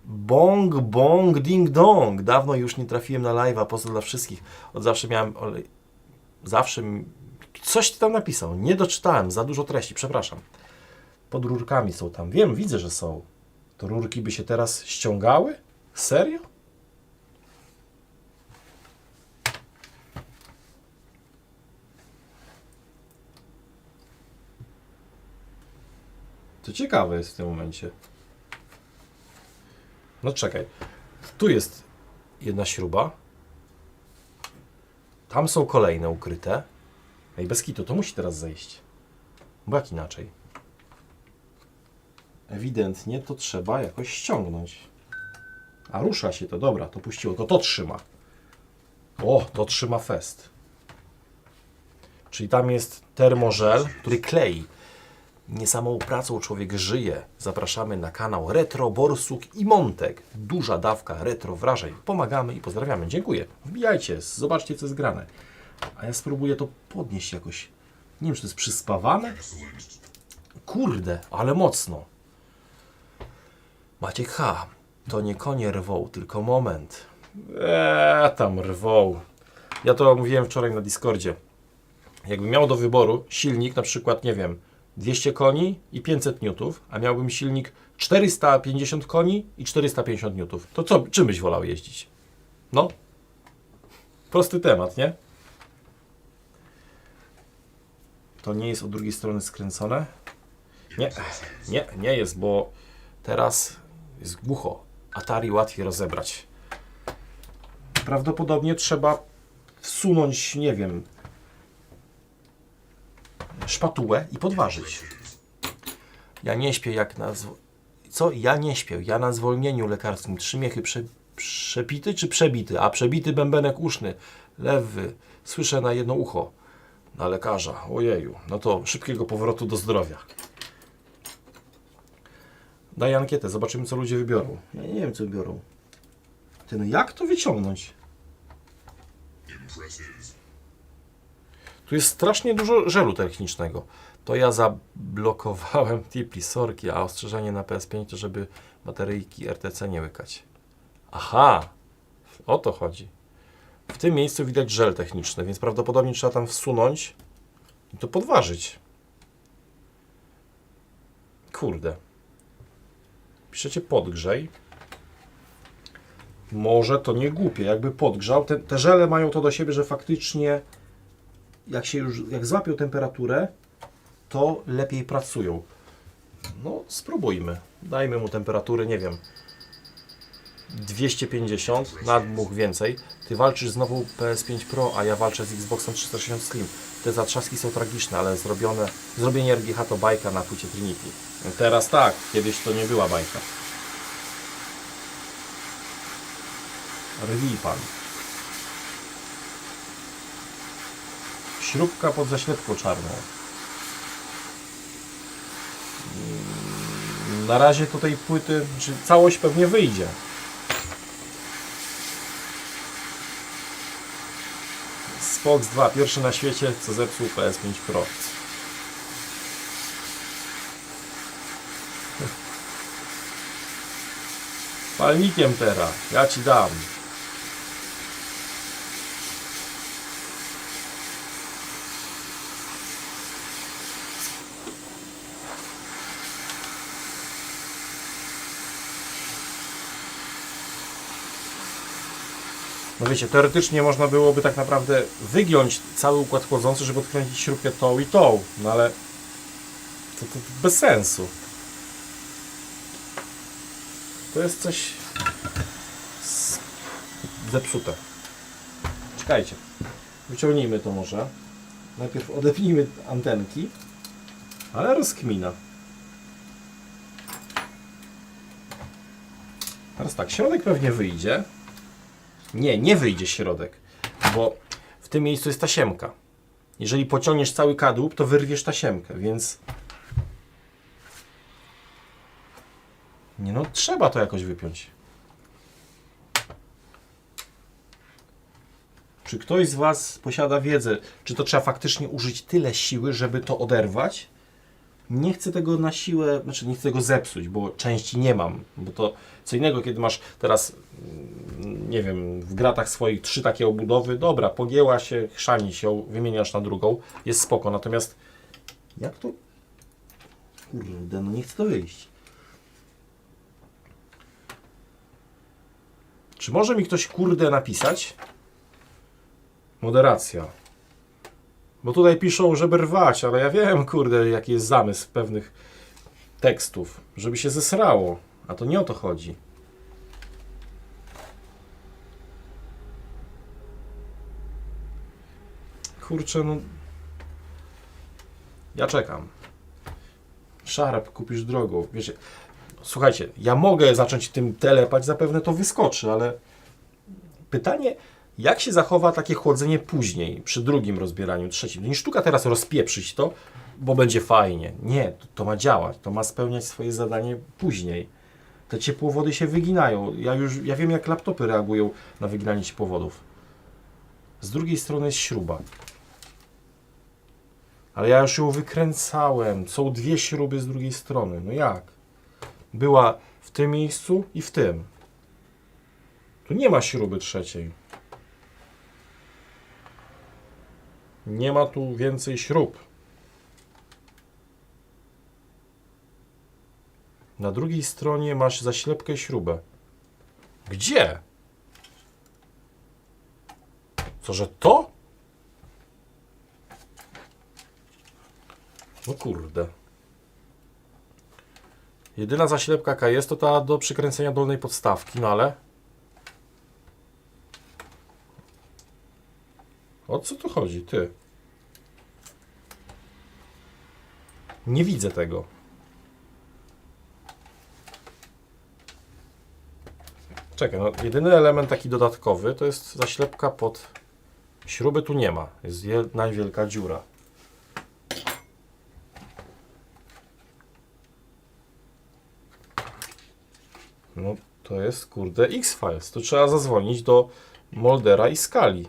Bong, bong, ding dong. Dawno już nie trafiłem na live'a, pozdro dla wszystkich. Od zawsze miałem... Coś ty tam napisał. Nie doczytałem, za dużo treści, przepraszam. Pod rurkami są tam. Wiem, widzę, że są. To rurki by się teraz ściągały? Serio? To ciekawe jest w tym momencie. No czekaj. Tu jest jedna śruba. Tam są kolejne ukryte. Ej, bez kitu, to musi teraz zejść. Bo jak inaczej? Ewidentnie to trzeba jakoś ściągnąć. A rusza się to, dobra, to puściło. To trzyma. O, to trzyma fest. Czyli tam jest termożel, który klei. Nie samą pracą człowiek żyje. Zapraszamy na kanał Retro, Borsuk i Montek. Duża dawka retro wrażeń. Pomagamy i pozdrawiamy. Dziękuję. Wbijajcie, zobaczcie co jest grane. A ja spróbuję to podnieść jakoś. Nie wiem, czy to jest przyspawane. Kurde, ale mocno. Maciek H. To nie konie rwą, tylko moment. Tam rwą. Ja to mówiłem wczoraj na Discordzie. Jakbym miał do wyboru silnik, na przykład, nie wiem, 200 koni i 500 newtów, a miałbym silnik 450 koni i 450 newtów, to co, czym byś wolał jeździć? No, prosty temat, nie? To nie jest od drugiej strony skręcone? Nie jest, bo teraz jest głucho. Atari łatwiej rozebrać. Prawdopodobnie trzeba wsunąć, nie wiem, szpatułę i podważyć. Ja nie śpię jak na... Co? Ja nie śpię. Ja na zwolnieniu lekarskim. 3 miechy przepity czy przebity? A przebity bębenek uszny. Lewy. Słyszę na jedno ucho. Na lekarza. Ojeju. No to szybkiego powrotu do zdrowia. Daj ankietę. Zobaczymy co ludzie wybiorą. Ja nie wiem co wybiorą. Ty, no jak to wyciągnąć? Tu jest strasznie dużo żelu technicznego. To ja zablokowałem tipli, sorki, a ostrzeżenie na PS5 to żeby bateryjki RTC nie łykać. Aha, o to chodzi. W tym miejscu widać żel techniczny, więc prawdopodobnie trzeba tam wsunąć i to podważyć. Kurde. Piszecie podgrzej. Może to nie głupie, jakby podgrzał. Te żele mają to do siebie, że faktycznie jak złapią temperaturę, to lepiej pracują. No, spróbujmy. Dajmy mu temperatury, nie wiem, 250, nadmuch więcej. Ty walczysz z nową PS5 Pro, a ja walczę z Xboxem 360 Slim. Te zatrzaski są tragiczne, ale zrobienie RGH to bajka na płycie Trinity. Teraz tak, kiedyś to nie była bajka. Rwij pan. Śrubka pod zaślepką czarną. Na razie to tej płyty, czy całość pewnie wyjdzie. Fox 2, pierwszy na świecie, co zepsuł PS5 Pro. Palnikiem teraz, ja ci dam. No wiecie, teoretycznie można byłoby tak naprawdę wygiąć cały układ chłodzący, żeby odkręcić śrubkę tą i tą, no ale to bez sensu. To jest coś zepsute. Czekajcie, wyciągnijmy to może. Najpierw odepnijmy antenki, ale rozkmina. Teraz tak, środek pewnie wyjdzie. Nie wyjdzie środek, bo w tym miejscu jest tasiemka. Jeżeli pociągniesz cały kadłub, to wyrwiesz tasiemkę, więc... Nie no, trzeba to jakoś wypiąć. Czy ktoś z Was posiada wiedzę, czy to trzeba faktycznie użyć tyle siły, żeby to oderwać? Nie chcę tego na siłę, znaczy nie chcę tego zepsuć, bo części nie mam, bo to co innego, kiedy masz teraz, nie wiem, w gratach swoich 3 takie obudowy, dobra, pogięła się, chrzani się, wymieniasz na drugą, jest spoko, natomiast jak to? Kurde, no nie chcę to wyjść. Czy może mi ktoś, kurde, napisać? Moderacja. Bo tutaj piszą, żeby rwać, ale ja wiem, kurde, jaki jest zamysł pewnych tekstów, żeby się zesrało, a to nie o to chodzi. Kurczę, no... Ja czekam. Szarp kupisz drogą. Wiecie, słuchajcie, ja mogę zacząć tym telepać, zapewne to wyskoczy, ale pytanie, jak się zachowa takie chłodzenie później, przy drugim rozbieraniu, trzecim? Nie sztuka teraz rozpieprzyć to, bo będzie fajnie. Nie, to ma działać, to ma spełniać swoje zadanie później. Te ciepłowody się wyginają. Ja wiem, jak laptopy reagują na wyginanie ciepłowodów. Z drugiej strony jest śruba. Ale ja już ją wykręcałem. Są 2 śruby z drugiej strony. No jak? Była w tym miejscu i w tym. Tu nie ma śruby trzeciej. Nie ma tu więcej śrub. Na drugiej stronie masz zaślepkę i śrubę. Gdzie? Co, że to? No kurde. Jedyna zaślepka jaka jest, to ta do przykręcenia dolnej podstawki, no ale... O co tu chodzi, ty? Nie widzę tego. Czekaj, no jedyny element taki dodatkowy to jest zaślepka pod... Śruby tu nie ma. Jest jedna wielka dziura. No to jest, kurde, X-Files. To trzeba zadzwonić do Moldera i Skali.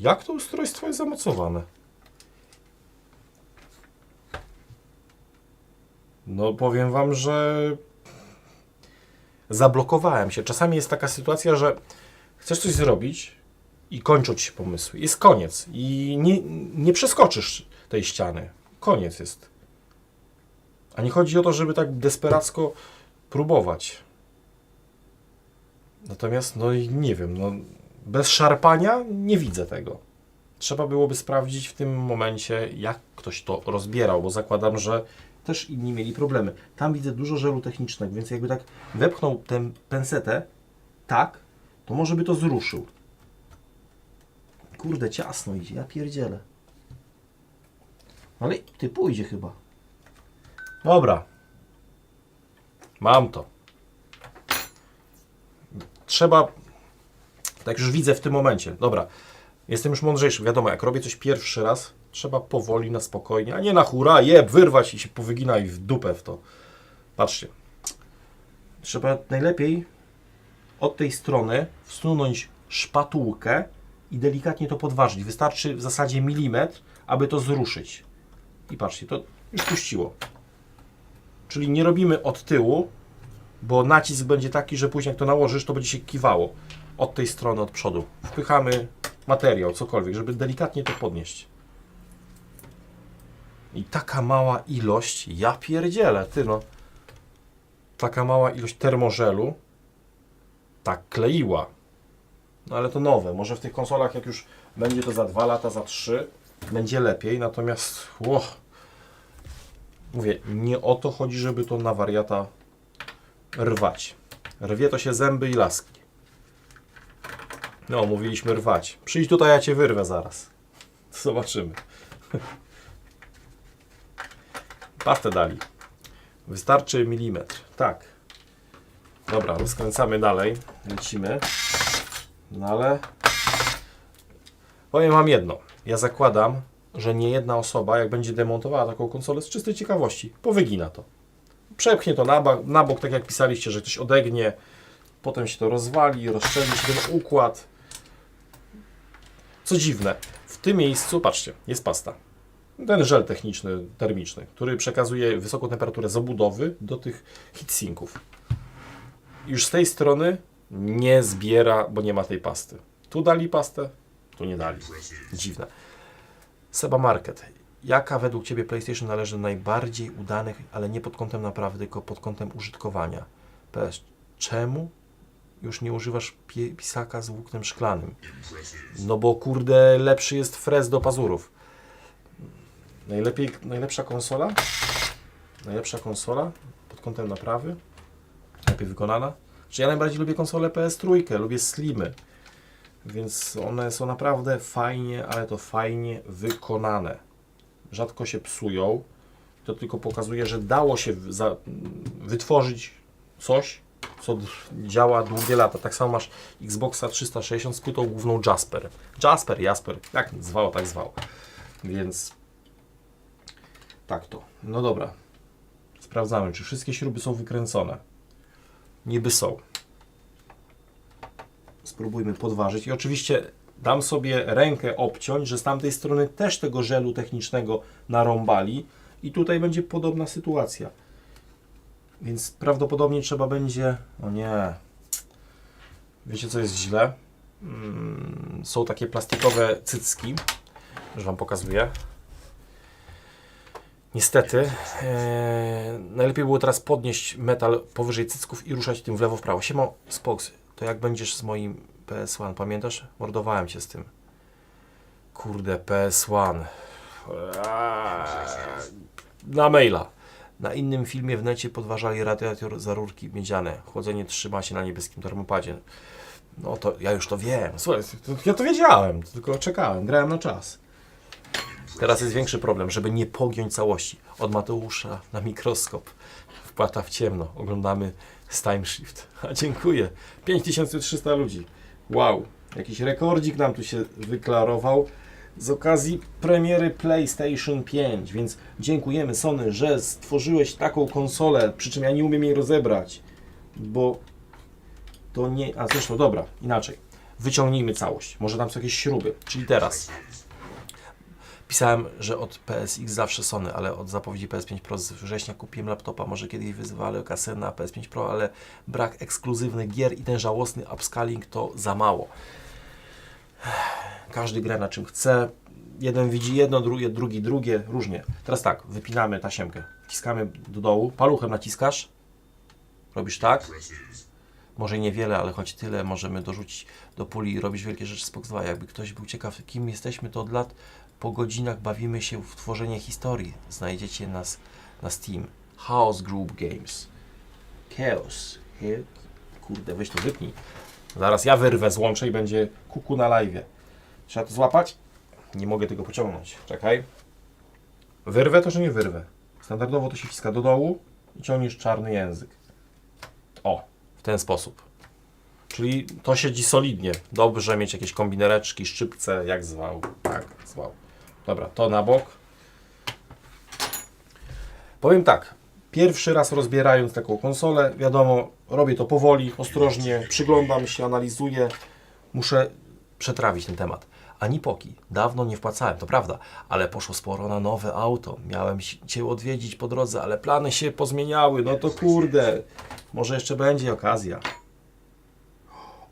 Jak to ustrojstwo jest zamocowane? No powiem Wam, że zablokowałem się. Czasami jest taka sytuacja, że chcesz coś zrobić i kończą Ci się pomysły. Jest koniec i nie przeskoczysz tej ściany. Koniec jest. A nie chodzi o to, żeby tak desperacko próbować. Natomiast, no i nie wiem, no, bez szarpania nie widzę tego. Trzeba byłoby sprawdzić w tym momencie, jak ktoś to rozbierał, bo zakładam, że też inni mieli problemy. Tam widzę dużo żelu technicznego, więc jakby tak wepchnął tę pensetę, tak, to może by to zruszył. Kurde, ciasno idzie, ja pierdzielę. Ale ty pójdzie chyba. Dobra. Mam to. Trzeba, tak już widzę w tym momencie, dobra, jestem już mądrzejszy, wiadomo, jak robię coś pierwszy raz, trzeba powoli, na spokojnie, a nie na hura, wyrwać i się powyginaj w dupę w to. Patrzcie, trzeba najlepiej od tej strony wsunąć szpatułkę i delikatnie to podważyć. Wystarczy w zasadzie milimetr, aby to zruszyć. I patrzcie, to już puściło. Czyli nie robimy od tyłu, bo nacisk będzie taki, że później jak to nałożysz, to będzie się kiwało od tej strony, od przodu. Wpychamy materiał, cokolwiek, żeby delikatnie to podnieść. I taka mała ilość, ja pierdzielę, ty no. Taka mała ilość termożelu tak kleiła. No ale to nowe, może w tych konsolach jak już będzie to za 2 lata, za 3, będzie lepiej, natomiast mówię, nie o to chodzi, żeby to na wariata rwać. Rwie to się zęby i laski. No, mówiliśmy rwać. Przyjdź tutaj, ja cię wyrwę zaraz. Zobaczymy. Pastę dali. Wystarczy milimetr. Tak. Dobra, rozkręcamy dalej. Lecimy. No ale powiem wam jedno. Ja zakładam, że nie jedna osoba, jak będzie demontowała taką konsolę z czystej ciekawości, powygina to. Przepchnie to na bok, tak jak pisaliście, że ktoś odegnie, potem się to rozwali, rozszczelni się ten układ. Co dziwne, w tym miejscu, patrzcie, jest pasta. Ten żel techniczny, termiczny, który przekazuje wysoką temperaturę z obudowy do tych heatsinków. Już z tej strony nie zbiera, bo nie ma tej pasty. Tu dali pastę, tu nie dali. Dziwne. Seba Market. Jaka według Ciebie PlayStation należy do najbardziej udanych, ale nie pod kątem naprawy, tylko pod kątem użytkowania? PS, czemu już nie używasz pisaka z włóknem szklanym? No bo kurde, lepszy jest frez do pazurów. Najlepsza konsola? Najlepsza konsola pod kątem naprawy? Lepiej wykonana? Czy ja najbardziej lubię konsolę PS3, lubię slimy. Więc one są naprawdę fajnie, ale to fajnie wykonane. Rzadko się psują. To tylko pokazuje, że dało się wytworzyć coś, co działa długie lata. Tak samo masz Xboxa 360 z płytą główną Jasper. Jasper, jak zwał, tak zwał. Więc tak to. No dobra. Sprawdzamy, czy wszystkie śruby są wykręcone. Niby są. Spróbujmy podważyć i oczywiście dam sobie rękę obciąć, że z tamtej strony też tego żelu technicznego narąbali i tutaj będzie podobna sytuacja. Więc prawdopodobnie trzeba będzie... O nie. Wiecie co jest źle? Są takie plastikowe cycki. Już Wam pokazuję. Niestety. Najlepiej było teraz podnieść metal powyżej cycków i ruszać tym w lewo, w prawo. Siemo, Spox, to jak będziesz z moim PS1, pamiętasz? Mordowałem cię z tym. Kurde, PS1. Na maila. Na innym filmie w necie podważali radiator za rurki miedziane. Chłodzenie trzyma się na niebieskim termopadzie. No to ja już to wiem. Słuchaj, ja to wiedziałem, tylko czekałem, grałem na czas. Teraz jest większy problem, żeby nie pogiąć całości. Od Mateusza na mikroskop. Wpłata w ciemno. Oglądamy z Time Shift. A dziękuję. 5300 ludzi. Wow. Jakiś rekordzik nam tu się wyklarował z okazji premiery PlayStation 5. Więc dziękujemy Sony, że stworzyłeś taką konsolę. Przy czym ja nie umiem jej rozebrać. Bo to nie... A zresztą dobra, inaczej. Wyciągnijmy całość. Może tam są jakieś śruby. Czyli teraz... Pisałem, że od PSX zawsze Sony, ale od zapowiedzi PS5 Pro z września kupiłem laptopa, może kiedyś wyzwalę kasę na PS5 Pro, ale brak ekskluzywnych gier i ten żałosny upscaling to za mało. Każdy gra na czym chce, jeden widzi jedno, drugi drugie, różnie. Teraz tak, wypinamy tasiemkę, wciskamy do dołu, paluchem naciskasz Robisz tak. Może niewiele, ale choć tyle możemy dorzucić do puli i robić wielkie rzeczy z Xbox 2. Jakby ktoś był ciekaw, kim jesteśmy, to od lat po godzinach bawimy się w tworzenie historii. Znajdziecie nas na Steam. Chaos Group Games. Chaos. Kurde, weź to wypnij. Zaraz ja wyrwę, złączę i będzie kuku na live. Trzeba to złapać? Nie mogę tego pociągnąć. Czekaj. Wyrwę to, czy nie wyrwę? Standardowo to się wciska do dołu i ciągniesz czarny język. O, w ten sposób. Czyli to siedzi solidnie. Dobrze mieć jakieś kombinereczki, szczypce, jak zwał. Tak, zwał. Dobra, to na bok. Powiem tak. Pierwszy raz rozbierając taką konsolę, wiadomo, robię to powoli, ostrożnie, przyglądam się, analizuję. Muszę przetrawić ten temat. Ani poki. Dawno nie wpłacałem, to prawda, ale poszło sporo na nowe auto. Miałem Cię odwiedzić po drodze, ale plany się pozmieniały. No to kurde, może jeszcze będzie okazja.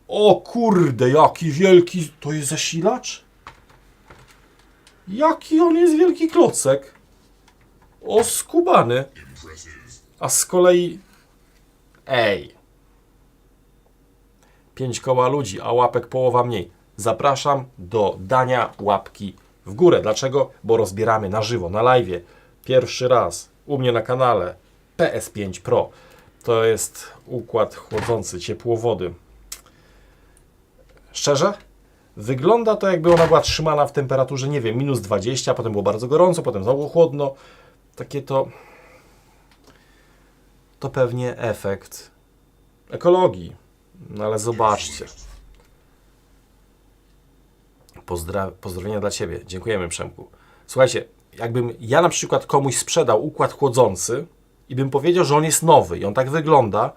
O kurde, jaki wielki... To jest zasilacz? Jaki on jest wielki klocek. O, skubany. A z kolei... Ej. 5 koła ludzi, a łapek połowa mniej. Zapraszam do dania łapki w górę. Dlaczego? Bo rozbieramy na żywo, na live. Pierwszy raz u mnie na kanale PS5 Pro. To jest układ chłodzący, ciepłowody. Szczerze? Wygląda to, jakby ona była trzymana w temperaturze, nie wiem, minus 20, potem było bardzo gorąco, potem znowu chłodno. Takie to... To pewnie efekt ekologii. No ale zobaczcie. Pozdrowienia dla Ciebie. Dziękujemy, Przemku. Słuchajcie, jakbym ja na przykład komuś sprzedał układ chłodzący i bym powiedział, że on jest nowy i on tak wygląda,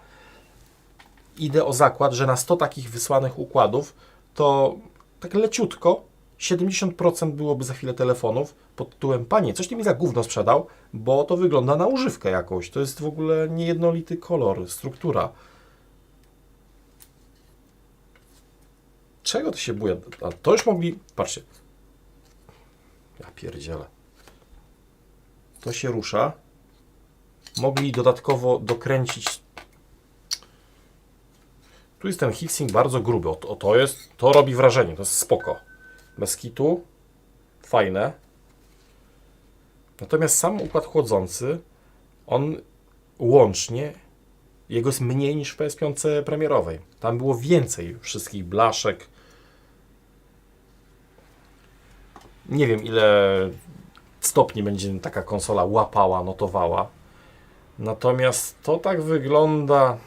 idę o zakład, że na 100 takich wysłanych układów, to tak leciutko 70% byłoby za chwilę telefonów pod tytułem: panie, coś ty mi za gówno sprzedał, bo to wygląda na używkę jakąś. To jest w ogóle niejednolity kolor, struktura. Czego to się buja? A to już mogli... Patrzcie. Ja pierdzielę. To się rusza. Mogli dodatkowo dokręcić... Tu jest ten heatsink bardzo gruby. To jest... To robi wrażenie. To jest spoko. Bez kitu. Fajne. Natomiast sam układ chłodzący, on łącznie, jego jest mniej niż w PS5 premierowej. Tam było więcej wszystkich blaszek. Nie wiem, ile stopni będzie taka konsola łapała, notowała. Natomiast to tak wygląda...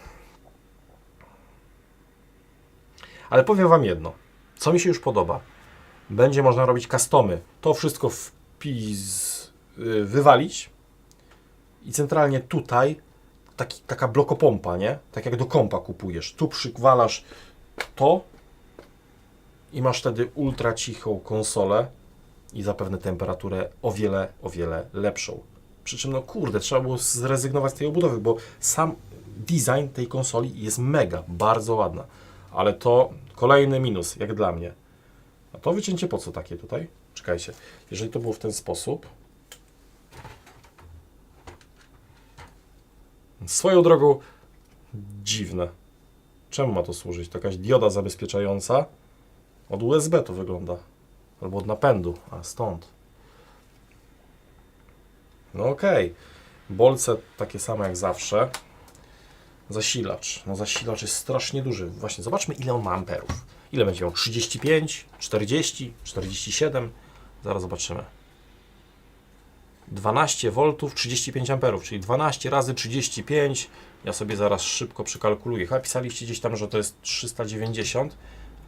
Ale powiem Wam jedno. Co mi się już podoba. Będzie można robić customy. To wszystko wywalić i centralnie tutaj taka blokopompa, nie? Tak jak do kompa kupujesz. Tu przywalasz to i masz wtedy ultra cichą konsolę i zapewne temperaturę o wiele lepszą. Przy czym, no kurde, trzeba było zrezygnować z tej obudowy, bo sam design tej konsoli jest mega, bardzo ładna. Ale to kolejny minus, jak dla mnie. A to wycięcie po co takie tutaj? Czekajcie, jeżeli to było w ten sposób. Swoją drogą dziwne. Czemu ma to służyć? To jakaś dioda zabezpieczająca. Od USB to wygląda. Albo od napędu. A stąd. No okej. Bolce takie same jak zawsze. Zasilacz. No zasilacz jest strasznie duży. Właśnie zobaczmy, ile on ma amperów. Ile będzie miał? 35, 40, 47? Zaraz zobaczymy. 12 V, 35 amperów, czyli 12 razy 35. Ja sobie zaraz szybko przekalkuluję. Chyba pisaliście gdzieś tam, że to jest 390,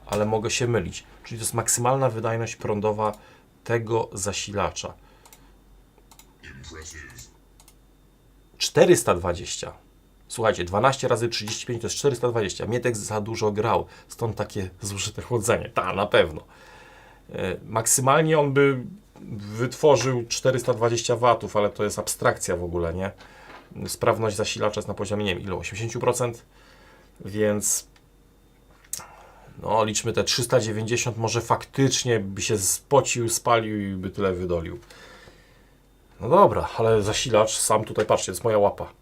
ale mogę się mylić. Czyli to jest maksymalna wydajność prądowa tego zasilacza. 420. Słuchajcie, 12 razy 35 to jest 420. Mietek za dużo grał, stąd takie zużyte chłodzenie. Ta, na pewno. Maksymalnie on by wytworzył 420 W, ale to jest abstrakcja w ogóle, nie? Sprawność zasilacza jest na poziomie, nie wiem, ile? 80%, więc no, liczmy te 390, może faktycznie by się spocił, spalił i by tyle wydolił. No dobra, ale zasilacz sam tutaj, patrzcie, jest moja łapa.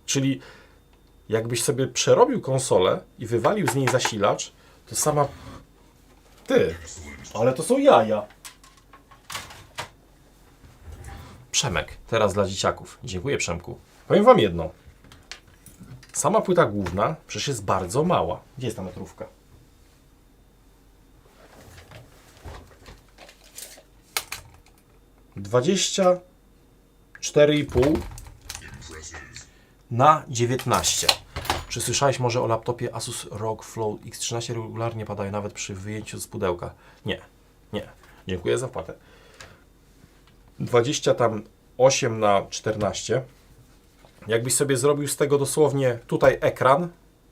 Czyli jakbyś sobie przerobił konsolę i wywalił z niej zasilacz, to sama... Ty, ale to są jaja. Przemek, teraz dla dzieciaków. Dziękuję, Przemku. Powiem wam jedno. Sama płyta główna przecież jest bardzo mała. Gdzie jest ta metrówka? Dwadzieścia 4,5 na 19. Czy słyszałeś może o laptopie Asus ROG Flow X13? Regularnie padają nawet przy wyjęciu z pudełka. Nie, nie. Dziękuję za wpłatę. 28 na 14. Jakbyś sobie zrobił z tego dosłownie tutaj ekran,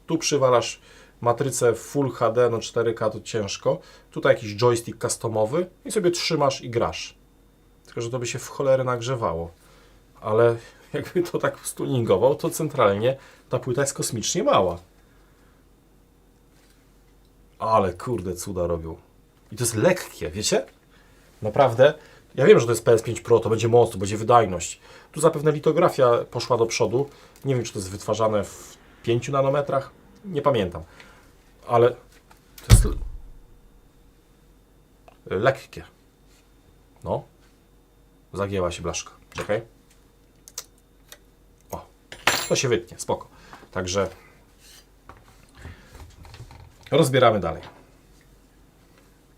tu przywalasz matrycę Full HD, no 4K to ciężko, tutaj jakiś joystick customowy i sobie trzymasz i grasz. Tylko, że to by się w cholerę nagrzewało. Ale jakby to tak stuningował, to centralnie ta płyta jest kosmicznie mała. Ale kurde cuda robią. I to jest lekkie, wiecie? Naprawdę. Ja wiem, że to jest PS5 Pro, to będzie moc, to będzie wydajność. Tu zapewne litografia poszła do przodu. Nie wiem, czy to jest wytwarzane w 5 nanometrach. Nie pamiętam. Ale to jest lekkie. No. Zagięła się blaszka. Czekaj. O. To się wytnie. Spoko. Także rozbieramy dalej.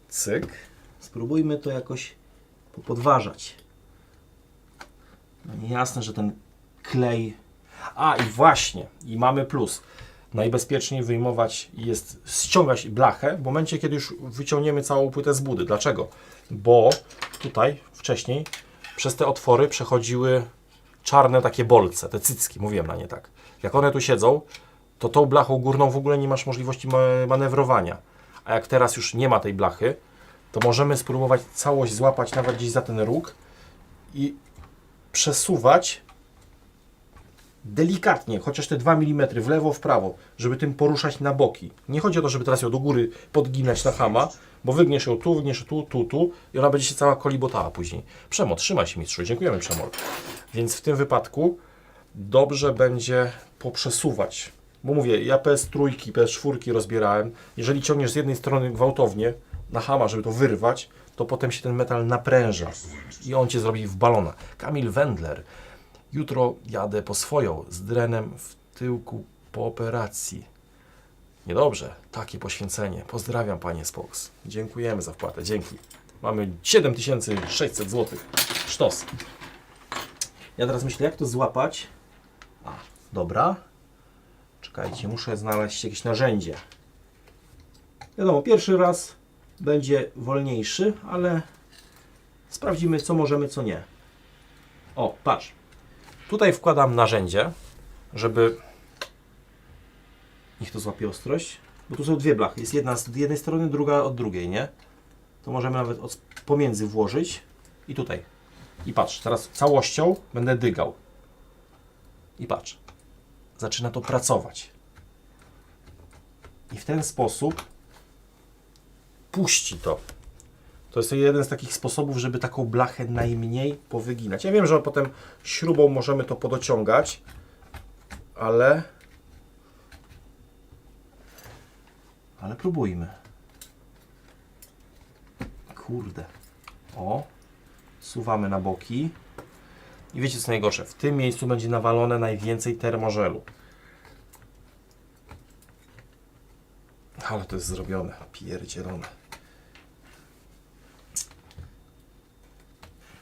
Cyk. Spróbujmy to jakoś popodważać. No jasne, że ten klej... A i właśnie, i mamy plus. Najbezpieczniej wyjmować jest, ściągać blachę w momencie, kiedy już wyciągniemy całą płytę z budy. Dlaczego? Bo tutaj wcześniej przez te otwory przechodziły czarne takie bolce, te cycki, mówiłem na nie tak. Jak one tu siedzą, to tą blachą górną w ogóle nie masz możliwości manewrowania. A jak teraz już nie ma tej blachy, to możemy spróbować całość złapać nawet gdzieś za ten róg i przesuwać delikatnie, chociaż te 2 mm w lewo, w prawo, żeby tym poruszać na boki. Nie chodzi o to, żeby teraz ją do góry podginać na chama, bo wygniesz ją tu, wygniesz tu i ona będzie się cała kolibotała później. Przemo, trzymaj się mistrzu, dziękujemy Przemol. Więc w tym wypadku dobrze będzie poprzesuwać. Bo mówię, ja PS3, PS4 rozbierałem. Jeżeli ciągniesz z jednej strony gwałtownie na chama, żeby to wyrwać, to potem się ten metal napręża i on Cię zrobi w balona. Kamil Wendler. Jutro jadę po swoją z drenem w tyłku po operacji. Niedobrze, takie poświęcenie. Pozdrawiam Panie Spox. Dziękujemy za wpłatę, dzięki. Mamy 7600 zł. Sztos. Ja teraz myślę, jak to złapać. A, dobra. Czekajcie, muszę znaleźć jakieś narzędzie. Wiadomo, pierwszy raz będzie wolniejszy, ale sprawdzimy, co możemy, co nie. O, patrz. Tutaj wkładam narzędzie, żeby... Niech to złapie ostrość. Bo tu są dwie blachy. Jest jedna z jednej strony, druga od drugiej, nie? To możemy nawet pomiędzy włożyć. I tutaj. I patrz, teraz całością będę dygał. I patrz. Zaczyna to pracować. I w ten sposób puści to. To jest jeden z takich sposobów, żeby taką blachę najmniej powyginać. Ja wiem, że potem śrubą możemy to podociągać, ale próbujmy. Kurde. O. Suwamy na boki. I wiecie co najgorsze? W tym miejscu będzie nawalone najwięcej termożelu. Ale to jest zrobione. Pierdzielone.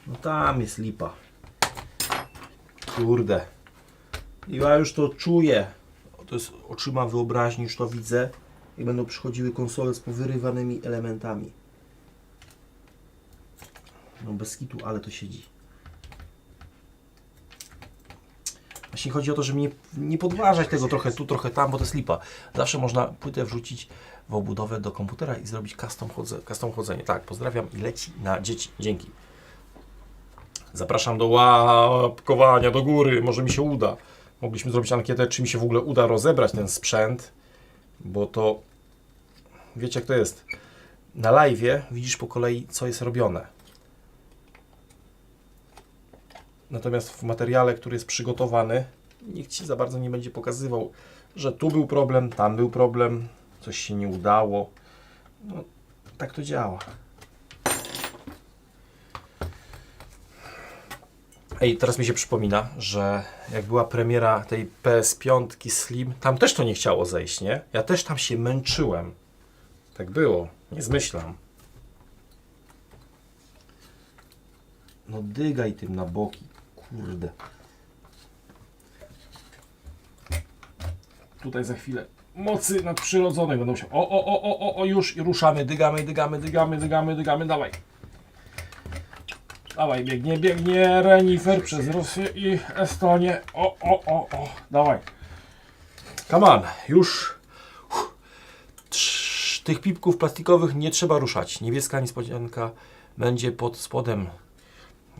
No tam jest lipa. Kurde. I ja już to czuję. To jest oczyma wyobraźni, już to widzę. I będą przychodziły konsole z powyrywanymi elementami. No bez kitu, ale to siedzi. Właśnie chodzi o to, żeby nie podważać tego trochę tu, trochę tam, bo to jest lipa. Zawsze można płytę wrzucić w obudowę do komputera i zrobić custom chodzenie. Tak, pozdrawiam i leci na dzieci. Dzięki. Zapraszam do łapkowania do góry, może mi się uda. Mogliśmy zrobić ankietę, czy mi się w ogóle uda rozebrać ten sprzęt, bo to, wiecie jak to jest. Na live'ie widzisz po kolei, co jest robione. Natomiast w materiale, który jest przygotowany, nikt Ci za bardzo nie będzie pokazywał, że tu był problem, tam był problem, coś się nie udało. No, tak to działa. Ej, teraz mi się przypomina, że jak była premiera tej PS5 Slim, tam też to nie chciało zejść, nie? Ja też tam się męczyłem. Tak było, nie zmyślam. No dygaj tym na boki, kurde. Tutaj za chwilę mocy nadprzyrodzonej będą się... O, już ruszamy, dygamy, dawaj. Dawaj, biegnie Renifer przez Rosję i Estonię. Dawaj. Come on, już. Tych pipków plastikowych nie trzeba ruszać. Niebieska niespodzianka będzie pod spodem.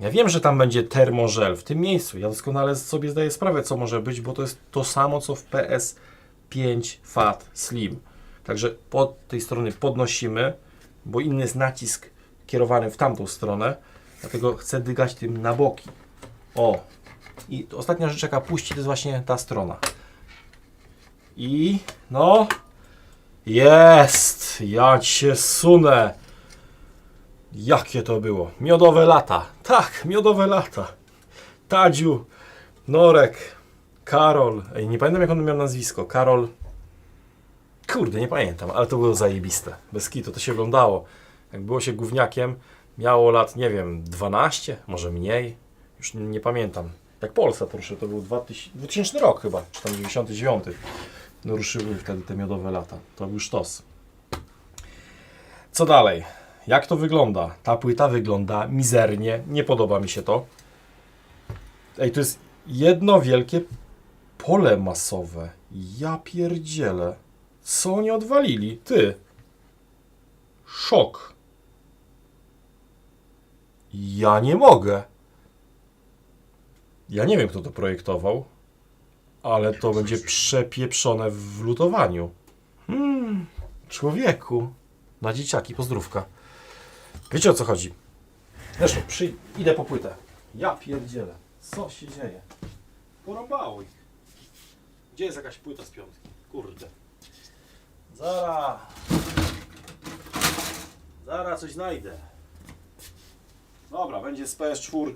Ja wiem, że tam będzie termożel w tym miejscu. Ja doskonale sobie zdaję sprawę, co może być, bo to jest to samo, co w PS5 Fat Slim. Także pod tej strony podnosimy, bo inny jest nacisk kierowany w tamtą stronę. Dlatego chcę dygać tym na boki. O! I ostatnia rzecz, jaka puści, to jest właśnie ta strona. I no... Jest! Ja cię sunę! Jakie to było? Miodowe lata. Tak, miodowe lata. Tadziu, Norek, Karol. Ej, nie pamiętam, jak on miał nazwisko. Karol... Kurde, nie pamiętam, ale to było zajebiste. Bez kitu, to się oglądało. Jak było się gówniakiem, miało lat, nie wiem, 12, może mniej. Już nie pamiętam. Jak Polsat ruszył, to był 2000 rok chyba, czy tam 99. No ruszyły wtedy te miodowe lata. To był sztos. Co dalej? Jak to wygląda? Ta płyta wygląda mizernie. Nie podoba mi się to. Ej, to jest jedno wielkie pole masowe. Ja pierdzielę. Co oni odwalili? Ty. Szok. Ja nie mogę. Ja nie wiem, kto to projektował, ale to będzie przepieprzone w lutowaniu. Człowieku. Na dzieciaki, pozdrówka. Wiecie, o co chodzi? Zresztą, idę po płytę. Ja pierdzielę. Co się dzieje? Porąbało ich. Gdzie jest jakaś płyta z piątki? Kurde. Zaraz coś znajdę. Dobra, będzie z PS4.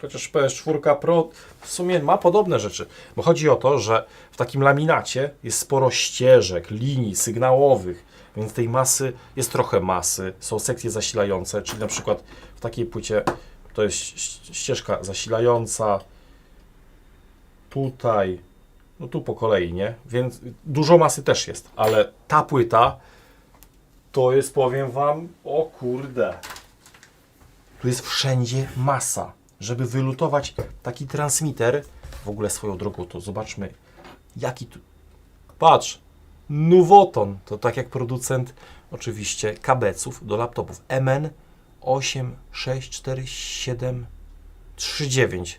Chociaż PS4 Pro w sumie ma podobne rzeczy. Bo chodzi o to, że w takim laminacie jest sporo ścieżek, linii sygnałowych, więc tej masy jest trochę masy. Są sekcje zasilające, czyli na przykład w takiej płycie to jest ścieżka zasilająca. Tutaj, no tu po kolei, nie? Więc dużo masy też jest, ale ta płyta to jest, powiem wam, o kurde. Tu jest wszędzie masa. Żeby wylutować taki transmitter, w ogóle swoją drogą, to zobaczmy, jaki tu... Patrz, Nuvoton, to tak jak producent oczywiście kabeców do laptopów. MN 864739.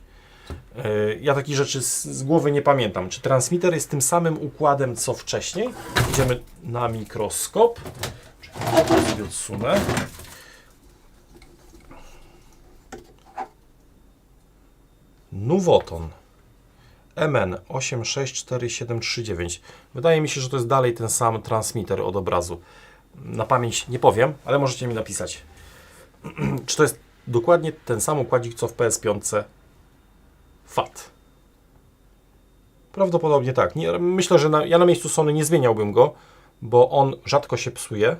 Ja takich rzeczy z głowy nie pamiętam. Czy transmitter jest tym samym układem, co wcześniej? Idziemy na mikroskop. Ja to sobie odsunę. Nuvoton MN 864739. Wydaje mi się, że to jest dalej ten sam transmitter od obrazu. Na pamięć nie powiem, ale możecie mi napisać. Czy to jest dokładnie ten sam układzik, co w PS5 FAT? Prawdopodobnie tak. Nie, myślę, że ja na miejscu Sony nie zmieniałbym go, bo on rzadko się psuje,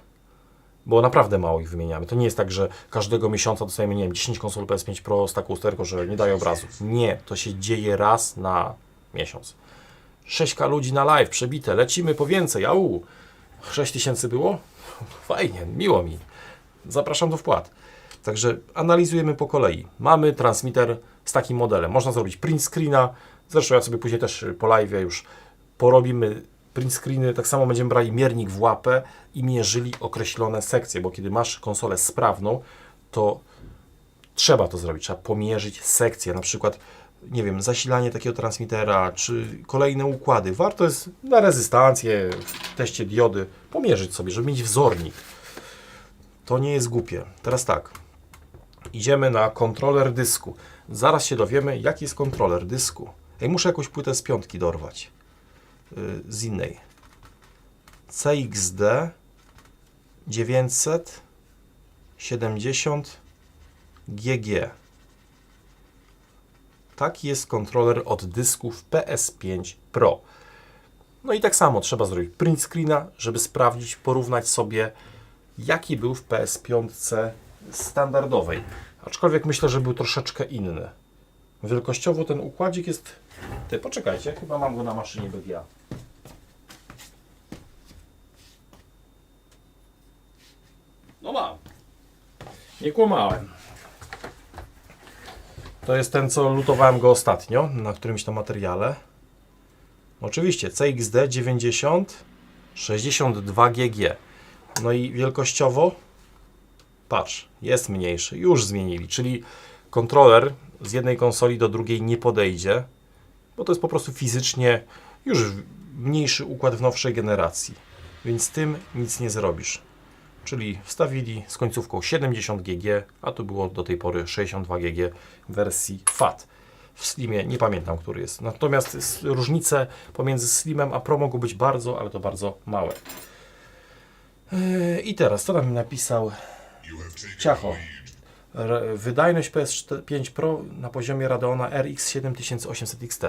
bo naprawdę mało ich wymieniamy. To nie jest tak, że każdego miesiąca dostajemy, nie wiem, 10 konsol PS5 Pro z taką usterką, że nie daje obrazów. Nie, to się dzieje raz na miesiąc. 6K ludzi na live, przebite, lecimy po więcej, 6000 było? Fajnie, miło mi. Zapraszam do wpłat. Także analizujemy po kolei. Mamy transmitter z takim modelem. Można zrobić print screena. Zresztą ja sobie później też po live już porobimy print screeny. Tak samo będziemy brali miernik w łapę i mierzyli określone sekcje, bo kiedy masz konsolę sprawną, to trzeba to zrobić. Trzeba pomierzyć sekcje, na przykład, nie wiem, zasilanie takiego transmitera, czy kolejne układy. Warto jest na rezystancję, w teście diody pomierzyć sobie, żeby mieć wzornik. To nie jest głupie. Teraz tak. Idziemy na kontroler dysku. Zaraz się dowiemy, jaki jest kontroler dysku. Ej, muszę jakąś płytę z piątki dorwać. Z innej. CXD 970 GG. Taki jest kontroler od dysków PS5 Pro. No i tak samo trzeba zrobić print screena, żeby sprawdzić, porównać sobie, jaki był w PS5 standardowej. Aczkolwiek myślę, że był troszeczkę inny. Wielkościowo ten układzik jest... Ty, poczekajcie, chyba mam go na maszynie BGA. No mam. Nie kłamałem. To jest ten, co lutowałem go ostatnio, na którymś tam materiale. Oczywiście, CXD 90 62 GG. No i wielkościowo, patrz, jest mniejszy, już zmienili, czyli kontroler z jednej konsoli do drugiej nie podejdzie, bo to jest po prostu fizycznie już mniejszy układ w nowszej generacji, więc z tym nic nie zrobisz. Czyli wstawili z końcówką 70 GG, a tu było do tej pory 62 GG w wersji FAT. W Slimie nie pamiętam, który jest. Natomiast różnice pomiędzy Slimem a Pro mogą być bardzo, ale to bardzo małe. I teraz, co nam napisał Ciacho? Wydajność PS5 Pro na poziomie Radeona RX 7800 XT.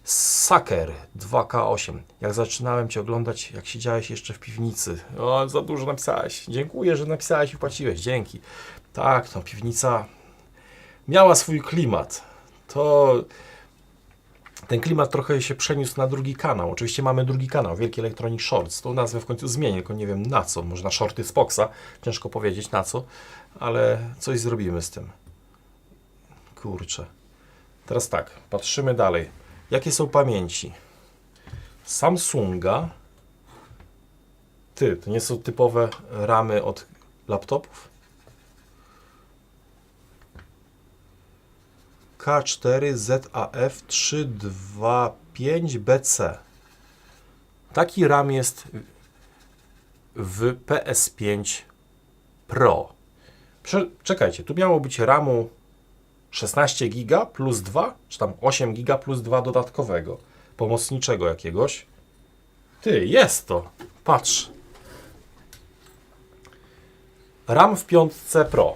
Saker 2K8. Jak zaczynałem Cię oglądać, jak siedziałeś jeszcze w piwnicy. O, za dużo napisałeś. Dziękuję, że napisałeś i płaciłeś. Dzięki. Tak, no piwnica miała swój klimat. To ten klimat trochę się przeniósł na drugi kanał. Oczywiście mamy drugi kanał, Wielki Electronic Shorts. Tą nazwę w końcu zmienię, tylko nie wiem na co. Może na shorty z Foxa. Ciężko powiedzieć na co, ale coś zrobimy z tym. Kurczę. Teraz tak, patrzymy dalej. Jakie są pamięci? Samsunga. To nie są typowe ramy od laptopów? K4 ZAF 325BC. Taki RAM jest w PS5 Pro. Czekajcie, tu miało być RAMu 16 GB plus 2, czy tam 8 GB plus 2 dodatkowego, pomocniczego jakiegoś. Jest to. Patrz. RAM w 5 Pro.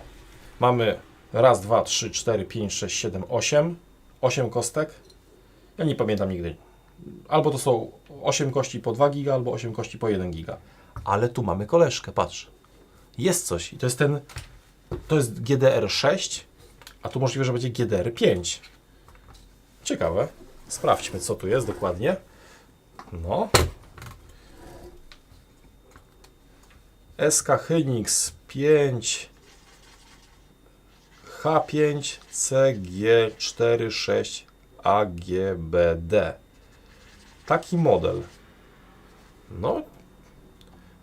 Mamy raz, 2, 3, 4, 5, 6, 7, 8. 8 kostek. Ja nie pamiętam nigdy. Albo to są 8 kości po 2 GB, albo 8 kości po 1 GB. Ale tu mamy koleżkę, patrz. Jest coś. I to jest to jest GDR6, a tu możliwe, że będzie GDR5. Ciekawe. Sprawdźmy, co tu jest dokładnie. No. SK Hynix 5 H5 CG46 AGBD. Taki model. No,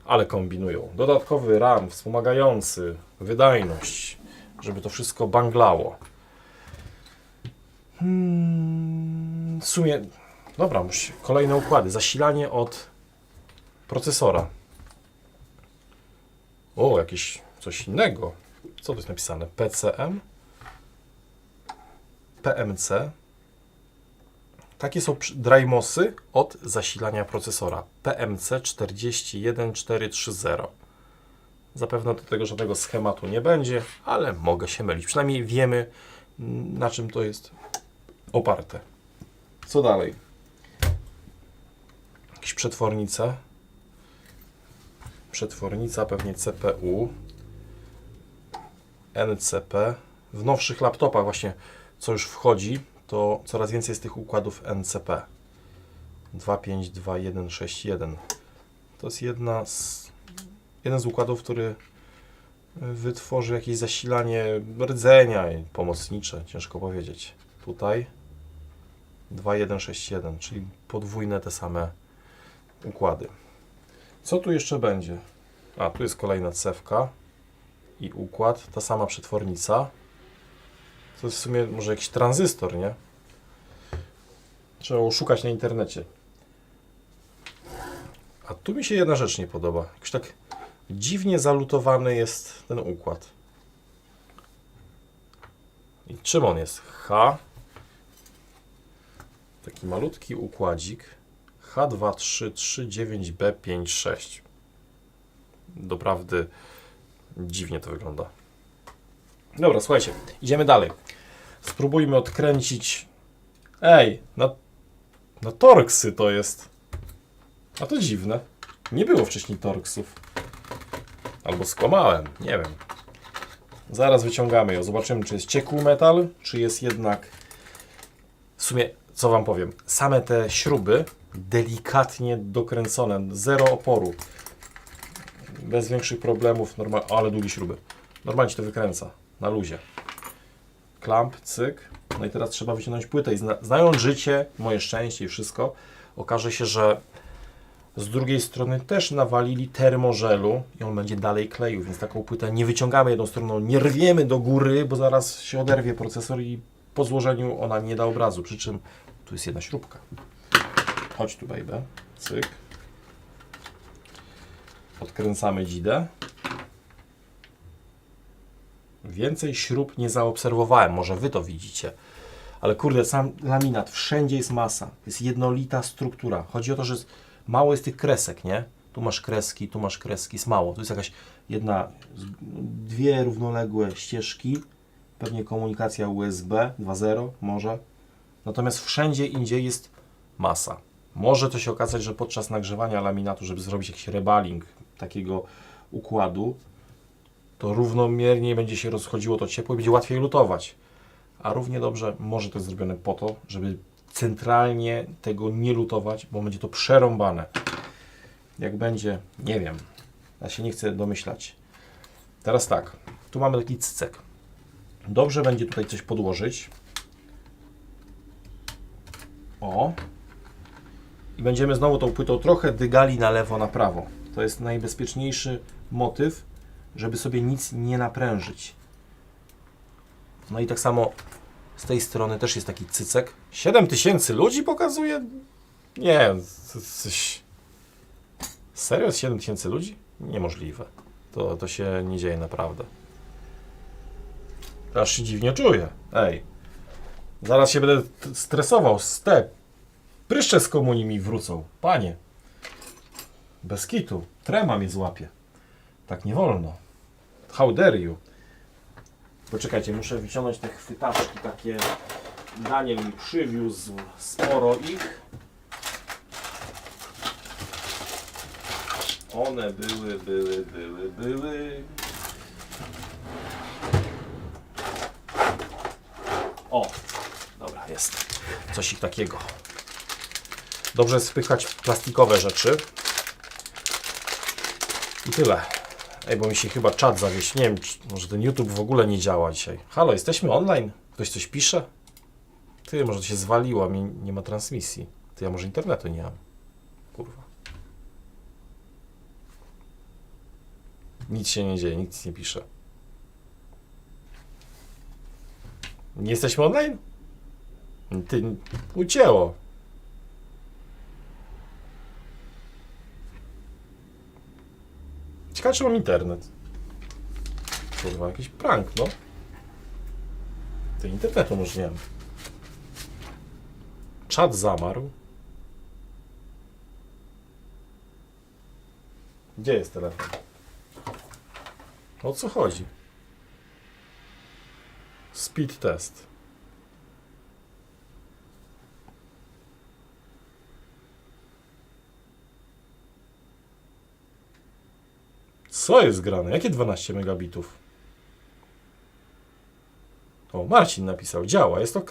ale kombinują. Dodatkowy RAM wspomagający wydajność, żeby to wszystko banglało. W sumie, dobra, kolejne układy. Zasilanie od procesora. O, jakieś coś innego. Co to jest napisane? PCM? PMC? Takie są drymosy od zasilania procesora. PMC 41430. Zapewne do tego żadnego schematu nie będzie, ale mogę się mylić. Przynajmniej wiemy, na czym to jest oparte. Co dalej? Jakieś przetwornice. Przetwornica pewnie CPU. NCP. W nowszych laptopach właśnie, co już wchodzi, to coraz więcej jest tych układów NCP. 252161. To jest jeden z układów, który wytworzy jakieś zasilanie rdzenia pomocnicze, ciężko powiedzieć. Tutaj 2161, czyli podwójne te same układy. Co tu jeszcze będzie? A, tu jest kolejna cewka i układ, ta sama przetwornica. To jest w sumie może jakiś tranzystor, nie? Trzeba szukać na internecie. A tu mi się jedna rzecz nie podoba. Jakoś tak dziwnie zalutowany jest ten układ. I czym on jest? H. Taki malutki układzik. H2339B56. Doprawdy dziwnie to wygląda. Dobra, słuchajcie, idziemy dalej. Spróbujmy odkręcić. Ej, na Torxy to jest. A to dziwne. Nie było wcześniej Torxów. Albo skłamałem, nie wiem. Zaraz wyciągamy ją. Zobaczymy, czy jest ciekły metal, czy jest jednak... W sumie, co wam powiem, same te śruby delikatnie dokręcone, zero oporu. Bez większych problemów, ale długie śruby. Normalnie się to wykręca, na luzie. Klamp, cyk. No i teraz trzeba wyciągnąć płytę i znając życie, moje szczęście i wszystko, okaże się, że z drugiej strony też nawalili termożelu i on będzie dalej kleił, więc taką płytę nie wyciągamy jedną stroną, nie rwiemy do góry, bo zaraz się oderwie procesor i po złożeniu ona nie da obrazu, przy czym tu jest jedna śrubka. Chodź tu, baby. Cyk. Odkręcamy dzidę. Więcej śrub nie zaobserwowałem, może wy to widzicie. Ale kurde, sam laminat, wszędzie jest masa. To jest jednolita struktura. Chodzi o to, że mało jest tych kresek, nie? Tu masz kreski, jest mało. Tu jest jakaś dwie równoległe ścieżki. Pewnie komunikacja USB 2.0 może. Natomiast wszędzie indziej jest masa. Może to się okazać, że podczas nagrzewania laminatu, żeby zrobić jakiś rebaling takiego układu, to równomiernie będzie się rozchodziło to ciepło i będzie łatwiej lutować. A równie dobrze może to jest zrobione po to, żeby centralnie tego nie lutować, bo będzie to przerąbane. Jak będzie, nie wiem. Ja się nie chcę domyślać. Teraz tak, tu mamy taki cycek. Dobrze będzie tutaj coś podłożyć. O. I będziemy znowu tą płytą trochę dygali na lewo, na prawo. To jest najbezpieczniejszy motyw, żeby sobie nic nie naprężyć. No i tak samo z tej strony też jest taki cycek. 7000 ludzi pokazuje? Nie, coś... Serio jest 7000 ludzi? Niemożliwe. To się nie dzieje naprawdę. Aż się dziwnie czuję. Ej. Zaraz się będę stresował. Pryszcze z komunii mi wrócą. Panie. Bez kitu. Trema mnie złapie. Tak nie wolno. How dare you? Poczekajcie, muszę wyciągnąć te chwytaczki takie. Daniel mi przywiózł sporo ich. One były. O, dobra, jest. Coś ich takiego. Dobrze jest wpychać plastikowe rzeczy. I tyle. Ej, bo mi się chyba czat zawiesi. Nie wiem, może ten YouTube w ogóle nie działa dzisiaj. Halo, jesteśmy online? Ktoś coś pisze? Ty, może to się zwaliło, a mi nie ma transmisji. Ty, ja może internetu nie mam. Kurwa. Nic się nie dzieje, nic nie pisze. Nie jesteśmy online? Ty, ucięło. Ciekawe, czy mam internet. Kurwa, jakiś prank, no. Ty, internetu może nie mam. Czat zamarł. Gdzie jest telefon? O co chodzi? Speed test. Co jest grane? Jakie 12 megabitów? O, Marcin napisał. Działa, jest ok.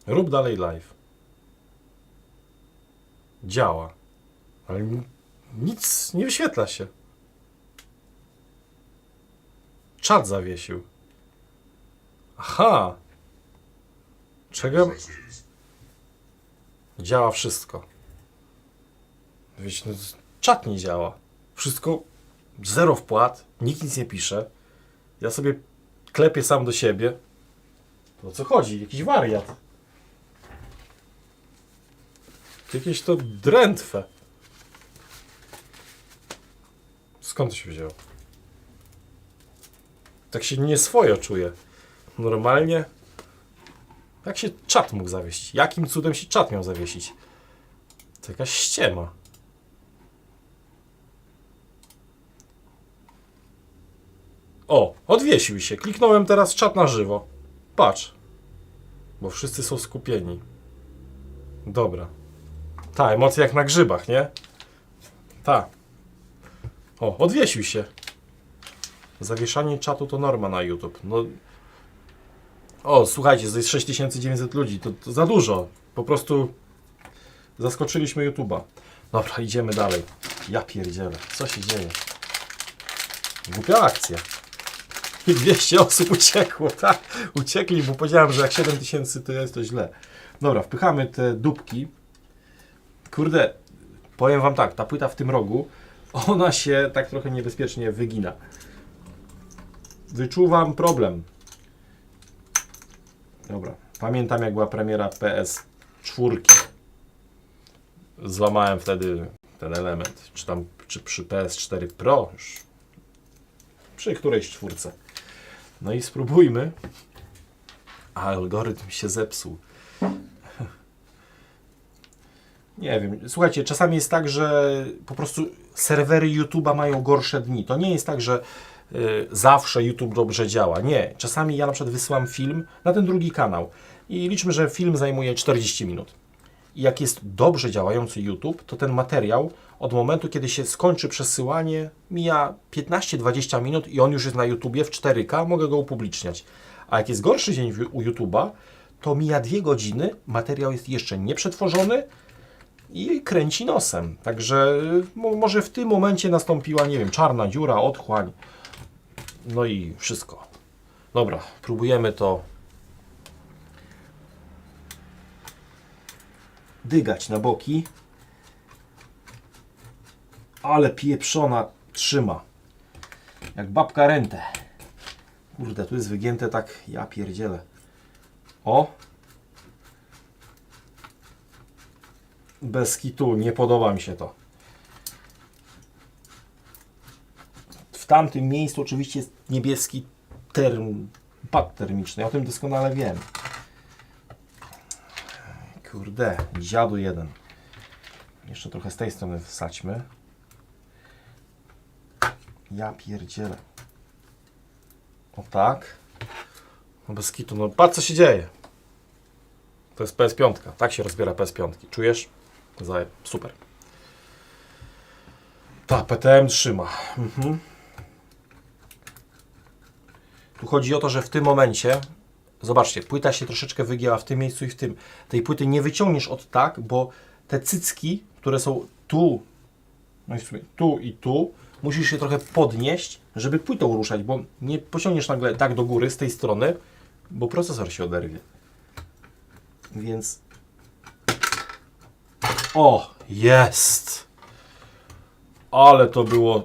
Rób dalej live. Działa. Ale nic nie wyświetla się. Czat zawiesił. Aha. Czego? Działa wszystko. Wiecie, no, czat nie działa. Wszystko zero wpłat. Nikt nic nie pisze. Ja sobie klepię sam do siebie. O co chodzi? Jakiś wariat. Jakieś to drętwe. Skąd to się wzięło? Tak się nieswojo czuję. Normalnie. Jak się czat mógł zawiesić? Jakim cudem się czat miał zawiesić? To jakaś ściema. O, odwiesił się. Kliknąłem teraz czat na żywo. Patrz. Bo wszyscy są skupieni. Dobra. Ta, emocje jak na grzybach, nie? Ta. O, odwiesił się. Zawieszanie czatu to norma na YouTube. No. O, słuchajcie, to jest 6900 ludzi. To za dużo. Po prostu zaskoczyliśmy YouTube'a. Dobra, idziemy dalej. Ja pierdzielę. Co się dzieje? Głupia akcja. I 200 osób uciekło, tak? Uciekli, bo powiedziałem, że jak 7000 to jest to źle. Dobra, wpychamy te dupki. Kurde, powiem wam tak, ta płyta w tym rogu, ona się tak trochę niebezpiecznie wygina. Wyczuwam problem. Dobra, pamiętam jak była premiera PS4. Złamałem wtedy ten element. Czy przy PS4 Pro już. Przy którejś czwórce. No i spróbujmy. A algorytm się zepsuł. Nie wiem. Słuchajcie, czasami jest tak, że po prostu serwery YouTube'a mają gorsze dni. To nie jest tak, że zawsze YouTube dobrze działa. Nie. Czasami ja na przykład wysyłam film na ten drugi kanał i liczmy, że film zajmuje 40 minut. I jak jest dobrze działający YouTube, to ten materiał od momentu, kiedy się skończy przesyłanie, mija 15-20 minut i on już jest na YouTubie w 4K, mogę go upubliczniać. A jak jest gorszy dzień u YouTuba, to mija 2 godziny, materiał jest jeszcze nieprzetworzony i kręci nosem. Także może w tym momencie nastąpiła, nie wiem, czarna dziura, otchłań. No i wszystko. Dobra, próbujemy to dygać na boki. Ale pieprzona trzyma. Jak babka rentę. Kurde, tu jest wygięte tak, ja pierdzielę. O! Bez kitu, nie podoba mi się to. W tamtym miejscu oczywiście jest niebieski pad termiczny. Ja o tym doskonale wiem. Kurde, dziadu jeden. Jeszcze trochę z tej strony wsadźmy. Ja pierdzielę. O tak. No bez kitu. No patrz co się dzieje. To jest PS5. Tak się rozbiera PS5. Czujesz? Super. Ta, PTM trzyma. Tu chodzi o to, że w tym momencie, zobaczcie, płyta się troszeczkę wygięła w tym miejscu i w tym. Tej płyty nie wyciągniesz od tak, bo te cycki, które są tu, no i w sumie tu i tu, musisz się trochę podnieść, żeby płytą ruszać, bo nie pociągniesz nagle tak do góry z tej strony, bo procesor się oderwie. Więc... O, jest! Ale to było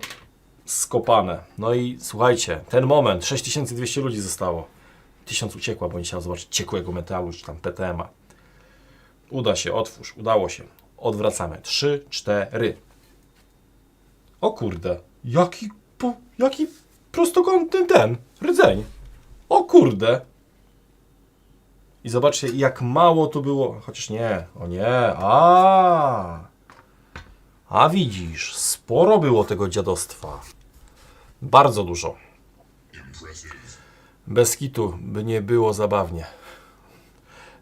skopane. No i słuchajcie, ten moment, 6200 ludzi zostało. 1000 uciekła, bo nie chciała zobaczyć ciekłego metalu, czy tam PTM-a. Uda się, otwórz, udało się. Odwracamy. 3, 4. O kurde, jaki prostokątny ten rdzeń. O kurde. I zobaczcie, jak mało tu było, chociaż nie, o nie, a widzisz, sporo było tego dziadostwa. Bardzo dużo. Bez kitu, by nie było zabawnie.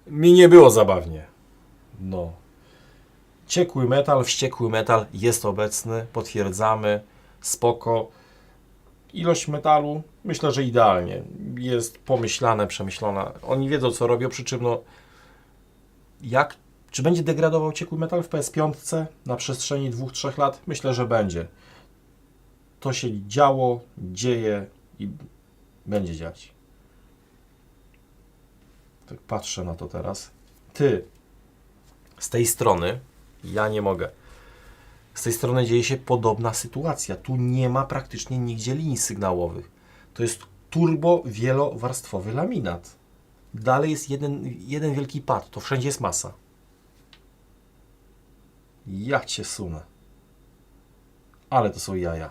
Mi nie było zabawnie. No. Ciekły metal, wściekły metal jest obecny, potwierdzamy, spoko. Ilość metalu, myślę, że idealnie. Jest pomyślane, przemyślane. Oni wiedzą, co robią, przy czym no... Czy będzie degradował ciekły metal w PS5 na przestrzeni 2-3 lat? Myślę, że będzie. To się działo, dzieje i będzie dziać. Tak patrzę na to teraz. Z tej strony ja nie mogę. Z tej strony dzieje się podobna sytuacja. Tu nie ma praktycznie nigdzie linii sygnałowych. To jest turbo wielowarstwowy laminat. Dalej jest jeden wielki pad. To wszędzie jest masa. Ja cię sunę. Ale to są jaja.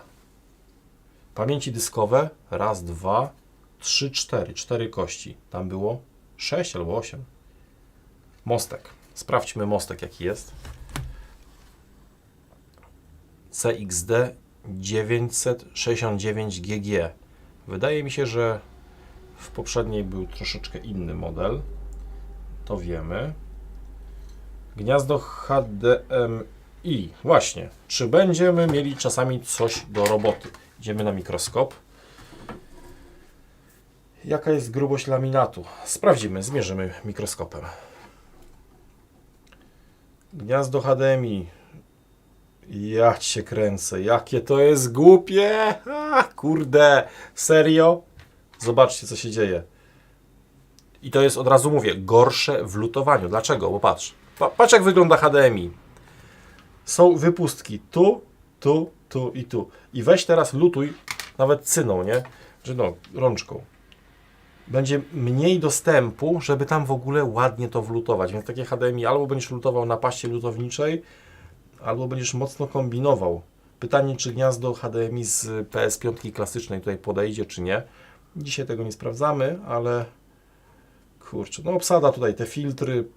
Pamięci dyskowe. Raz, dwa. 4 kości. Tam było 6 albo 8. Mostek. Sprawdźmy mostek jaki jest. CXD 969 GG. Wydaje mi się, że w poprzedniej był troszeczkę inny model. To wiemy. Gniazdo HDMI. Właśnie. Czy będziemy mieli czasami coś do roboty? Idziemy na mikroskop. Jaka jest grubość laminatu? Sprawdzimy, zmierzymy mikroskopem. Gniazdo HDMI. Ja cię kręcę, jakie to jest głupie! Kurde, serio? Zobaczcie, co się dzieje. I to jest, od razu mówię, gorsze w lutowaniu. Dlaczego? Bo patrz. Patrz, jak wygląda HDMI. Są wypustki tu, tu, tu i tu. I weź teraz lutuj, nawet cyną, nie? Czy no, rączką. Będzie mniej dostępu, żeby tam w ogóle ładnie to wlutować. Więc takie HDMI albo będziesz lutował na paście lutowniczej, albo będziesz mocno kombinował. Pytanie, czy gniazdo HDMI z PS5 klasycznej tutaj podejdzie, czy nie. Dzisiaj tego nie sprawdzamy, ale kurczę, no obsada tutaj, te filtry,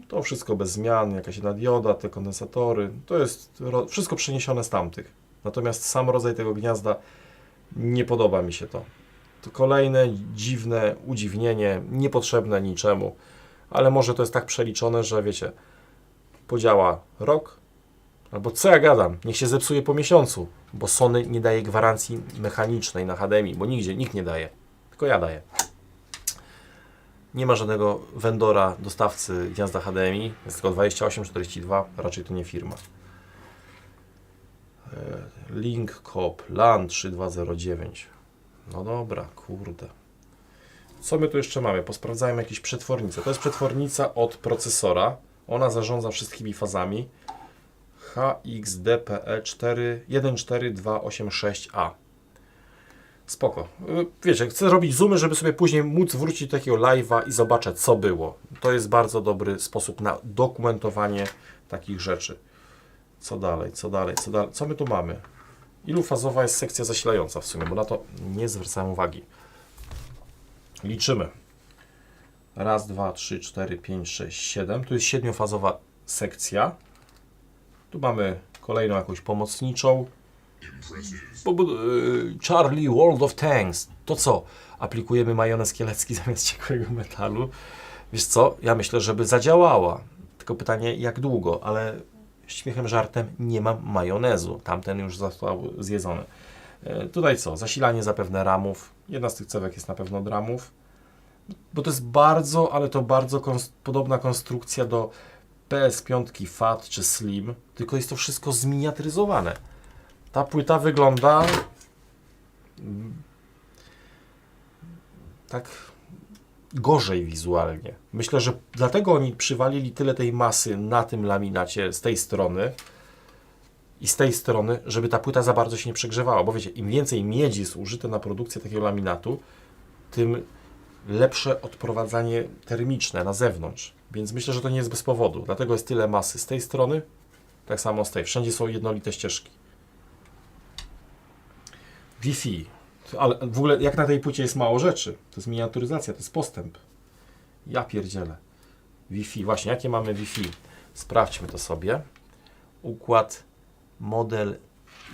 to wszystko bez zmian, jakaś jedna dioda, te kondensatory, to jest wszystko przeniesione z tamtych. Natomiast sam rodzaj tego gniazda, nie podoba mi się to. To kolejne dziwne udziwnienie, niepotrzebne niczemu, ale może to jest tak przeliczone, że wiecie, podziała rok, albo co ja gadam, niech się zepsuje po miesiącu, bo Sony nie daje gwarancji mechanicznej na HDMI, bo nigdzie, nikt nie daje, tylko ja daję. Nie ma żadnego vendora, dostawcy gniazda HDMI, jest tylko 2842, raczej to nie firma. Link Cop LAN 3209. No dobra, kurde. Co my tu jeszcze mamy? Posprawdzajmy jakieś przetwornice. To jest przetwornica od procesora. Ona zarządza wszystkimi fazami. HXDPE 14286A. Spoko. Wiecie, chcę robić zoomy, żeby sobie później móc wrócić do takiego live'a i zobaczyć, co było. To jest bardzo dobry sposób na dokumentowanie takich rzeczy. Co dalej, co dalej, co dalej? Co my tu mamy? Ilufazowa jest sekcja zasilająca w sumie, bo na to nie zwracałem uwagi. Liczymy. Raz, 2, 3, 4, 5, 6, 7. Tu jest 7-fazowa sekcja. Tu mamy kolejną jakąś pomocniczą. Charlie World of Tanks. To co? Aplikujemy majonez kielecki zamiast ciekłego metalu. Wiesz co? Ja myślę, żeby zadziałała. Tylko pytanie, jak długo, ale śmiechem, żartem, nie mam majonezu. Tamten już został zjedzony. Tutaj co? Zasilanie zapewne ramów. Jedna z tych cewek jest na pewno od ramów. Bo to jest bardzo, ale to bardzo podobna konstrukcja do PS5 Fat czy Slim. Tylko jest to wszystko zminiaturyzowane. Ta płyta wygląda tak gorzej wizualnie. Myślę, że dlatego oni przywalili tyle tej masy na tym laminacie z tej strony i z tej strony, żeby ta płyta za bardzo się nie przegrzewała. Bo wiecie, im więcej miedzi jest użyte na produkcję takiego laminatu, tym lepsze odprowadzanie termiczne na zewnątrz. Więc myślę, że to nie jest bez powodu. Dlatego jest tyle masy z tej strony, tak samo z tej. Wszędzie są jednolite ścieżki. Wi-Fi. Ale w ogóle jak na tej płycie jest mało rzeczy. To jest miniaturyzacja, to jest postęp. Ja pierdzielę. Wi-Fi. Właśnie, jakie mamy Wi-Fi? Sprawdźmy to sobie. Układ model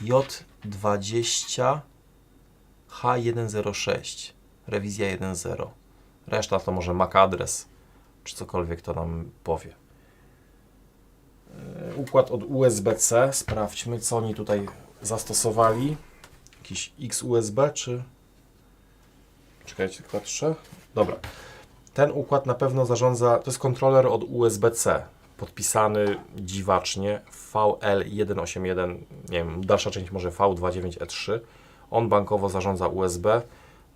J20H106. Rewizja 1.0. Reszta to może MAC adres, czy cokolwiek to nam powie. Układ od USB-C. Sprawdźmy, co oni tutaj zastosowali. Jakiś XUSB, czy... Czekajcie, patrzę. Dobra. Ten układ na pewno zarządza... To jest kontroler od USB-C. Podpisany dziwacznie. VL181. Nie wiem, dalsza część może V29E3. On bankowo zarządza USB.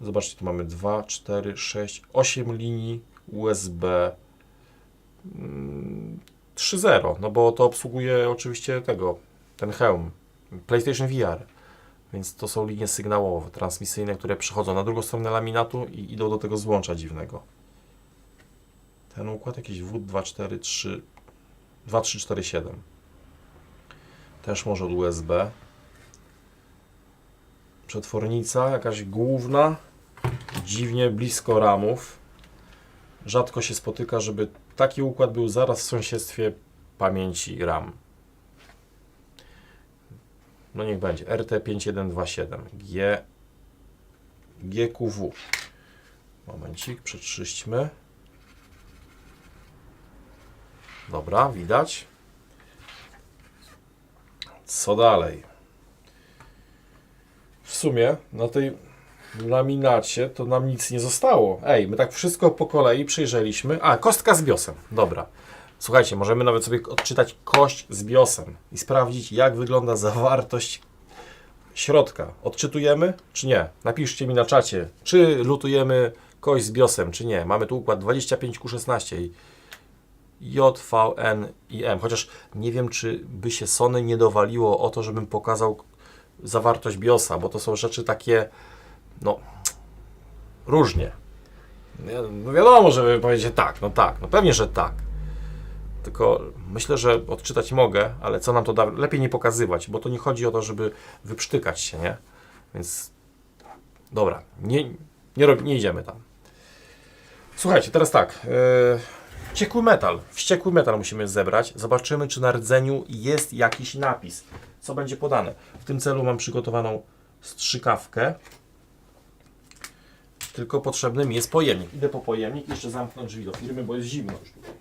Zobaczcie, tu mamy 2, 4, 6, 8 linii USB 3.0, no bo to obsługuje oczywiście ten hełm, PlayStation VR, więc to są linie sygnałowe, transmisyjne, które przychodzą na drugą stronę laminatu i idą do tego złącza dziwnego. Ten układ jakiś W243, 2347, też może od USB. Przetwornica jakaś główna, dziwnie blisko ramów. Rzadko się spotyka, żeby taki układ był zaraz w sąsiedztwie pamięci RAM. No niech będzie RT5127 GQW. Momencik, przeczyśćmy. Dobra, widać. Co dalej? W sumie na tej laminacie to nam nic nie zostało. Ej, my tak wszystko po kolei przejrzeliśmy. A, kostka z BIOSem. Dobra. Słuchajcie, możemy nawet sobie odczytać kość z BIOSem i sprawdzić, jak wygląda zawartość środka. Odczytujemy, czy nie? Napiszcie mi na czacie, czy lutujemy kość z BIOSem, czy nie. Mamy tu układ 25Q16 i JVN i M. Chociaż nie wiem, czy by się Sony nie dowaliło o to, żebym pokazał zawartość BIOSa, bo to są rzeczy takie, no, różnie. No wiadomo, żeby powiedzieć tak, no pewnie, że tak. Tylko myślę, że odczytać mogę, ale co nam to da? Lepiej nie pokazywać, bo to nie chodzi o to, żeby wyprztykać się, nie? Więc dobra, nie idziemy tam. Słuchajcie, teraz tak. Wściekły metal. Wściekły metal musimy zebrać. Zobaczymy, czy na rdzeniu jest jakiś napis. Co będzie podane. W tym celu mam przygotowaną strzykawkę. Tylko potrzebny mi jest pojemnik. Idę po pojemnik, jeszcze zamknąć drzwi do firmy, bo jest zimno już tutaj.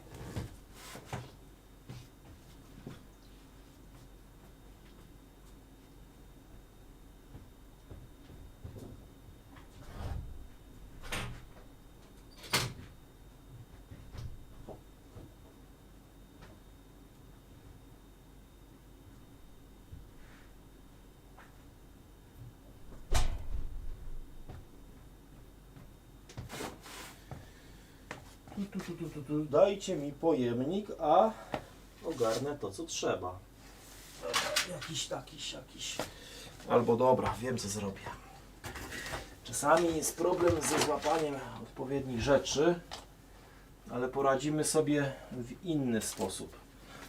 Dajcie mi pojemnik, a ogarnę to, co trzeba. Jakiś. Albo dobra, wiem, co zrobię. Czasami jest problem ze złapaniem odpowiednich rzeczy, ale poradzimy sobie w inny sposób.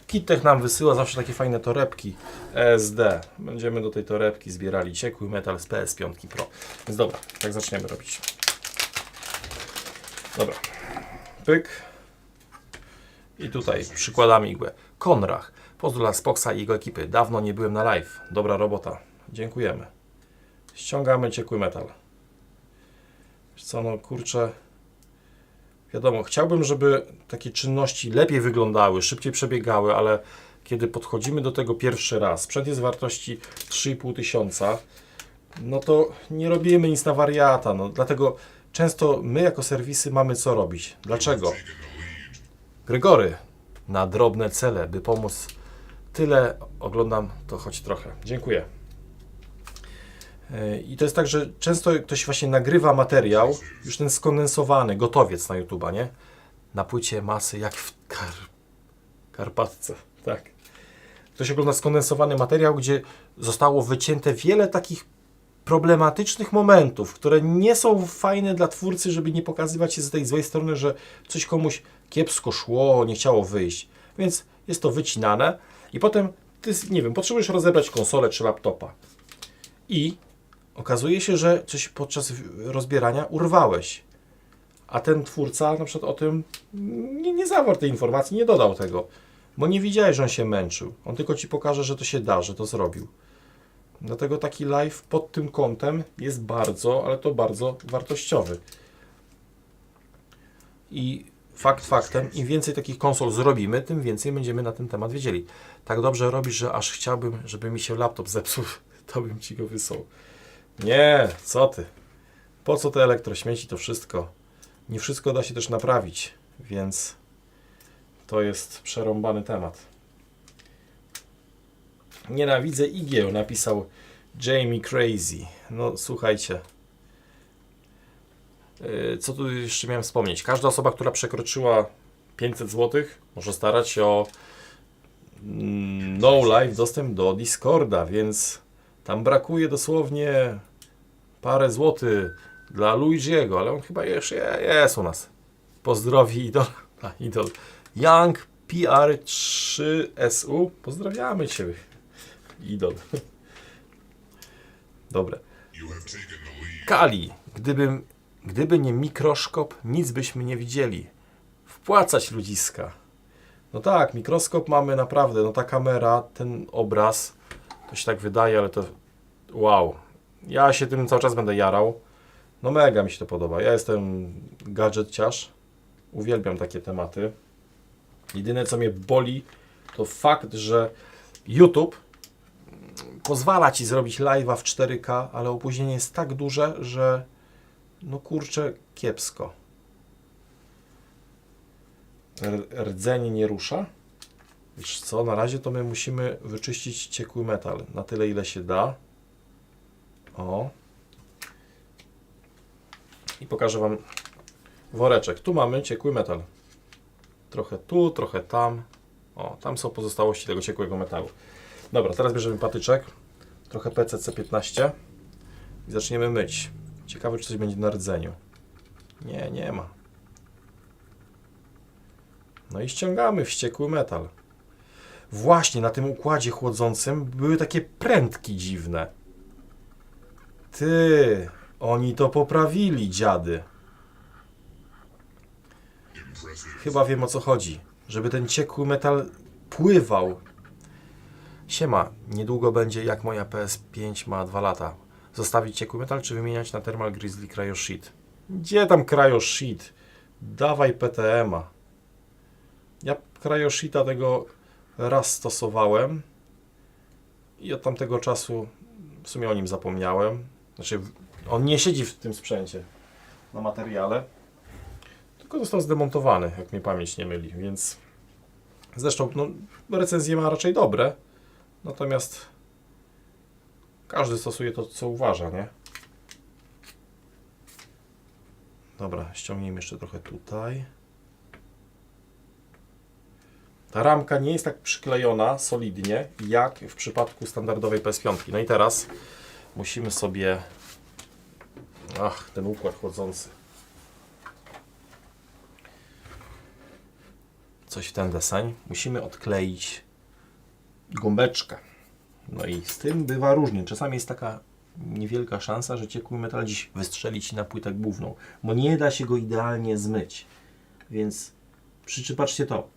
Kittech nam wysyła zawsze takie fajne torebki ESD. Będziemy do tej torebki zbierali ciekły metal z PS5 Pro. Więc dobra, tak zaczniemy robić. Dobra. Pyk. I tutaj przykładamy igłę. Konrach. Pozdro dla Spoxa i jego ekipy. Dawno nie byłem na live. Dobra robota. Dziękujemy. Ściągamy ciekły metal. Wiesz co, no kurczę. Wiadomo, chciałbym, żeby takie czynności lepiej wyglądały, szybciej przebiegały, ale kiedy podchodzimy do tego pierwszy raz, sprzęt jest wartości 3500, no to nie robimy nic na wariata. No, dlatego często my jako serwisy mamy co robić. Dlaczego? Gregory, na drobne cele, by pomóc. Tyle oglądam, to choć trochę. Dziękuję. I to jest tak, że często ktoś właśnie nagrywa materiał, już ten skondensowany, gotowiec na YouTube'a, nie? Na płycie masy, jak w Karpatce, tak. Ktoś ogląda skondensowany materiał, gdzie zostało wycięte wiele takich problematycznych momentów, które nie są fajne dla twórcy, żeby nie pokazywać się z tej złej strony, że coś komuś kiepsko szło, nie chciało wyjść. Więc jest to wycinane i potem ty, nie wiem, potrzebujesz rozebrać konsolę czy laptopa. I okazuje się, że coś podczas rozbierania urwałeś. A ten twórca na przykład o tym nie zawarł tej informacji, nie dodał tego. Bo nie widziałeś, że on się męczył. On tylko ci pokaże, że to się da, że to zrobił. Dlatego taki live pod tym kątem jest bardzo, ale to bardzo wartościowy. I fakt faktem, im więcej takich konsol zrobimy, tym więcej będziemy na ten temat wiedzieli. Tak dobrze robisz, że aż chciałbym, żeby mi się laptop zepsuł, to bym ci go wysłał. Nie, co ty? Po co te elektrośmieci, to wszystko? Nie wszystko da się też naprawić, więc to jest przerąbany temat. Nienawidzę igieł, napisał Jamie Crazy. No słuchajcie. Co tu jeszcze miałem wspomnieć? Każda osoba, która przekroczyła 500 zł, może starać się o no live dostęp do Discorda, więc tam brakuje dosłownie parę złotych dla Luigiego, ale on chyba jeszcze jest u nas. Pozdrowi idol. Idol. Young PR3SU. Pozdrawiamy Cię. Idol. Dobre. Kali, gdybym Gdyby nie mikroskop, nic byśmy nie widzieli. Wpłacać ludziska. No tak, mikroskop mamy naprawdę, no ta kamera, ten obraz, to się tak wydaje, ale to wow. Ja się tym cały czas będę jarał. No mega mi się to podoba. Ja jestem gadżeciarz. Uwielbiam takie tematy. Jedyne co mnie boli, to fakt, że YouTube pozwala Ci zrobić live'a w 4K, ale opóźnienie jest tak duże, że no kurczę, kiepsko. Rdzenie nie rusza. Wiesz co, na razie to my musimy wyczyścić ciekły metal na tyle, ile się da. O. I pokażę Wam woreczek. Tu mamy ciekły metal. Trochę tu, trochę tam. O, tam są pozostałości tego ciekłego metalu. Dobra, teraz bierzemy patyczek. Trochę PCC15 i zaczniemy myć. Ciekawe, czy coś będzie na rdzeniu. Nie, nie ma. No i ściągamy wściekły metal. Właśnie na tym układzie chłodzącym były takie prętki dziwne. Ty, oni to poprawili, dziady. Chyba wiem, o co chodzi. Żeby ten ciekły metal pływał. Siema, niedługo będzie jak moja PS5 ma 2 lata. Zostawić ciekły metal, czy wymieniać na Thermal Grizzly Cryo Sheet? Gdzie tam Cryo Sheet? Dawaj PTM-a. Ja Cryo Sheeta tego raz stosowałem i od tamtego czasu w sumie o nim zapomniałem. Znaczy, on nie siedzi w tym sprzęcie na materiale, tylko został zdemontowany, jak mnie pamięć nie myli, więc zresztą no, recenzje ma raczej dobre, natomiast każdy stosuje to, co uważa, nie? Dobra, ściągnijmy jeszcze trochę tutaj. Ta ramka nie jest tak przyklejona solidnie, jak w przypadku standardowej PS5. No i teraz musimy sobie... Ach, ten układ chłodzący. Coś w ten deseń. Musimy odkleić gąbeczkę. No i z tym bywa różnie. Czasami jest taka niewielka szansa, że ciekły metal dziś wystrzeli Ci na płytę główną, bo nie da się go idealnie zmyć. Więc patrzcie to.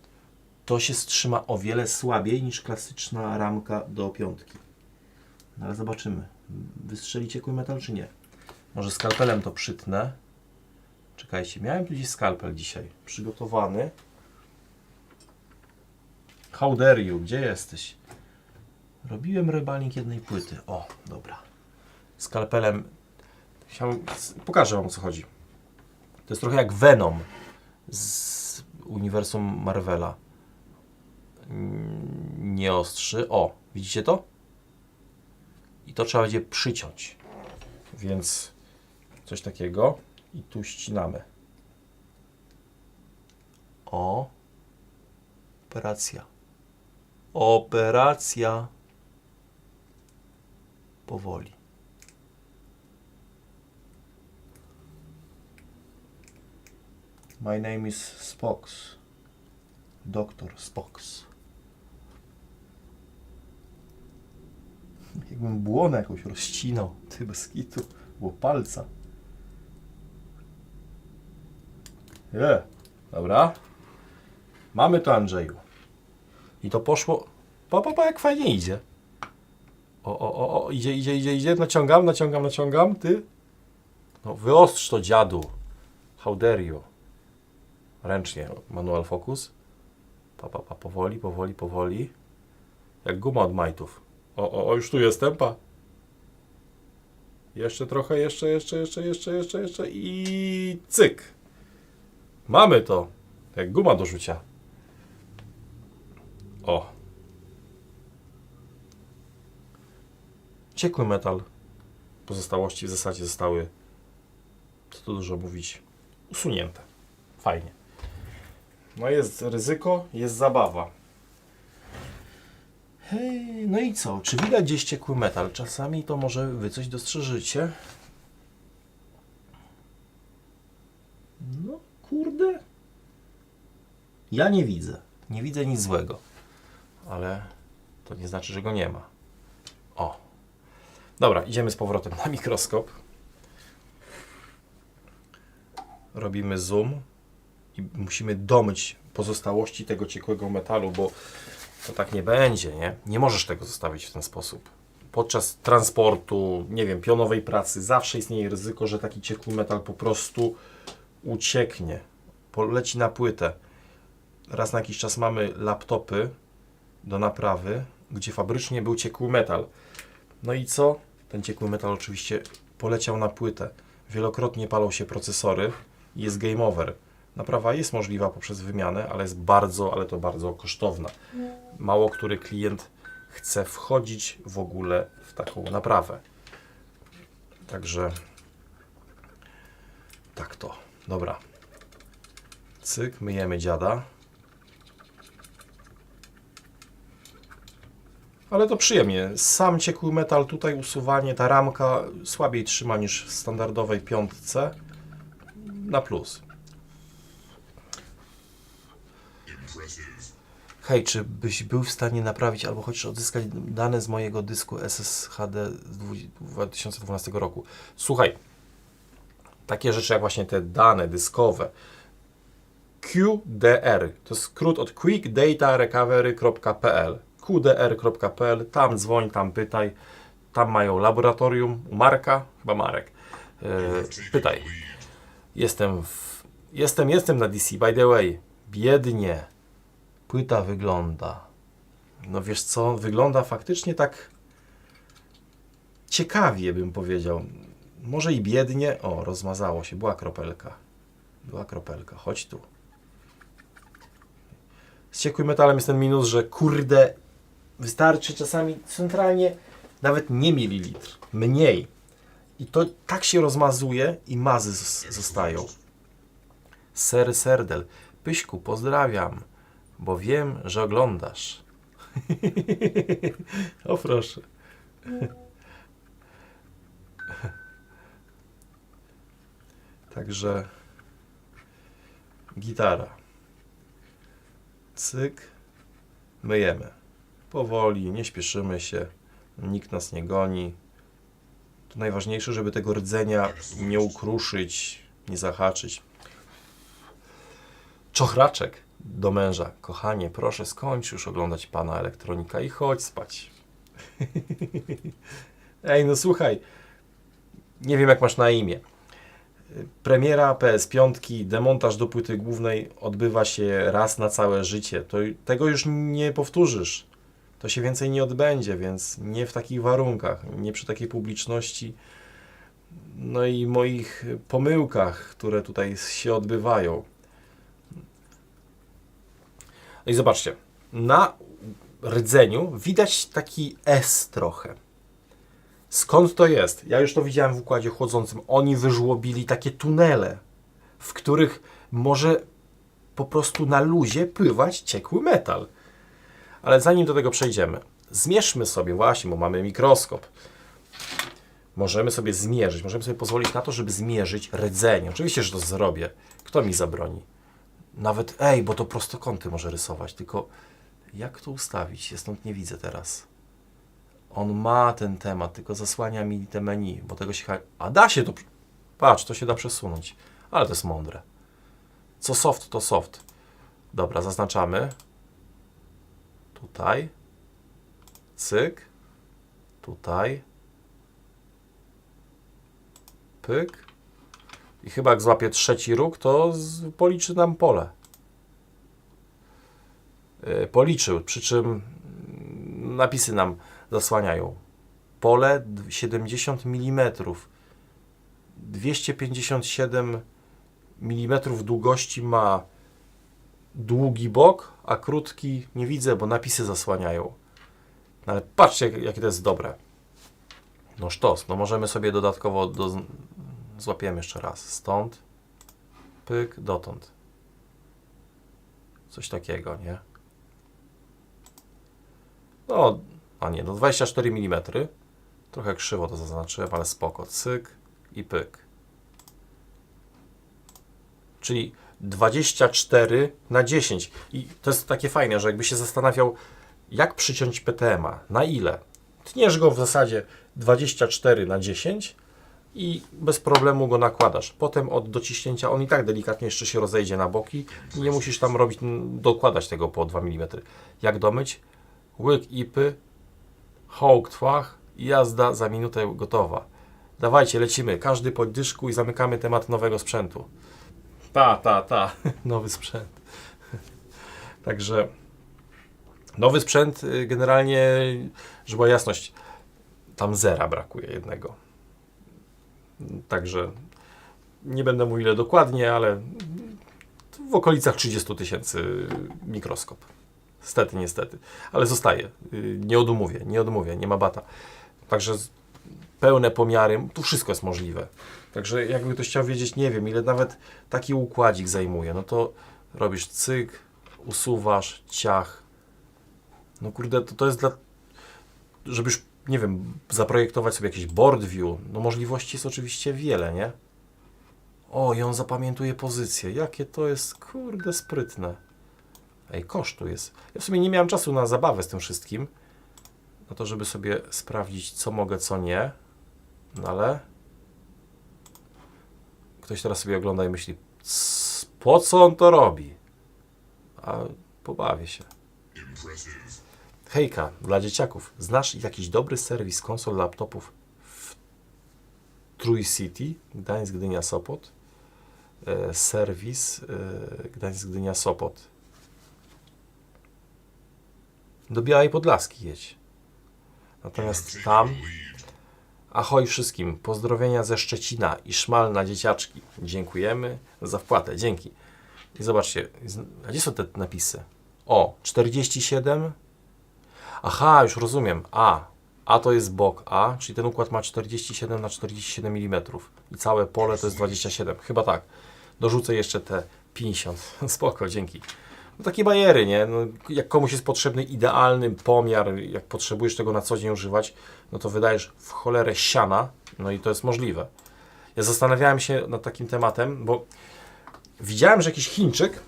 To się strzyma o wiele słabiej niż klasyczna ramka do piątki. No ale zobaczymy. Wystrzeli ciekły metal czy nie? Może skalpelem to przytnę. Czekajcie, miałem tu gdzieś skalpel dzisiaj przygotowany. How dare you? Gdzie jesteś? Robiłem rebalnik jednej płyty. O, dobra. Skalpelem. Pokażę Wam, o co chodzi. To jest trochę jak Venom z uniwersum Marvela. Nie ostrzy. O, widzicie to? I to trzeba będzie przyciąć. Więc coś takiego. I tu ścinamy. O. Operacja. Operacja. Powoli. My name is Spox. Doktor Spox. Jakbym błonę jakąś rozcinał. Ty, bez kitu. Było palca. Dobra. Mamy to, Andrzeju. I to poszło. Pa, jak fajnie idzie. O, idzie. Naciągam. Ty. No, wyostrz to, dziadu. How dare you. Ręcznie. Manual focus. Powoli. Jak guma od majtów. O, już tu jestem, pa. Jeszcze trochę, jeszcze i cyk. Mamy to. Jak guma do rzucia. O. Ciekły metal. Pozostałości w zasadzie zostały, co tu dużo mówić, usunięte. Fajnie. No jest ryzyko, jest zabawa. Hej, no i co? Czy widać gdzieś ciekły metal? Czasami to może Wy coś dostrzeżycie. No kurde. Ja nie widzę. Nie widzę nic złego. Ale to nie znaczy, że go nie ma. O. Dobra, idziemy z powrotem na mikroskop. robimy zoom i musimy domyć pozostałości tego ciekłego metalu, bo to tak nie będzie, nie? Nie możesz tego zostawić w ten sposób. Podczas transportu, nie wiem, pionowej pracy zawsze istnieje ryzyko, że taki ciekły metal po prostu ucieknie, poleci na płytę. Raz na jakiś czas mamy laptopy do naprawy, gdzie fabrycznie był ciekły metal. No i co? Ten ciekły metal oczywiście poleciał na płytę. Wielokrotnie palą się procesory i jest game over. Naprawa jest możliwa poprzez wymianę, ale jest bardzo, ale to bardzo kosztowna. Mało który klient chce wchodzić w ogóle w taką naprawę. Także tak to. Dobra. Cyk, myjemy dziada. Ale to przyjemnie. Sam ciekły metal, tutaj usuwanie, ta ramka słabiej trzyma niż w standardowej piątce. Na plus. Hej, czy byś był w stanie naprawić albo chociaż odzyskać dane z mojego dysku SSHD z 2012 roku? Słuchaj, takie rzeczy jak właśnie te dane dyskowe, QDR, to jest skrót od Quick Data Recovery.pl, qdr.pl, tam dzwoń, tam pytaj, tam mają laboratorium u Marka, chyba Marek, pytaj. Jestem na DC, by the way, biednie. Płyta wygląda. No wiesz co, wygląda faktycznie tak ciekawie, bym powiedział. Może i biednie. O, rozmazało się. Była kropelka. Była kropelka. Chodź tu. Z ciekłym metalem jest ten minus, że kurde, wystarczy czasami centralnie nawet nie mililitr. Mniej. I to tak się rozmazuje i mazy zostają. Serdel. Pyśku, pozdrawiam. Bo wiem, że oglądasz. O proszę. Także gitara. Cyk. Myjemy. Powoli, nie śpieszymy się. Nikt nas nie goni. To najważniejsze, żeby tego rdzenia nie ukruszyć, nie zahaczyć. Czochraczek do męża. Kochanie, proszę skończ już oglądać Pana Elektronika i chodź spać. Ej, no słuchaj, nie wiem jak masz na imię. Premiera PS5, demontaż do płyty głównej odbywa się raz na całe życie. Tego już nie powtórzysz. To się więcej nie odbędzie, więc nie w takich warunkach, nie przy takiej publiczności. No i moich pomyłkach, które tutaj się odbywają. No i zobaczcie, na rdzeniu widać taki S trochę. Skąd to jest? Ja już to widziałem w układzie chłodzącym. Oni wyżłobili takie tunele, w których może po prostu na luzie pływać ciekły metal. Ale zanim do tego przejdziemy, zmierzmy sobie właśnie, bo mamy mikroskop. Możemy sobie zmierzyć, możemy sobie pozwolić na to, żeby zmierzyć rdzenie. Oczywiście, że to zrobię. Kto mi zabroni? Nawet, bo to prostokąty może rysować, tylko jak to ustawić? Ja stąd nie widzę teraz. On ma ten temat, tylko zasłania mi te menu, bo tego się... A da się to... Patrz, to się da przesunąć. Ale to jest mądre. Co soft, to soft. Dobra, zaznaczamy. Tutaj. Cyk. Tutaj. Pyk. I chyba jak złapie trzeci róg, to policzy nam pole. Policzył, przy czym napisy nam zasłaniają. Pole 70 mm. 257 mm długości ma długi bok, a krótki nie widzę, bo napisy zasłaniają. No ale patrzcie, jakie to jest dobre. No sztos, no możemy sobie dodatkowo złapiemy jeszcze raz. Stąd, pyk, dotąd. Coś takiego, nie? No, a nie, no 24 mm. Trochę krzywo to zaznaczyłem, ale spoko. Cyk i pyk. Czyli 24/10. I to jest takie fajne, że jakby się zastanawiał, jak przyciąć PTM-a, na ile. Tniesz go w zasadzie 24/10, i bez problemu go nakładasz. Potem od dociśnięcia on i tak delikatnie jeszcze się rozejdzie na boki i nie musisz tam robić, dokładać tego po 2 mm. Jak domyć? Łyk ipy, hołk tłach i jazda za minutę gotowa. Dawajcie, lecimy. Każdy po dyszku i zamykamy temat nowego sprzętu. Nowy sprzęt. Także nowy sprzęt generalnie, żeby była jasność, tam zera brakuje jednego. Także nie będę mówił ile dokładnie, ale w okolicach 30 000 mikroskop. Niestety. Ale zostaje. Nie odmówię, nie ma bata. Także pełne pomiary, tu wszystko jest możliwe. Także jakby ktoś chciał wiedzieć, nie wiem, ile nawet taki układzik zajmuje, no to robisz cyk, usuwasz, ciach. No kurde, to jest dla... żebyś, nie wiem, zaprojektować sobie jakiś board view, no możliwości jest oczywiście wiele, nie? O, i on zapamiętuje pozycję. Jakie to jest, kurde, sprytne. Ej, kosztu jest. Ja w sumie nie miałem czasu na zabawę z tym wszystkim. No to, żeby sobie sprawdzić, co mogę, co nie. No ale... Ktoś teraz sobie ogląda i myśli, po co on to robi? A pobawię się. Hejka, dla dzieciaków. Znasz jakiś dobry serwis konsol laptopów w Trójcity, Gdańsk, Gdynia, Sopot? Serwis Gdańsk, Gdynia, Sopot. Do Białej Podlaski jedź. Natomiast tam... Ahoj wszystkim, pozdrowienia ze Szczecina i szmal na dzieciaczki. Dziękujemy za wpłatę, dzięki. I zobaczcie, a gdzie są te napisy? O, 47. Aha, już rozumiem. A to jest bok A, czyli ten układ ma 47 na 47 mm. I całe pole to jest 27. Chyba tak. Dorzucę jeszcze te 50. Spoko, dzięki. No takie bajery, nie? No, jak komuś jest potrzebny idealny pomiar, jak potrzebujesz tego na co dzień używać, no to wydajesz w cholerę siana, no i to jest możliwe. Ja zastanawiałem się nad takim tematem, bo widziałem, że jakiś Chińczyk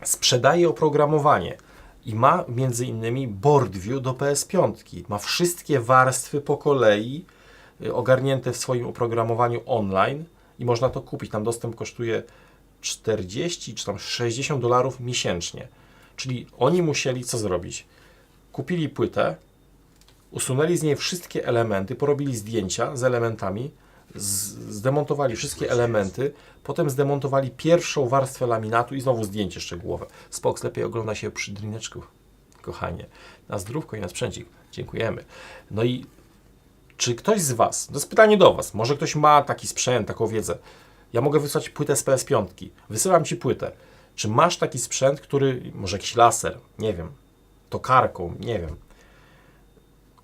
sprzedaje oprogramowanie i ma między innymi board view do PS5. Ma wszystkie warstwy po kolei ogarnięte w swoim oprogramowaniu online i można to kupić. Tam dostęp kosztuje 40 czy tam $60 miesięcznie. Czyli oni musieli co zrobić? Kupili płytę, usunęli z niej wszystkie elementy, porobili zdjęcia z elementami, zdemontowali wszystkie elementy, potem zdemontowali pierwszą warstwę laminatu i znowu zdjęcie szczegółowe. Spox lepiej ogląda się przy drineczku, kochanie. Na zdrówko i na sprzęcik. Dziękujemy. No i czy ktoś z Was, to jest pytanie do Was, może ktoś ma taki sprzęt, taką wiedzę, ja mogę wysłać płytę z PS5. Wysyłam Ci płytę. Czy masz taki sprzęt, który, może jakiś laser, nie wiem, tokarką, nie wiem.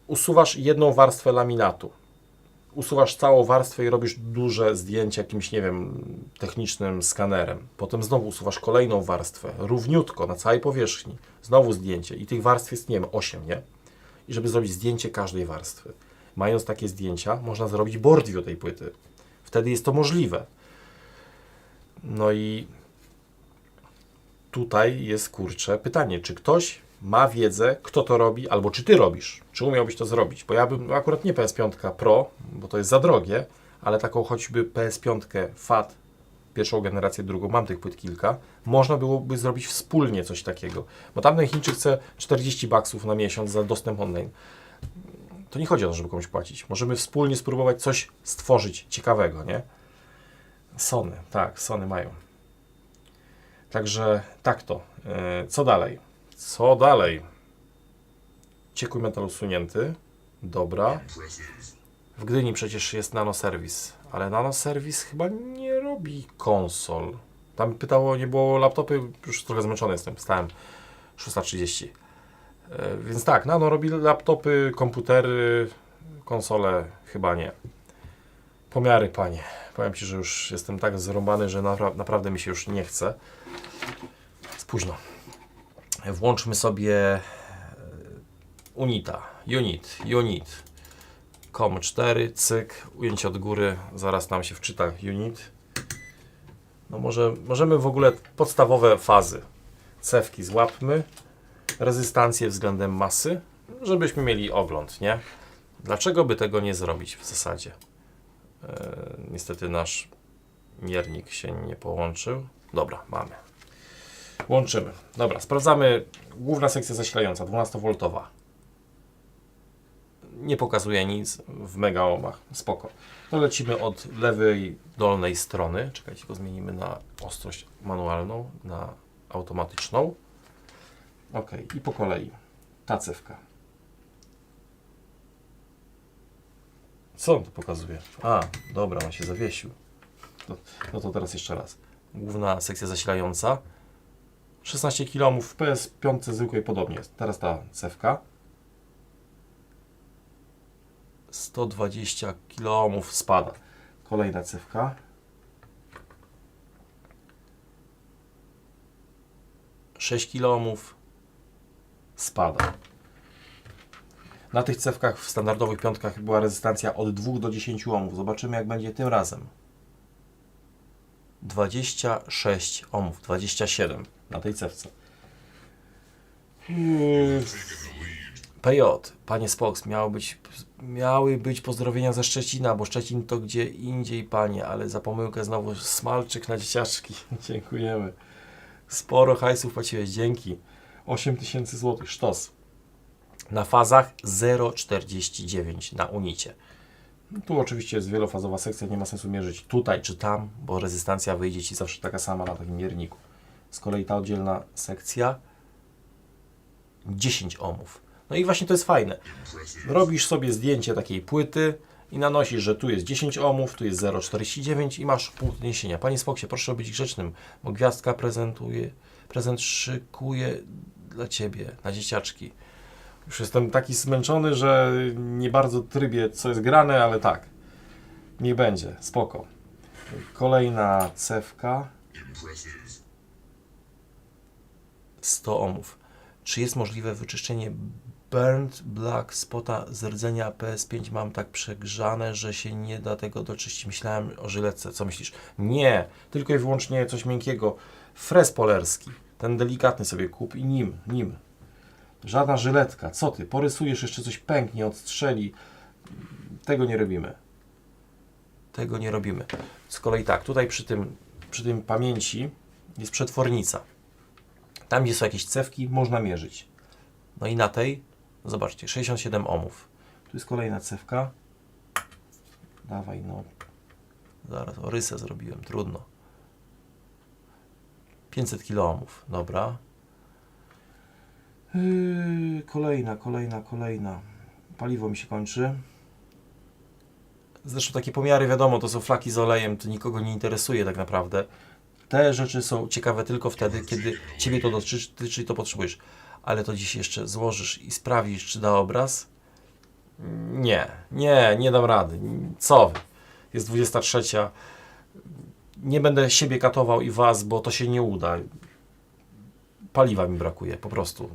Usuwasz jedną warstwę laminatu. Usuwasz całą warstwę i robisz duże zdjęcie jakimś, nie wiem, technicznym skanerem. Potem znowu usuwasz kolejną warstwę, równiutko, na całej powierzchni. Znowu zdjęcie. I tych warstw jest, nie wiem, 8, nie? I żeby zrobić zdjęcie każdej warstwy. Mając takie zdjęcia, można zrobić board view tej płyty. Wtedy jest to możliwe. No i tutaj jest, kurczę, pytanie, czy ktoś ma wiedzę, kto to robi, albo czy Ty robisz, czy umiałbyś to zrobić, bo ja bym, no akurat nie PS5 Pro, bo to jest za drogie, ale taką choćby PS5 FAT, pierwszą generację, drugą, mam tych płyt kilka, można byłoby zrobić wspólnie coś takiego, bo tamten Chińczyk chce $40 na miesiąc za dostęp online. To nie chodzi o to, żeby komuś płacić. Możemy wspólnie spróbować coś stworzyć ciekawego, nie? Sony, tak, Sony mają. Także tak to. Co dalej? Co dalej? Ciekły metal usunięty. Dobra. W Gdyni przecież jest nanoserwis, ale nanoserwis chyba nie robi konsol. Tam pytało, nie było laptopy, już trochę zmęczony jestem, wstałem 6:30. Więc tak, nano robi laptopy, komputery, konsole chyba nie. Pomiary, panie. Powiem Ci, że już jestem tak zrąbany, że naprawdę mi się już nie chce. Jest późno. Włączmy sobie unit. COM4, cyk, ujęcie od góry, zaraz nam się wczyta unit. No możemy w ogóle podstawowe fazy. Cewki złapmy, rezystancję względem masy, żebyśmy mieli ogląd, nie? Dlaczego by tego nie zrobić w zasadzie? Niestety nasz miernik się nie połączył. Dobra, mamy. Łączymy. Dobra, sprawdzamy. Główna sekcja zasilająca, 12V. Nie pokazuje nic w mega ohmach. Spoko. To lecimy od lewej dolnej strony. Czekajcie, go zmienimy na ostrość manualną, na automatyczną. Ok, i po kolei. Ta cewka. Co on tu pokazuje? A, dobra, on się zawiesił. No to teraz jeszcze raz. Główna sekcja zasilająca. 16 kΩ w PS5 zwykłej podobnie. Teraz ta cewka. 120 kΩ spada. Kolejna cewka. Sześć kΩ spada. Na tych cewkach w standardowych piątkach była rezystancja od 2 do 10 ohmów. Zobaczymy, jak będzie tym razem. 26 ohmów, 27 na tej cewce. PJ, panie Spox, miały być pozdrowienia ze Szczecina, bo Szczecin to gdzie indziej, panie, ale za pomyłkę znowu smalczyk na dzieciaczki. Dziękujemy. Sporo hajsów płaciłeś, dzięki. 8000 zł, sztos. Na fazach 0,49 na unicie. Tu oczywiście jest wielofazowa sekcja, nie ma sensu mierzyć tutaj czy tam, bo rezystancja wyjdzie Ci zawsze taka sama na takim mierniku. Z kolei ta oddzielna sekcja 10 ohmów. No i właśnie to jest fajne. Robisz sobie zdjęcie takiej płyty i nanosisz, że tu jest 10 ohmów, tu jest 0,49 i masz punkt odniesienia. Panie Spoksie, proszę być grzecznym, bo gwiazdka prezent szykuje dla Ciebie, na dzieciaczki. Już jestem taki zmęczony, że nie bardzo trybię, co jest grane, ale tak. Niech będzie, spoko. Kolejna cewka. 100 ohmów. Czy jest możliwe wyczyszczenie burnt black spota z rdzenia PS5? Mam tak przegrzane, że się nie da tego doczyścić. Myślałem o żyletce. Co myślisz? Nie, tylko i wyłącznie coś miękkiego. Frez polerski. Ten delikatny sobie kup i nim. Żadna żyletka. Co ty? Porysujesz, jeszcze coś pęknie, odstrzeli. Tego nie robimy. Tego nie robimy. Z kolei tak, tutaj przy tym pamięci jest przetwornica. Tam, gdzie są jakieś cewki, można mierzyć. No i na tej, zobaczcie, 67 ohmów. Tu jest kolejna cewka. Dawaj, no. Zaraz, o rysę zrobiłem, trudno. 500 kΩ, dobra. Kolejna. Paliwo mi się kończy. Zresztą takie pomiary, wiadomo, to są flaki z olejem, to nikogo nie interesuje tak naprawdę. Te rzeczy są ciekawe tylko wtedy, kiedy Ciebie to dotyczy i to potrzebujesz. Ale to dziś jeszcze złożysz i sprawdzisz, czy da obraz? Nie dam rady. Co wy? Jest 23. Nie będę siebie katował i Was, bo to się nie uda. Paliwa mi brakuje, po prostu.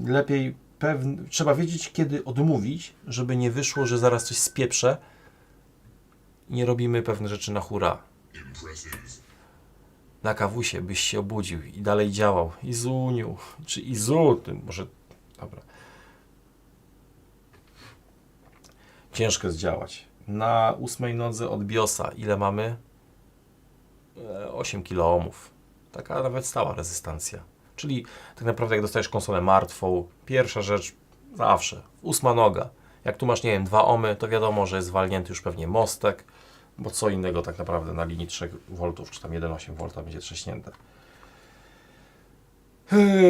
Lepiej trzeba wiedzieć, kiedy odmówić, żeby nie wyszło, że zaraz coś spieprzę. Nie robimy pewne rzeczy na hura. Na kawusie byś się obudził i dalej działał. Izuniu, czy Izu, może... Dobra. Ciężko jest działać. Na 8 nodze od BIOSa ile mamy? 8 kΩ. Taka nawet stała rezystancja. Czyli tak naprawdę jak dostajesz konsolę martwą, pierwsza rzecz zawsze, 8 noga. Jak tu masz, nie wiem, 2 ohmy, to wiadomo, że jest walnięty już pewnie mostek, bo co innego tak naprawdę na linii 3V, czy tam 1,8 V będzie trzaśnięte.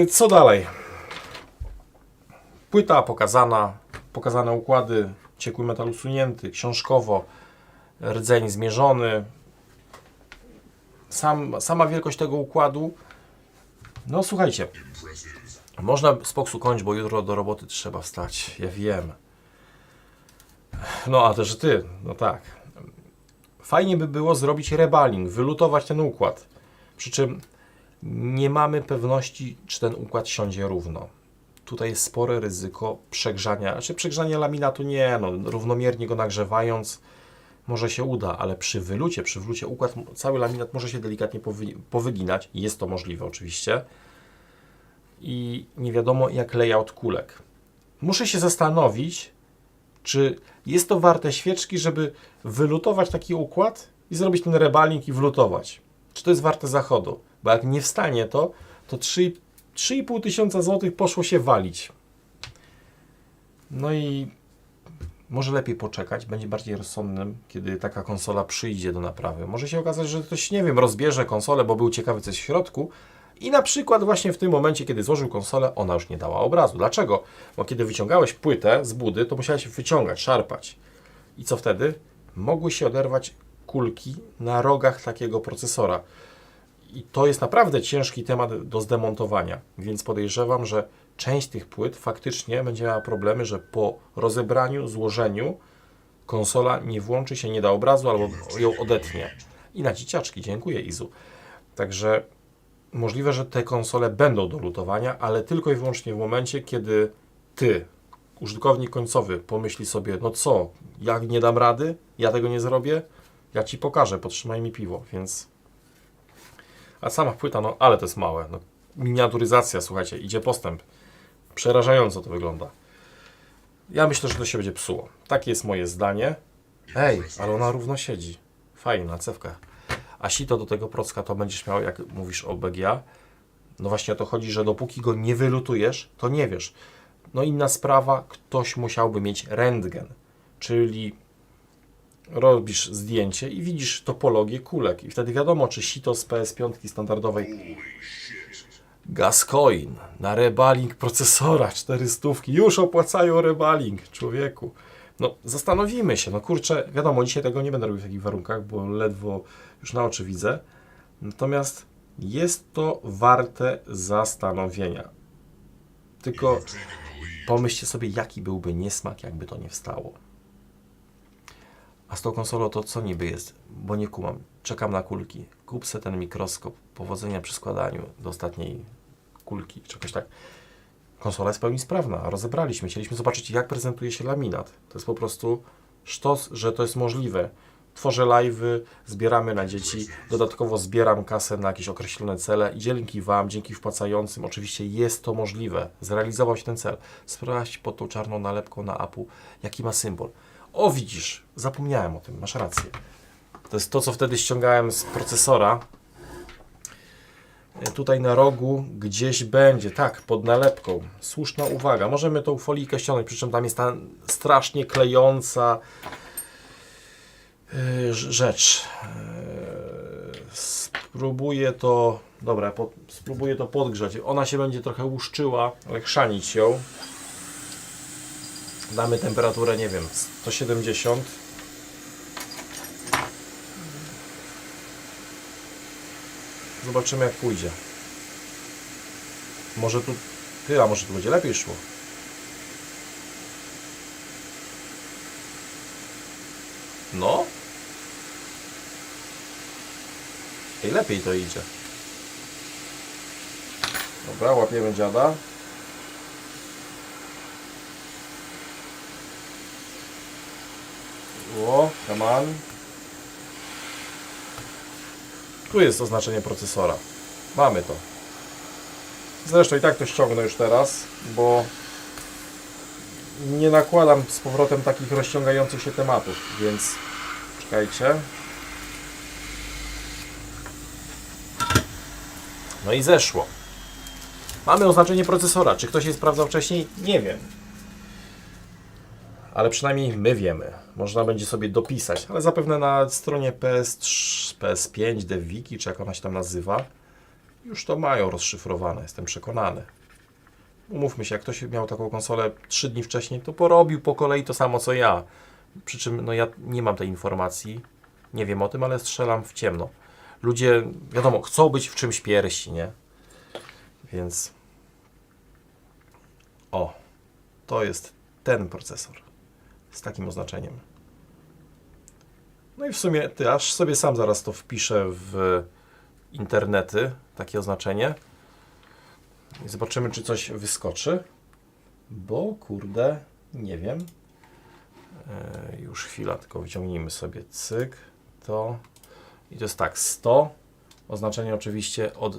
Co dalej? Płyta pokazane układy, ciekły metal usunięty, książkowo, rdzeń zmierzony. Sama wielkość tego układu. No słuchajcie, można Spoksu kończyć, bo jutro do roboty trzeba wstać, ja wiem. No a też Ty, no tak. Fajnie by było zrobić reballing, wylutować ten układ. Przy czym nie mamy pewności, czy ten układ siądzie równo. Tutaj jest spore ryzyko przegrzania, przegrzania laminatu nie, no równomiernie go nagrzewając może się uda, ale przy wylucie układ, cały laminat może się delikatnie powyginać. Jest to możliwe oczywiście. I nie wiadomo jak layout kulek. Muszę się zastanowić, Czy jest to warte świeczki, żeby wylutować taki układ i zrobić ten rebalink i wlutować? Czy to jest warte zachodu? Bo jak nie wstanie to 3,5 tysiąca złotych poszło się walić. No i może lepiej poczekać, będzie bardziej rozsądnym, kiedy taka konsola przyjdzie do naprawy. Może się okazać, że ktoś, nie wiem, rozbierze konsolę, bo był ciekawy, co jest w środku i na przykład właśnie w tym momencie, kiedy złożył konsolę, ona już nie dała obrazu. Dlaczego? Bo kiedy wyciągałeś płytę z budy, to musiałeś wyciągać, szarpać. I co wtedy? Mogły się oderwać kulki na rogach takiego procesora. I to jest naprawdę ciężki temat do zdemontowania, więc podejrzewam, że część tych płyt faktycznie będzie miała problemy, że po rozebraniu, złożeniu konsola nie włączy się, nie da obrazu albo ją odetnie. I na dzieciaczki, dziękuję Izu. Także możliwe, że te konsole będą do lutowania, ale tylko i wyłącznie w momencie, kiedy ty, użytkownik końcowy, pomyśli sobie, no co, ja nie dam rady, ja tego nie zrobię, ja ci pokażę, podtrzymaj mi piwo, więc... A sama płyta, no ale to jest małe. No, miniaturyzacja, słuchajcie, idzie postęp. Przerażająco to wygląda. Ja myślę, że to się będzie psuło. Takie jest moje zdanie. Ej, ale ona równo siedzi. Fajna cewka. A sito do tego procka to będziesz miał, jak mówisz o BGA. No właśnie o to chodzi, że dopóki go nie wylutujesz, to nie wiesz. No inna sprawa, ktoś musiałby mieć rentgen. Czyli robisz zdjęcie i widzisz topologię kulek i wtedy wiadomo, czy sito z PS5 standardowej Gascoigne na rebalink procesora 400 już opłacają rebalink, człowieku. No zastanowimy się, no kurczę, wiadomo, dzisiaj tego nie będę robił w takich warunkach, bo ledwo już na oczy widzę. Natomiast jest to warte zastanowienia. Tylko pomyślcie sobie, jaki byłby niesmak, jakby to nie wstało. A z tą konsolą to co niby jest? Bo nie kumam. Czekam na kulki. Kup se ten mikroskop. Powodzenia przy składaniu do ostatniej kulki, czegoś tak. Konsola jest w pełni sprawna. Rozebraliśmy. Chcieliśmy zobaczyć, jak prezentuje się laminat. To jest po prostu sztos, że to jest możliwe. Tworzę live'y, zbieramy na dzieci. Dodatkowo zbieram kasę na jakieś określone cele i dzięki Wam, dzięki wpłacającym, oczywiście jest to możliwe. Zrealizował się ten cel. Sprawdź pod tą czarną nalepką na Apple, jaki ma symbol. O, widzisz, zapomniałem o tym, masz rację. To jest to, co wtedy ściągałem z procesora. Tutaj na rogu gdzieś będzie, tak, pod nalepką. Słuszna uwaga, możemy tą folijkę ściągnąć, przy czym tam jest ta strasznie klejąca rzecz. Spróbuję to, dobra, spróbuję to podgrzać. Ona się będzie trochę łuszczyła, ale chrzanić ją. Damy temperaturę, nie wiem, 170. Zobaczymy, jak pójdzie. Może tu... a może tu będzie lepiej szło. No. I lepiej to idzie. Dobra, łapiemy dziada. O, come on. Tu jest oznaczenie procesora. Mamy to. Zresztą i tak to ściągnę już teraz, bo nie nakładam z powrotem takich rozciągających się tematów, więc czekajcie. No i zeszło. Mamy oznaczenie procesora. Czy ktoś je sprawdzał wcześniej? Nie wiem. Ale przynajmniej my wiemy. Można będzie sobie dopisać, ale zapewne na stronie PS3, PS5, DevWiki, czy jak ona się tam nazywa, już to mają rozszyfrowane, jestem przekonany. Umówmy się, jak ktoś miał taką konsolę 3 dni wcześniej, to porobił po kolei to samo co ja. Przy czym no ja nie mam tej informacji, nie wiem o tym, ale strzelam w ciemno. Ludzie, wiadomo, chcą być w czymś pierwsi, nie? Więc... O, to jest ten procesor. Z takim oznaczeniem. No i w sumie ty aż sobie sam zaraz to wpiszę w internety, takie oznaczenie. I zobaczymy, czy coś wyskoczy. Bo kurde, nie wiem. Już chwila, tylko wyciągnijmy sobie cyk, to. I to jest tak, 100. Oznaczenie oczywiście od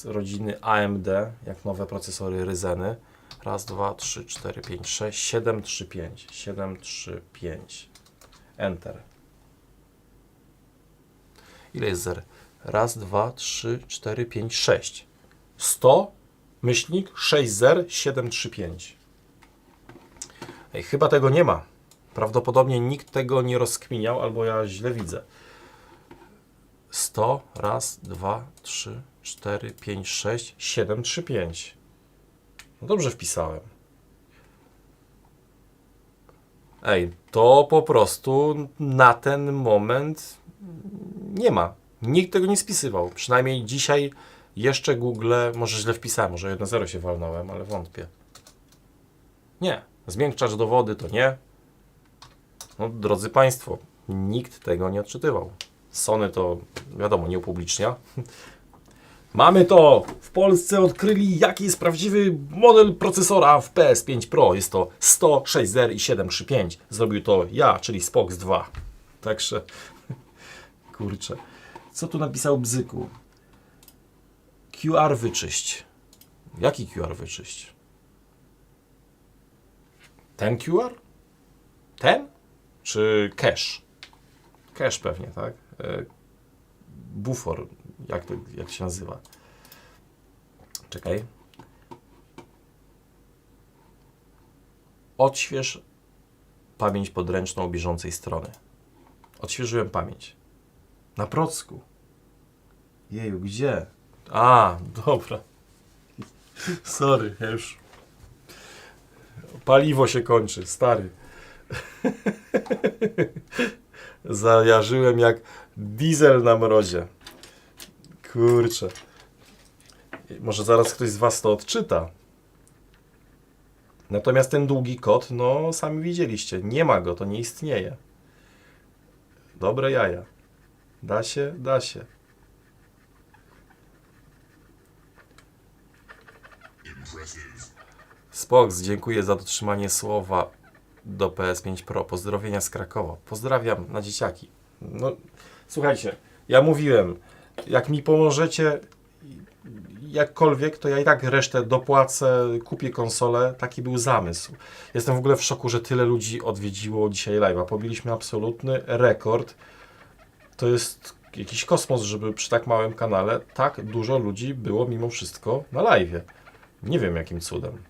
rodziny AMD, jak nowe procesory Ryzeny. Raz, 2, 3, 4, 5, 6, 7, 3, 5. 7, 3, 5. Enter. Ile jest zer? Raz, 2, 3, 4, 5, 6. 100, myślnik, 6 zer, 7, 3, 5. Ej, chyba tego nie ma. Prawdopodobnie nikt tego nie rozkminiał, albo ja źle widzę. 100, raz, 2, 3, 4, 5, 6, 7, 3, 5. No dobrze wpisałem. Ej, to po prostu na ten moment nie ma. Nikt tego nie spisywał. Przynajmniej dzisiaj jeszcze Google, może źle wpisałem, może 1.0 się walnąłem, ale wątpię. Nie. Zmiękczacz do wody to nie. No, drodzy Państwo, nikt tego nie odczytywał. Sony to, wiadomo, nie upublicznia. Mamy to! W Polsce odkryli, jaki jest prawdziwy model procesora w PS5 Pro. Jest to 106 zer i 735. Zrobił to ja, czyli Spox 2. Także, kurczę. Co tu napisał Bzyku? QR wyczyść. Jaki QR wyczyść? Ten QR? Ten? Czy cache? Cache pewnie, tak? Bufor, jak się nazywa? Czekaj. Odśwież pamięć podręczną bieżącej strony. Odświeżyłem pamięć. Na procku. Jeju, gdzie? A, dobra. Sorry, ja już... Paliwo się kończy, stary. Zajarzyłem jak diesel na mrozie. Kurczę. Może zaraz ktoś z Was to odczyta. Natomiast ten długi kod, no sami widzieliście, nie ma go, to nie istnieje. Dobre jaja. Da się, da się. Spox, dziękuję za dotrzymanie słowa do PS5 Pro. Pozdrowienia z Krakowa. Pozdrawiam na dzieciaki. No, słuchajcie, ja mówiłem, jak mi pomożecie jakkolwiek, to ja i tak resztę dopłacę, kupię konsolę. Taki był zamysł. Jestem w ogóle w szoku, że tyle ludzi odwiedziło dzisiaj live'a. Pobiliśmy absolutny rekord. To jest jakiś kosmos, żeby przy tak małym kanale tak dużo ludzi było mimo wszystko na live'ie. Nie wiem jakim cudem.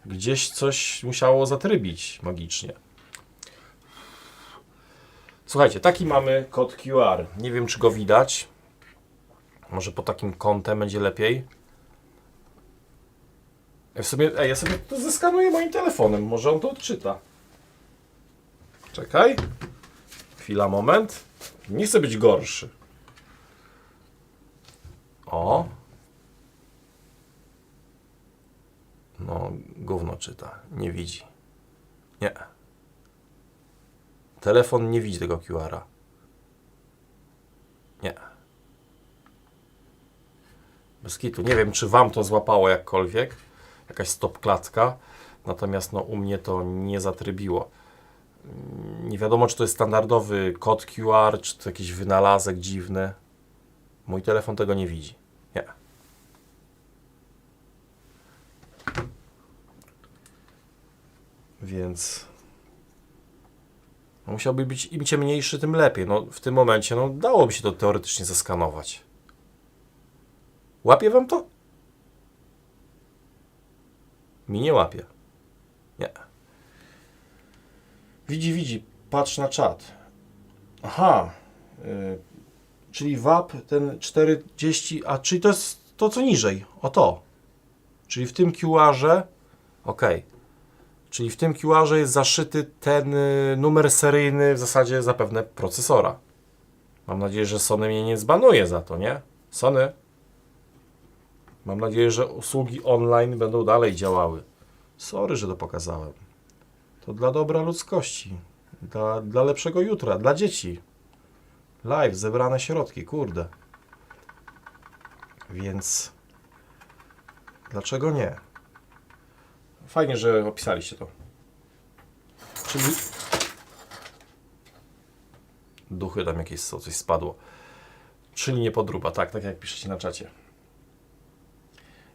Gdzieś coś musiało zatrybić magicznie. Słuchajcie, taki mamy kod QR. Nie wiem, czy go widać. Może po takim kątem będzie lepiej. Ja sobie to zeskanuję moim telefonem. Może on to odczyta. Czekaj. Chwila, moment. Nie chcę być gorszy. O. No, gówno czyta. Nie widzi. Nie. Telefon nie widzi tego QR-a. Nie. Bez kitu. Nie wiem, czy Wam to złapało jakkolwiek. Jakaś stop klatka. Natomiast no, u mnie to nie zatrybiło. Nie wiadomo, czy to jest standardowy kod QR, czy to jakiś wynalazek dziwny. Mój telefon tego nie widzi. Nie. Więc no, musiałby być im ciemniejszy, tym lepiej. No, w tym momencie no, dałoby się to teoretycznie zeskanować. Łapie Wam to? Mi nie łapie. Nie. Widzi. Patrz na czat. Aha. Czyli WAP ten 40, a czyli to jest to co niżej. O to. Czyli w tym QR-ze Czyli w tym QR-ze jest zaszyty ten numer seryjny w zasadzie zapewne procesora. Mam nadzieję, że Sony mnie nie zbanuje za to, nie? Sony. Mam nadzieję, że usługi online będą dalej działały. Sorry, że to pokazałem. To dla dobra ludzkości. Dla lepszego jutra. Dla dzieci. Live, zebrane środki, kurde. Więc dlaczego nie? Fajnie, że opisaliście to. Czyli duchy tam jakieś są, coś spadło. Czyli nie podróba, tak jak piszecie na czacie.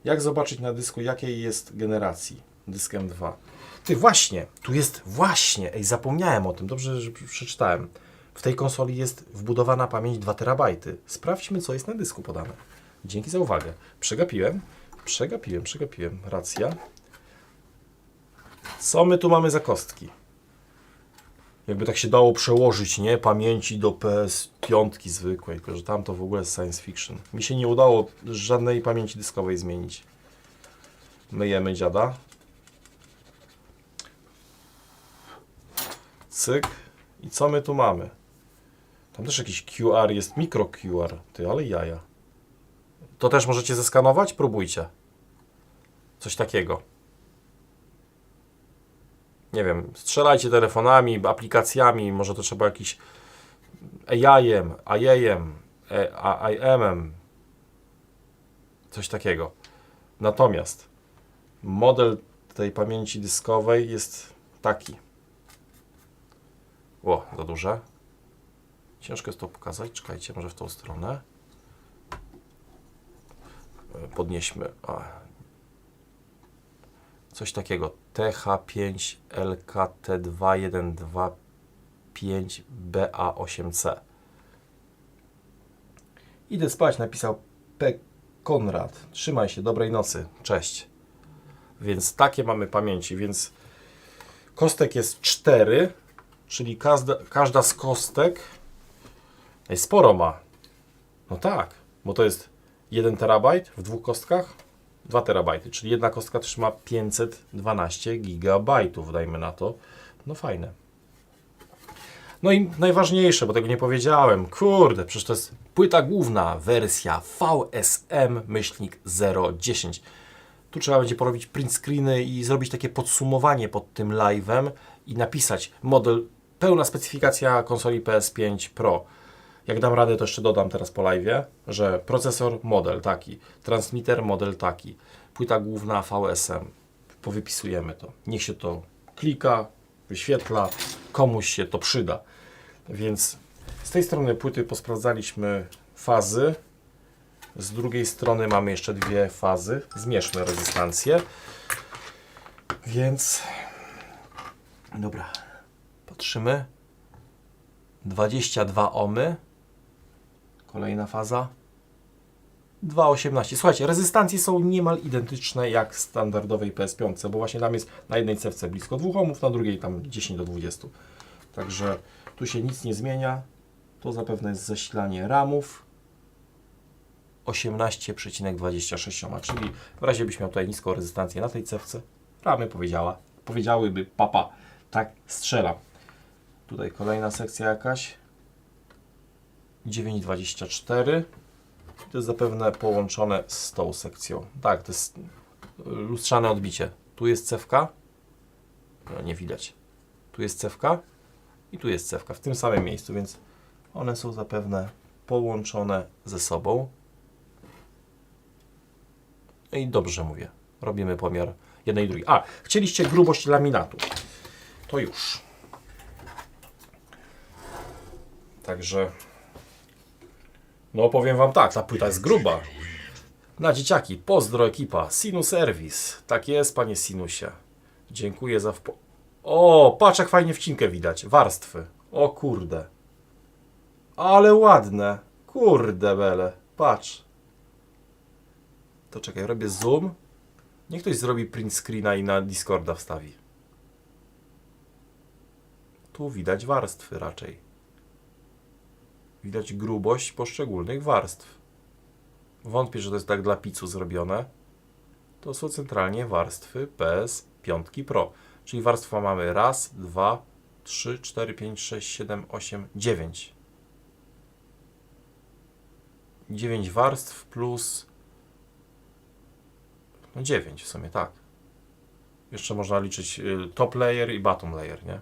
Jak zobaczyć na dysku, jakiej jest generacji dysk M2? Ty, właśnie, tu jest właśnie, ej, zapomniałem o tym, dobrze, że przeczytałem. W tej konsoli jest wbudowana pamięć 2 terabajty. Sprawdźmy, co jest na dysku podane. Dzięki za uwagę. Przegapiłem, racja. Co my tu mamy za kostki? Jakby tak się dało przełożyć, nie? Pamięci do PS5 zwykłej, tylko że tam to w ogóle jest science fiction. Mi się nie udało żadnej pamięci dyskowej zmienić. Myjemy dziada. Cyk. I co my tu mamy? Tam też jakiś QR jest, mikro QR. Ty, ale jaja. To też możecie zeskanować? Próbujcie. Coś takiego. Nie wiem, strzelajcie telefonami, aplikacjami, może to trzeba jakiś AI-em, IM-em, coś takiego. Natomiast model tej pamięci dyskowej jest taki. O, za duże. Ciężko jest to pokazać. Czekajcie, może w tą stronę. Podnieśmy. Coś takiego. TH5LKT2125BA8C. Idę spać, napisał P. Konrad. Trzymaj się, dobrej nocy. Cześć. Więc takie mamy pamięci, więc kostek jest 4, czyli każda z kostek sporo ma. No tak, bo to jest 1 terabajt w 2 kostkach, 2 terabajty, czyli jedna kostka trzyma 512 gigabajtów, dajmy na to. No fajne. No i najważniejsze, bo tego nie powiedziałem, kurde, przecież to jest płyta główna, wersja VSM-010. Tu trzeba będzie porobić print screeny i zrobić takie podsumowanie pod tym live'em i napisać model, pełna specyfikacja konsoli PS5 Pro. Jak dam radę, to jeszcze dodam teraz po live'ie, że procesor model taki, transmitter model taki, płyta główna VSM. Powypisujemy to. Niech się to klika, wyświetla, komuś się to przyda. Więc z tej strony płyty posprawdzaliśmy fazy. Z drugiej strony mamy jeszcze 2 fazy. Zmierzmy rezystancję. Więc dobra, patrzymy. 22 ohmy. Kolejna faza. 2,18. Słuchajcie, rezystancje są niemal identyczne jak w standardowej PS5, bo właśnie tam jest na jednej cewce blisko 2 ohmów, na drugiej tam 10 do 20. Także tu się nic nie zmienia. To zapewne jest zasilanie RAMów. 18,26 ohma, czyli w razie byś miał tutaj niską rezystancję na tej cewce, ramy powiedziałyby papa, tak strzelam. Tutaj kolejna sekcja jakaś. 9,24. To jest zapewne połączone z tą sekcją. Tak, to jest lustrzane odbicie. Tu jest cewka. No, nie widać. Tu jest cewka i tu jest cewka w tym samym miejscu, więc one są zapewne połączone ze sobą. I dobrze mówię. Robimy pomiar jednej i drugiej. Chcieliście grubość laminatu. To już. Także no powiem Wam tak, ta płyta jest gruba. Na dzieciaki, pozdro ekipa, Sinus Service. Tak jest, panie Sinusie. Dziękuję za O, patrz jak fajnie wcinkę widać. Warstwy. O kurde. Ale ładne. Kurde bele. Patrz. To czekaj, robię zoom. Niech ktoś zrobi print screena i na Discorda wstawi. Tu widać warstwy raczej. Widać grubość poszczególnych warstw. Wątpię, że to jest tak dla picu zrobione. To są centralnie warstwy PS5 Pro. Czyli warstwa mamy raz, 2, 3, 4, 5, 6, 7, 8, 9. 9 warstw plus... No 9 w sumie, tak. Jeszcze można liczyć top layer i bottom layer, nie?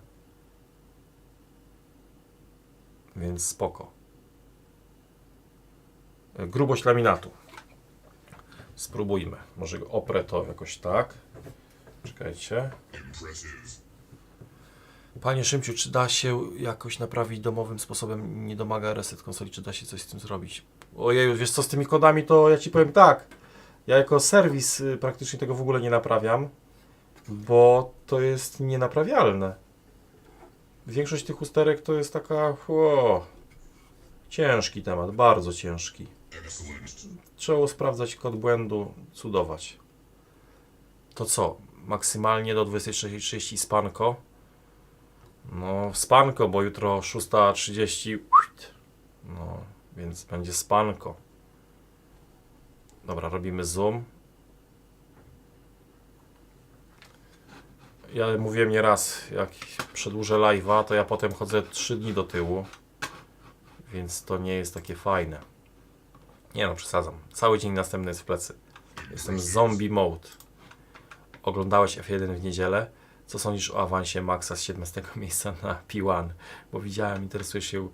Więc spoko. Grubość laminatu. Spróbujmy. Może go oprę to jakoś tak. Czekajcie. Panie Szymciu, czy da się jakoś naprawić domowym sposobem? Nie domaga reset konsoli. Czy da się coś z tym zrobić? Ojej, wiesz co, z tymi kodami to ja Ci powiem tak. Ja jako serwis praktycznie tego w ogóle nie naprawiam, bo to jest nienaprawialne. Większość tych usterek to jest taka... ciężki temat, bardzo ciężki. Trzeba sprawdzać kod błędu, cudować. To co? Maksymalnie do 23:30 spanko? No spanko, bo jutro 6:30. No, więc będzie spanko. Dobra, robimy zoom. Ja mówiłem nieraz, jak przedłużę live'a, to ja potem chodzę 3 dni do tyłu. Więc to nie jest takie fajne. Nie no, przesadzam. Cały dzień następny jest w plecy. Jestem zombie mode. Oglądałeś F1 w niedzielę? Co sądzisz o awansie Maxa z 17 miejsca na P1? Bo widziałem, interesuje się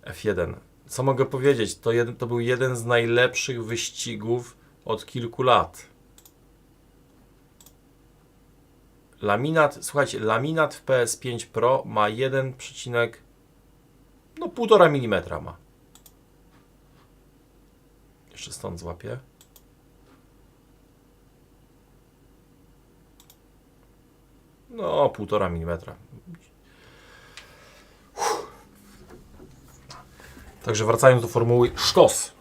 F1. Co mogę powiedzieć? To był jeden z najlepszych wyścigów od kilku lat. Laminat, słuchajcie, laminat w PS5 Pro ma 1,5 mm ma. Jeszcze stąd złapię. No, 1,5 mm. Także wracając do formuły, sztos,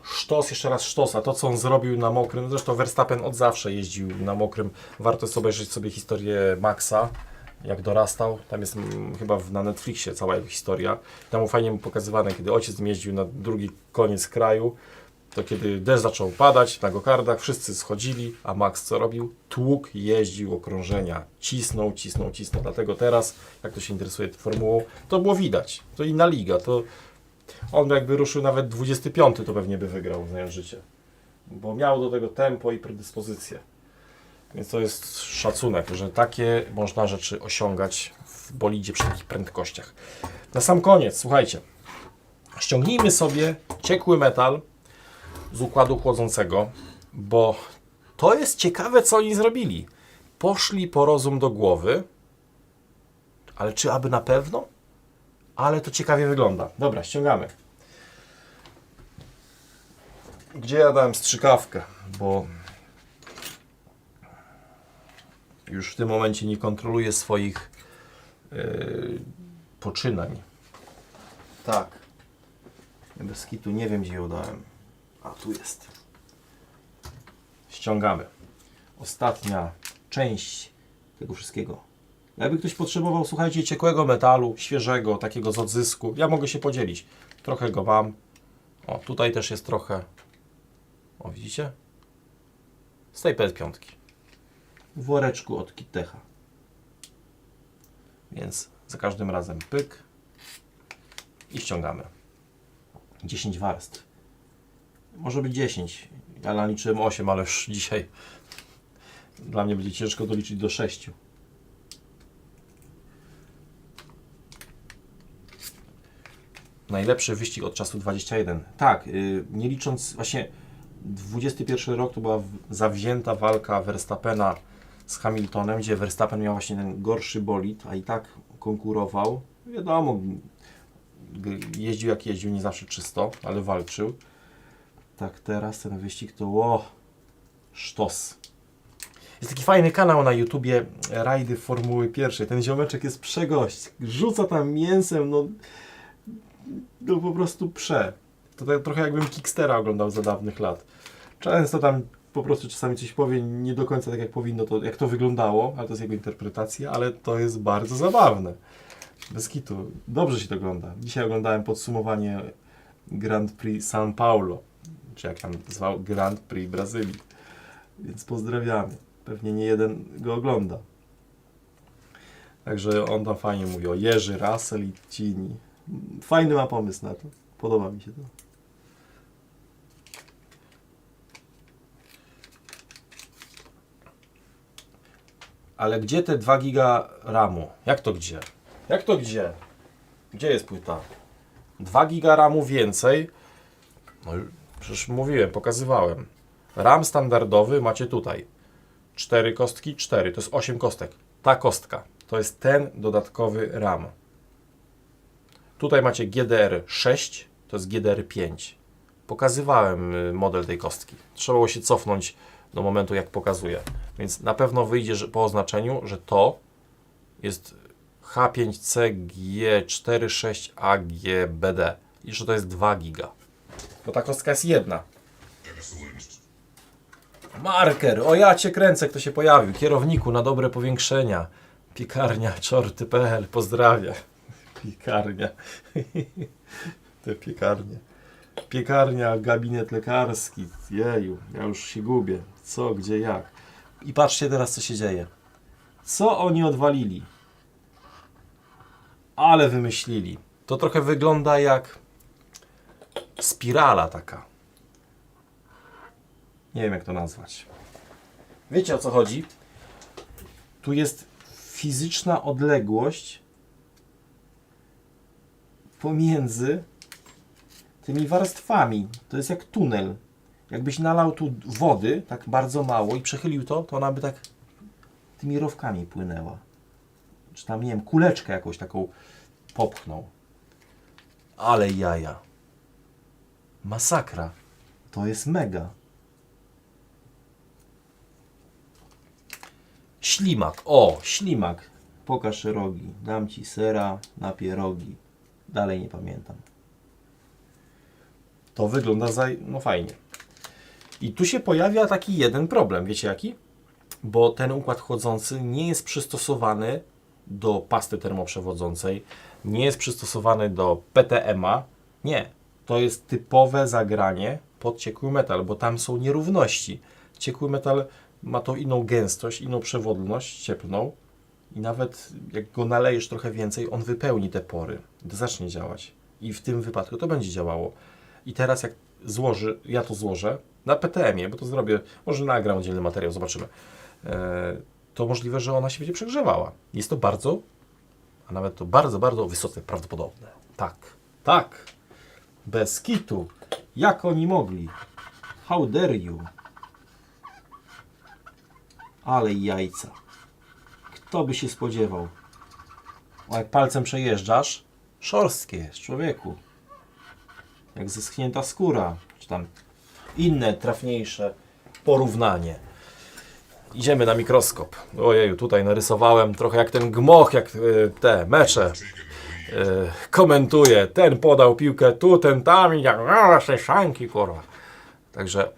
jeszcze raz sztos, a to co on zrobił na mokrym, zresztą Verstappen od zawsze jeździł na mokrym, warto jest obejrzeć sobie historię Maxa, jak dorastał, tam jest chyba na Netflixie cała jego historia, tam fajnie mu pokazywane, kiedy ojciec jeździł na drugi koniec kraju, to kiedy deszcz zaczął padać na gokardach, wszyscy schodzili, a Max co robił? Tłukł, jeździł okrążenia, cisnął, dlatego teraz, jak ktoś się interesuje formułą, to było widać, to inna liga, to on jakby ruszył nawet 25, to pewnie by wygrał, znając życie. Bo miał do tego tempo i predyspozycję. Więc to jest szacunek, że takie można rzeczy osiągać w bolidzie przy takich prędkościach. Na sam koniec, słuchajcie, ściągnijmy sobie ciekły metal z układu chłodzącego, bo to jest ciekawe, co oni zrobili. Poszli po rozum do głowy, ale czy aby na pewno? Ale to ciekawie wygląda. Dobra, ściągamy. Gdzie ja dałem strzykawkę? Bo już w tym momencie nie kontroluję swoich poczynań. Tak. Bez kitu nie wiem, gdzie ją dałem. A, tu jest. Ściągamy. Ostatnia część tego wszystkiego. Jakby ktoś potrzebował, słuchajcie, ciekłego metalu, świeżego, takiego z odzysku, ja mogę się podzielić. Trochę go mam. O, tutaj też jest trochę. O, widzicie? Z tej PS5. W woreczku od Kitecha. Więc za każdym razem pyk i ściągamy. 10 warstw. Może być 10. Ja naliczyłem 8, ale już dzisiaj dla mnie będzie ciężko doliczyć do 6. Najlepszy wyścig od czasu 21. Tak, nie licząc właśnie 21 rok to była zawzięta walka Verstappena z Hamiltonem, gdzie Verstappen miał właśnie ten gorszy bolid, a i tak konkurował. Wiadomo, jeździł jak jeździł, nie zawsze czysto, ale walczył. Tak teraz ten wyścig to sztos. Jest taki fajny kanał na YouTubie, rajdy Formuły 1. Ten ziomeczek jest przegość. Rzuca tam mięsem, no po prostu To tak trochę jakbym Kickstera oglądał za dawnych lat. Często tam po prostu czasami coś powie nie do końca tak jak powinno, to jak to wyglądało, ale to jest jego interpretacja, ale to jest bardzo zabawne. Bez kitu. Dobrze się to ogląda. Dzisiaj oglądałem podsumowanie Grand Prix São Paulo, czy jak tam zwał, Grand Prix Brazylii. Więc pozdrawiamy. Pewnie nie jeden go ogląda. Także on tam fajnie mówi o Jerzy, Russell i Cini. Fajny ma pomysł na to. Podoba mi się to. Ale gdzie te 2 giga RAMu? Jak to gdzie? Jak to gdzie? Gdzie jest płyta? 2 giga RAMu więcej. No przecież mówiłem, pokazywałem. RAM standardowy macie tutaj. 4 kostki, 4. To jest 8 kostek. Ta kostka. To jest ten dodatkowy RAM. Tutaj macie GDR6, to jest GDR5. Pokazywałem model tej kostki. Trzeba było się cofnąć do momentu, jak pokazuję. Więc na pewno wyjdzie że po oznaczeniu, że to jest H5CG46AGBD i że to jest 2 giga. Bo ta kostka jest jedna. Marker! O ja cię kręcę, kto się pojawił. Kierowniku, na dobre powiększenia. Piekarnia czorty.pl. Pozdrawiam. Piekarnia. Te piekarnie. Piekarnia, gabinet lekarski. Jeju, ja już się gubię. Co, gdzie, jak. I patrzcie teraz, co się dzieje. Co oni odwalili? Ale wymyślili. To trochę wygląda jak spirala taka. Nie wiem, jak to nazwać. Wiecie, o co chodzi? Tu jest fizyczna odległość pomiędzy tymi warstwami. To jest jak tunel. Jakbyś nalał tu wody, tak bardzo mało i przechylił to, to ona by tak tymi rowkami płynęła. Czy tam, nie wiem, kuleczkę jakąś taką popchnął. Ale jaja. Masakra. To jest mega. Ślimak. O, ślimak. Pokaż rogi. Dam ci sera na pierogi. Dalej nie pamiętam. To wygląda no fajnie. I tu się pojawia taki jeden problem. Wiecie jaki? Bo ten układ chłodzący nie jest przystosowany do pasty termoprzewodzącej. Nie jest przystosowany do PTM-a. Nie. To jest typowe zagranie pod ciekły metal, bo tam są nierówności. Ciekły metal ma tą inną gęstość, inną przewodność cieplną i nawet jak go nalejesz trochę więcej, on wypełni te pory. To zacznie działać. I w tym wypadku to będzie działało. I teraz jak ja to złożę na PTM-ie, bo to zrobię, może nagram oddzielny materiał, zobaczymy. To możliwe, że ona się będzie przegrzewała. Jest to bardzo, a nawet to bardzo, bardzo wysoce prawdopodobne. Tak, tak. Bez kitu. Jak oni mogli? How dare you? Ale jajca. Kto by się spodziewał? O, jak palcem przejeżdżasz, szorstkie jest, człowieku. Jak zeschnięta skóra, czy tam inne, trafniejsze porównanie. Idziemy na mikroskop. Ojeju, tutaj narysowałem trochę jak ten gmoch, jak te mecze. Komentuje. Ten podał piłkę tu, ten tam i jak szanki, kurwa. Także,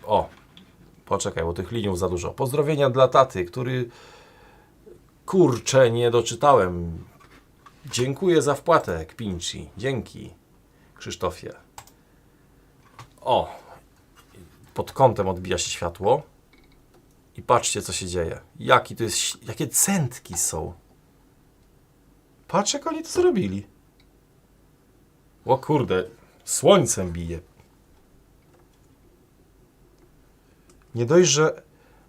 poczekaj, bo tych liniów za dużo. Pozdrowienia dla taty, który kurczę, nie doczytałem. Dziękuję za wpłatę, Kpinci. Dzięki, Krzysztofie. Pod kątem odbija się światło. I patrzcie, co się dzieje. Jakie centki są. Patrz, jak oni to zrobili. O kurde, słońcem bije. Nie dość, że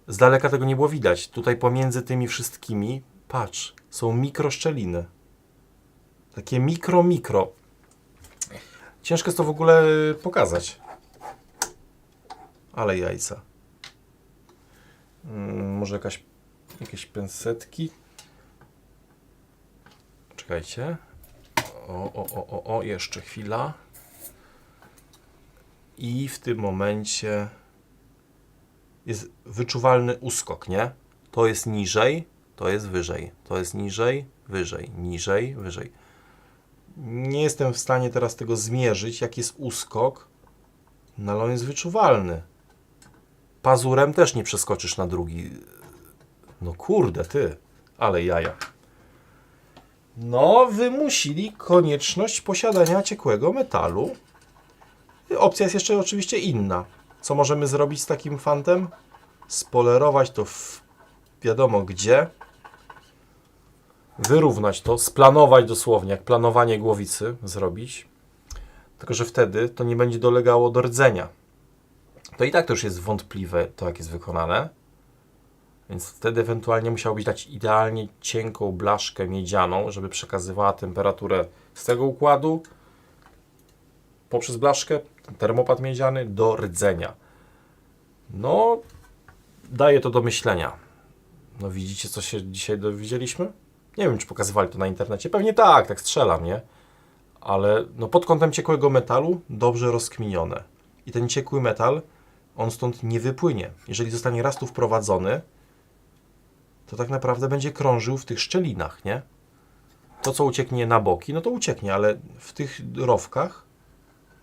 z daleka tego nie było widać. Tutaj pomiędzy tymi wszystkimi, patrz, są mikroszczeliny. Takie mikro. Ciężko jest to w ogóle pokazać. Ale jajca. Może jakieś pensetki. Czekajcie. Jeszcze chwila. I w tym momencie jest wyczuwalny uskok, nie? To jest niżej, to jest wyżej. To jest niżej, wyżej, niżej, wyżej. Nie jestem w stanie teraz tego zmierzyć, jaki jest uskok, no ale on jest wyczuwalny. Pazurem też nie przeskoczysz na drugi. No kurde, ty. Ale jaja. No, wymusili konieczność posiadania ciekłego metalu. Opcja jest jeszcze oczywiście inna. Co możemy zrobić z takim fantem? Spolerować to wiadomo gdzie. Wyrównać to, splanować dosłownie, jak planowanie głowicy zrobić. Tylko że wtedy to nie będzie dolegało do rdzenia. To i tak to już jest wątpliwe, to jak jest wykonane. Więc wtedy ewentualnie musiałbyś dać idealnie cienką blaszkę miedzianą, żeby przekazywała temperaturę z tego układu poprzez blaszkę, ten termopad miedziany, do rdzenia. No, daje to do myślenia. No widzicie, co się dzisiaj dowiedzieliśmy? Nie wiem, czy pokazywali to na internecie. Pewnie tak strzelam, nie? Ale no, pod kątem ciekłego metalu dobrze rozkminione. I ten ciekły metal on stąd nie wypłynie. Jeżeli zostanie raz tu wprowadzony, to tak naprawdę będzie krążył w tych szczelinach, nie? To, co ucieknie na boki, no to ucieknie, ale w tych rowkach,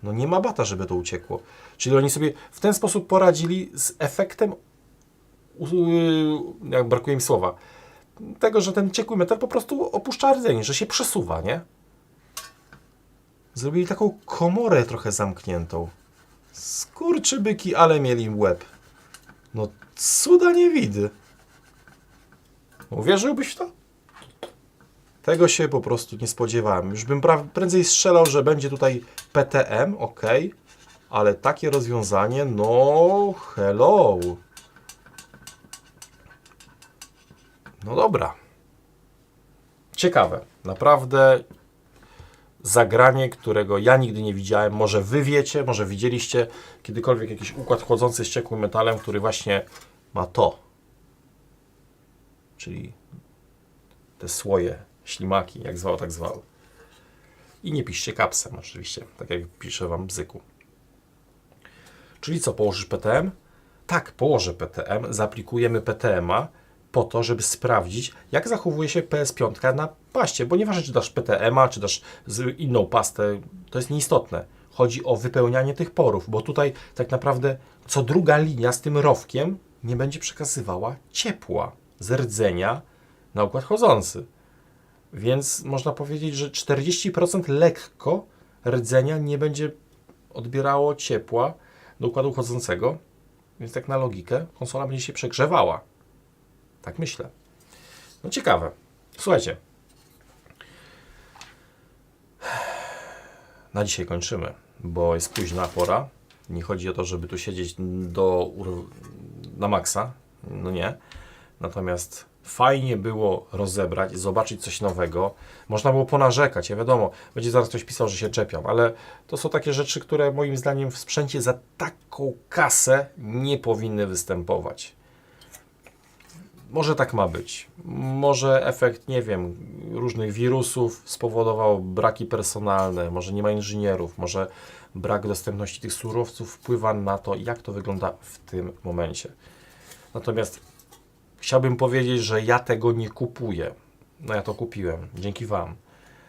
no nie ma bata, żeby to uciekło. Czyli oni sobie w ten sposób poradzili z efektem, jak brakuje mi słowa, tego, że ten ciekły metal po prostu opuszcza rdzenie, że się przesuwa, nie? Zrobili taką komorę trochę zamkniętą. Skurczybyki, ale mieli łeb. No cuda nie widy. Uwierzyłbyś w to? Tego się po prostu nie spodziewałem. Już bym prędzej strzelał, że będzie tutaj PTM, ok, ale takie rozwiązanie, no hello. No dobra. Ciekawe. Naprawdę zagranie, którego ja nigdy nie widziałem. Może wy wiecie, może widzieliście kiedykolwiek jakiś układ chłodzący z ciekłym metalem, który właśnie ma to. Czyli te słoje, ślimaki, jak zwał, tak zwał. I nie piszcie kapsem oczywiście, tak jak piszę wam bzyku. Czyli co, położysz PTM? Tak, położę PTM, zaaplikujemy PTM-a po to, żeby sprawdzić, jak zachowuje się PS5 na paście, bo nieważne, czy dasz PTM-a, czy dasz inną pastę, to jest nieistotne. Chodzi o wypełnianie tych porów, bo tutaj tak naprawdę co druga linia z tym rowkiem nie będzie przekazywała ciepła z rdzenia na układ chodzący. Więc można powiedzieć, że 40% lekko rdzenia nie będzie odbierało ciepła do układu chodzącego. Więc tak na logikę konsola będzie się przegrzewała. Tak myślę. No ciekawe. Słuchajcie. Na dzisiaj kończymy, bo jest późna pora. Nie chodzi o to, żeby tu siedzieć na maksa. No nie. Natomiast fajnie było rozebrać, zobaczyć coś nowego. Można było ponarzekać, ja wiadomo, będzie zaraz ktoś pisał, że się czepiam, ale to są takie rzeczy, które moim zdaniem w sprzęcie za taką kasę nie powinny występować. Może tak ma być. Może efekt, nie wiem, różnych wirusów spowodował braki personalne, może nie ma inżynierów, może brak dostępności tych surowców wpływa na to, jak to wygląda w tym momencie. Natomiast chciałbym powiedzieć, że ja tego nie kupuję. No ja to kupiłem, dzięki Wam.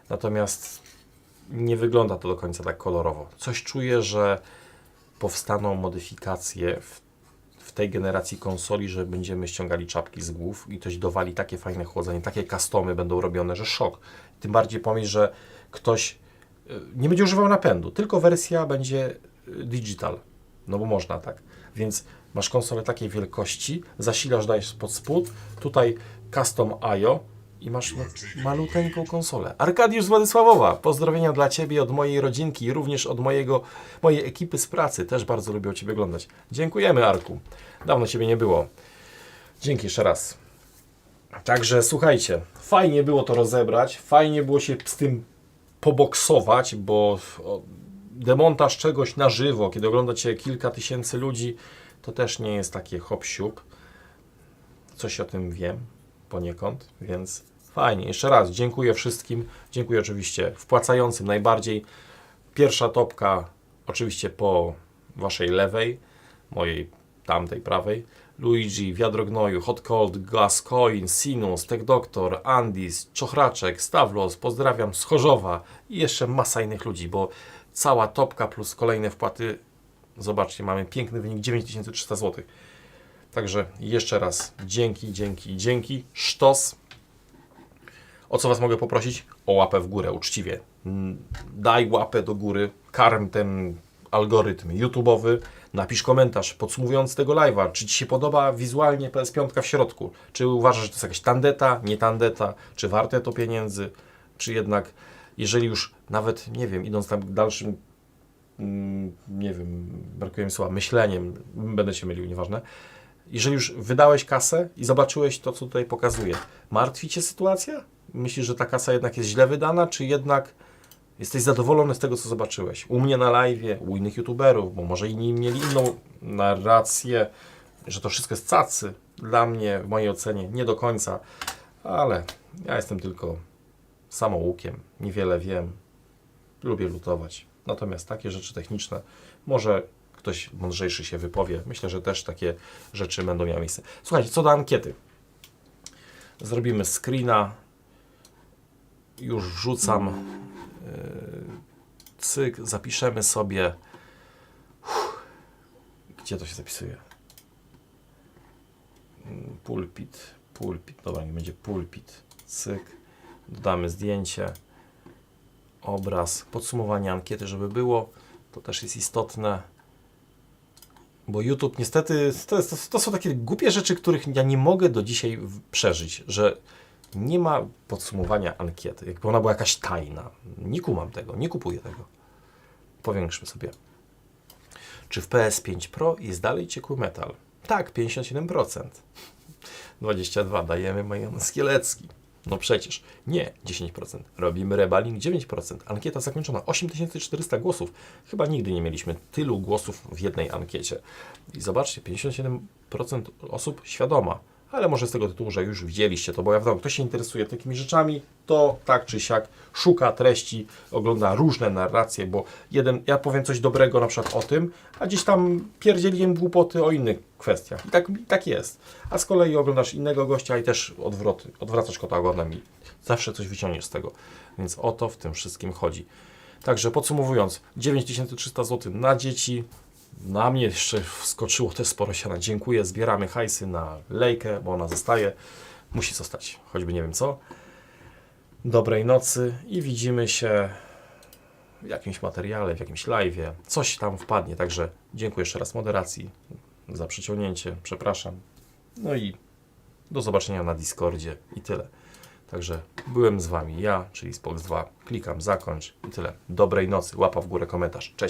Natomiast nie wygląda to do końca tak kolorowo. Coś czuję, że powstaną modyfikacje w tej generacji konsoli, że będziemy ściągali czapki z głów i ktoś dowali takie fajne chłodzenie, takie customy będą robione, że szok. Tym bardziej pomyśl, że ktoś nie będzie używał napędu, tylko wersja będzie digital. No bo można tak. Więc masz konsolę takiej wielkości, zasilasz, dajesz pod spód, tutaj custom IO i masz maluteńką konsolę. Arkadiusz z Władysławowa, pozdrowienia dla Ciebie od mojej rodzinki i również od mojej ekipy z pracy. Też bardzo lubię Ciebie oglądać. Dziękujemy, Arku. Dawno Ciebie nie było. Dzięki jeszcze raz. Także słuchajcie, fajnie było to rozebrać, fajnie było się z tym poboksować, bo demontaż czegoś na żywo, kiedy oglądacie kilka tysięcy ludzi, to też nie jest takie hop-siup. Coś o tym wiem poniekąd, więc fajnie. Jeszcze raz dziękuję wszystkim. Dziękuję oczywiście wpłacającym najbardziej. Pierwsza topka oczywiście po Waszej lewej, mojej tamtej prawej. Luigi, Wiadrognoju, Hot Cold, Gascoin, Sinus, Tech Doctor, Andis, Czochraczek, Stawlos, pozdrawiam z Chorzowa i jeszcze masa innych ludzi, bo cała topka plus kolejne wpłaty, zobaczcie, mamy piękny wynik 9300 zł. Także jeszcze raz dzięki, sztos. O co Was mogę poprosić? O łapę w górę, uczciwie. Daj łapę do góry, karm ten algorytm YouTube'owy, napisz komentarz podsumowujący tego live'a, czy Ci się podoba wizualnie PS5 w środku, czy uważasz, że to jest jakaś tandeta, nie tandeta, czy warte to pieniędzy, czy jednak, jeżeli już nawet, nie wiem, idąc tam dalszym, nie wiem, brakuje mi słowa, myśleniem, będę się mylił, nieważne, jeżeli już wydałeś kasę i zobaczyłeś to, co tutaj pokazuję, martwi Cię sytuacja? Myślisz, że ta kasa jednak jest źle wydana, czy jednak jesteś zadowolony z tego, co zobaczyłeś? U mnie na live'ie, u innych youtuberów, bo może inni mieli inną narrację, że to wszystko jest cacy. Dla mnie, w mojej ocenie, nie do końca, ale ja jestem tylko samoukiem, niewiele wiem, lubię lutować. Natomiast takie rzeczy techniczne, może ktoś mądrzejszy się wypowie. Myślę, że też takie rzeczy będą miały miejsce. Słuchajcie, co do ankiety. Zrobimy screena. Już wrzucam. Cyk, zapiszemy sobie. Gdzie to się zapisuje? Pulpit. Dobra, nie będzie pulpit. Cyk. Dodamy zdjęcie. Obraz. Podsumowanie ankiety, żeby było. To też jest istotne. Bo YouTube niestety, to są takie głupie rzeczy, których ja nie mogę do dzisiaj przeżyć, że nie ma podsumowania ankiety, jakby ona była jakaś tajna. Nie kumam tego, nie kupuję tego. Powiększmy sobie. Czy w PS5 Pro jest dalej ciekły metal? Tak, 57%. 22% dajemy majonez kielecki. No przecież. Nie, 10%. Robimy reballing 9%. Ankieta zakończona. 8400 głosów. Chyba nigdy nie mieliśmy tylu głosów w jednej ankiecie. I zobaczcie, 57% osób świadoma. Ale może z tego tytułu, że już widzieliście to, bo ja wiadomo, kto się interesuje takimi rzeczami, to tak czy siak szuka treści, ogląda różne narracje, bo ja powiem coś dobrego na przykład o tym, a gdzieś tam pierdzieliłem głupoty o innych kwestiach. I tak jest. A z kolei oglądasz innego gościa i też odwracasz kota ogonem i zawsze coś wyciągniesz z tego. Więc o to w tym wszystkim chodzi. Także podsumowując, 9300 zł na dzieci. Na mnie jeszcze wskoczyło też sporo siana. Dziękuję, zbieramy hajsy na lejkę, bo ona zostaje. Musi zostać, choćby nie wiem co. Dobrej nocy i widzimy się w jakimś materiale, w jakimś live'ie. Coś tam wpadnie, także dziękuję jeszcze raz moderacji za przyciągnięcie, przepraszam. No i do zobaczenia na Discordzie i tyle. Także byłem z Wami ja, czyli Spox2. Klikam zakończ i tyle. Dobrej nocy, łapa w górę, komentarz. Cześć.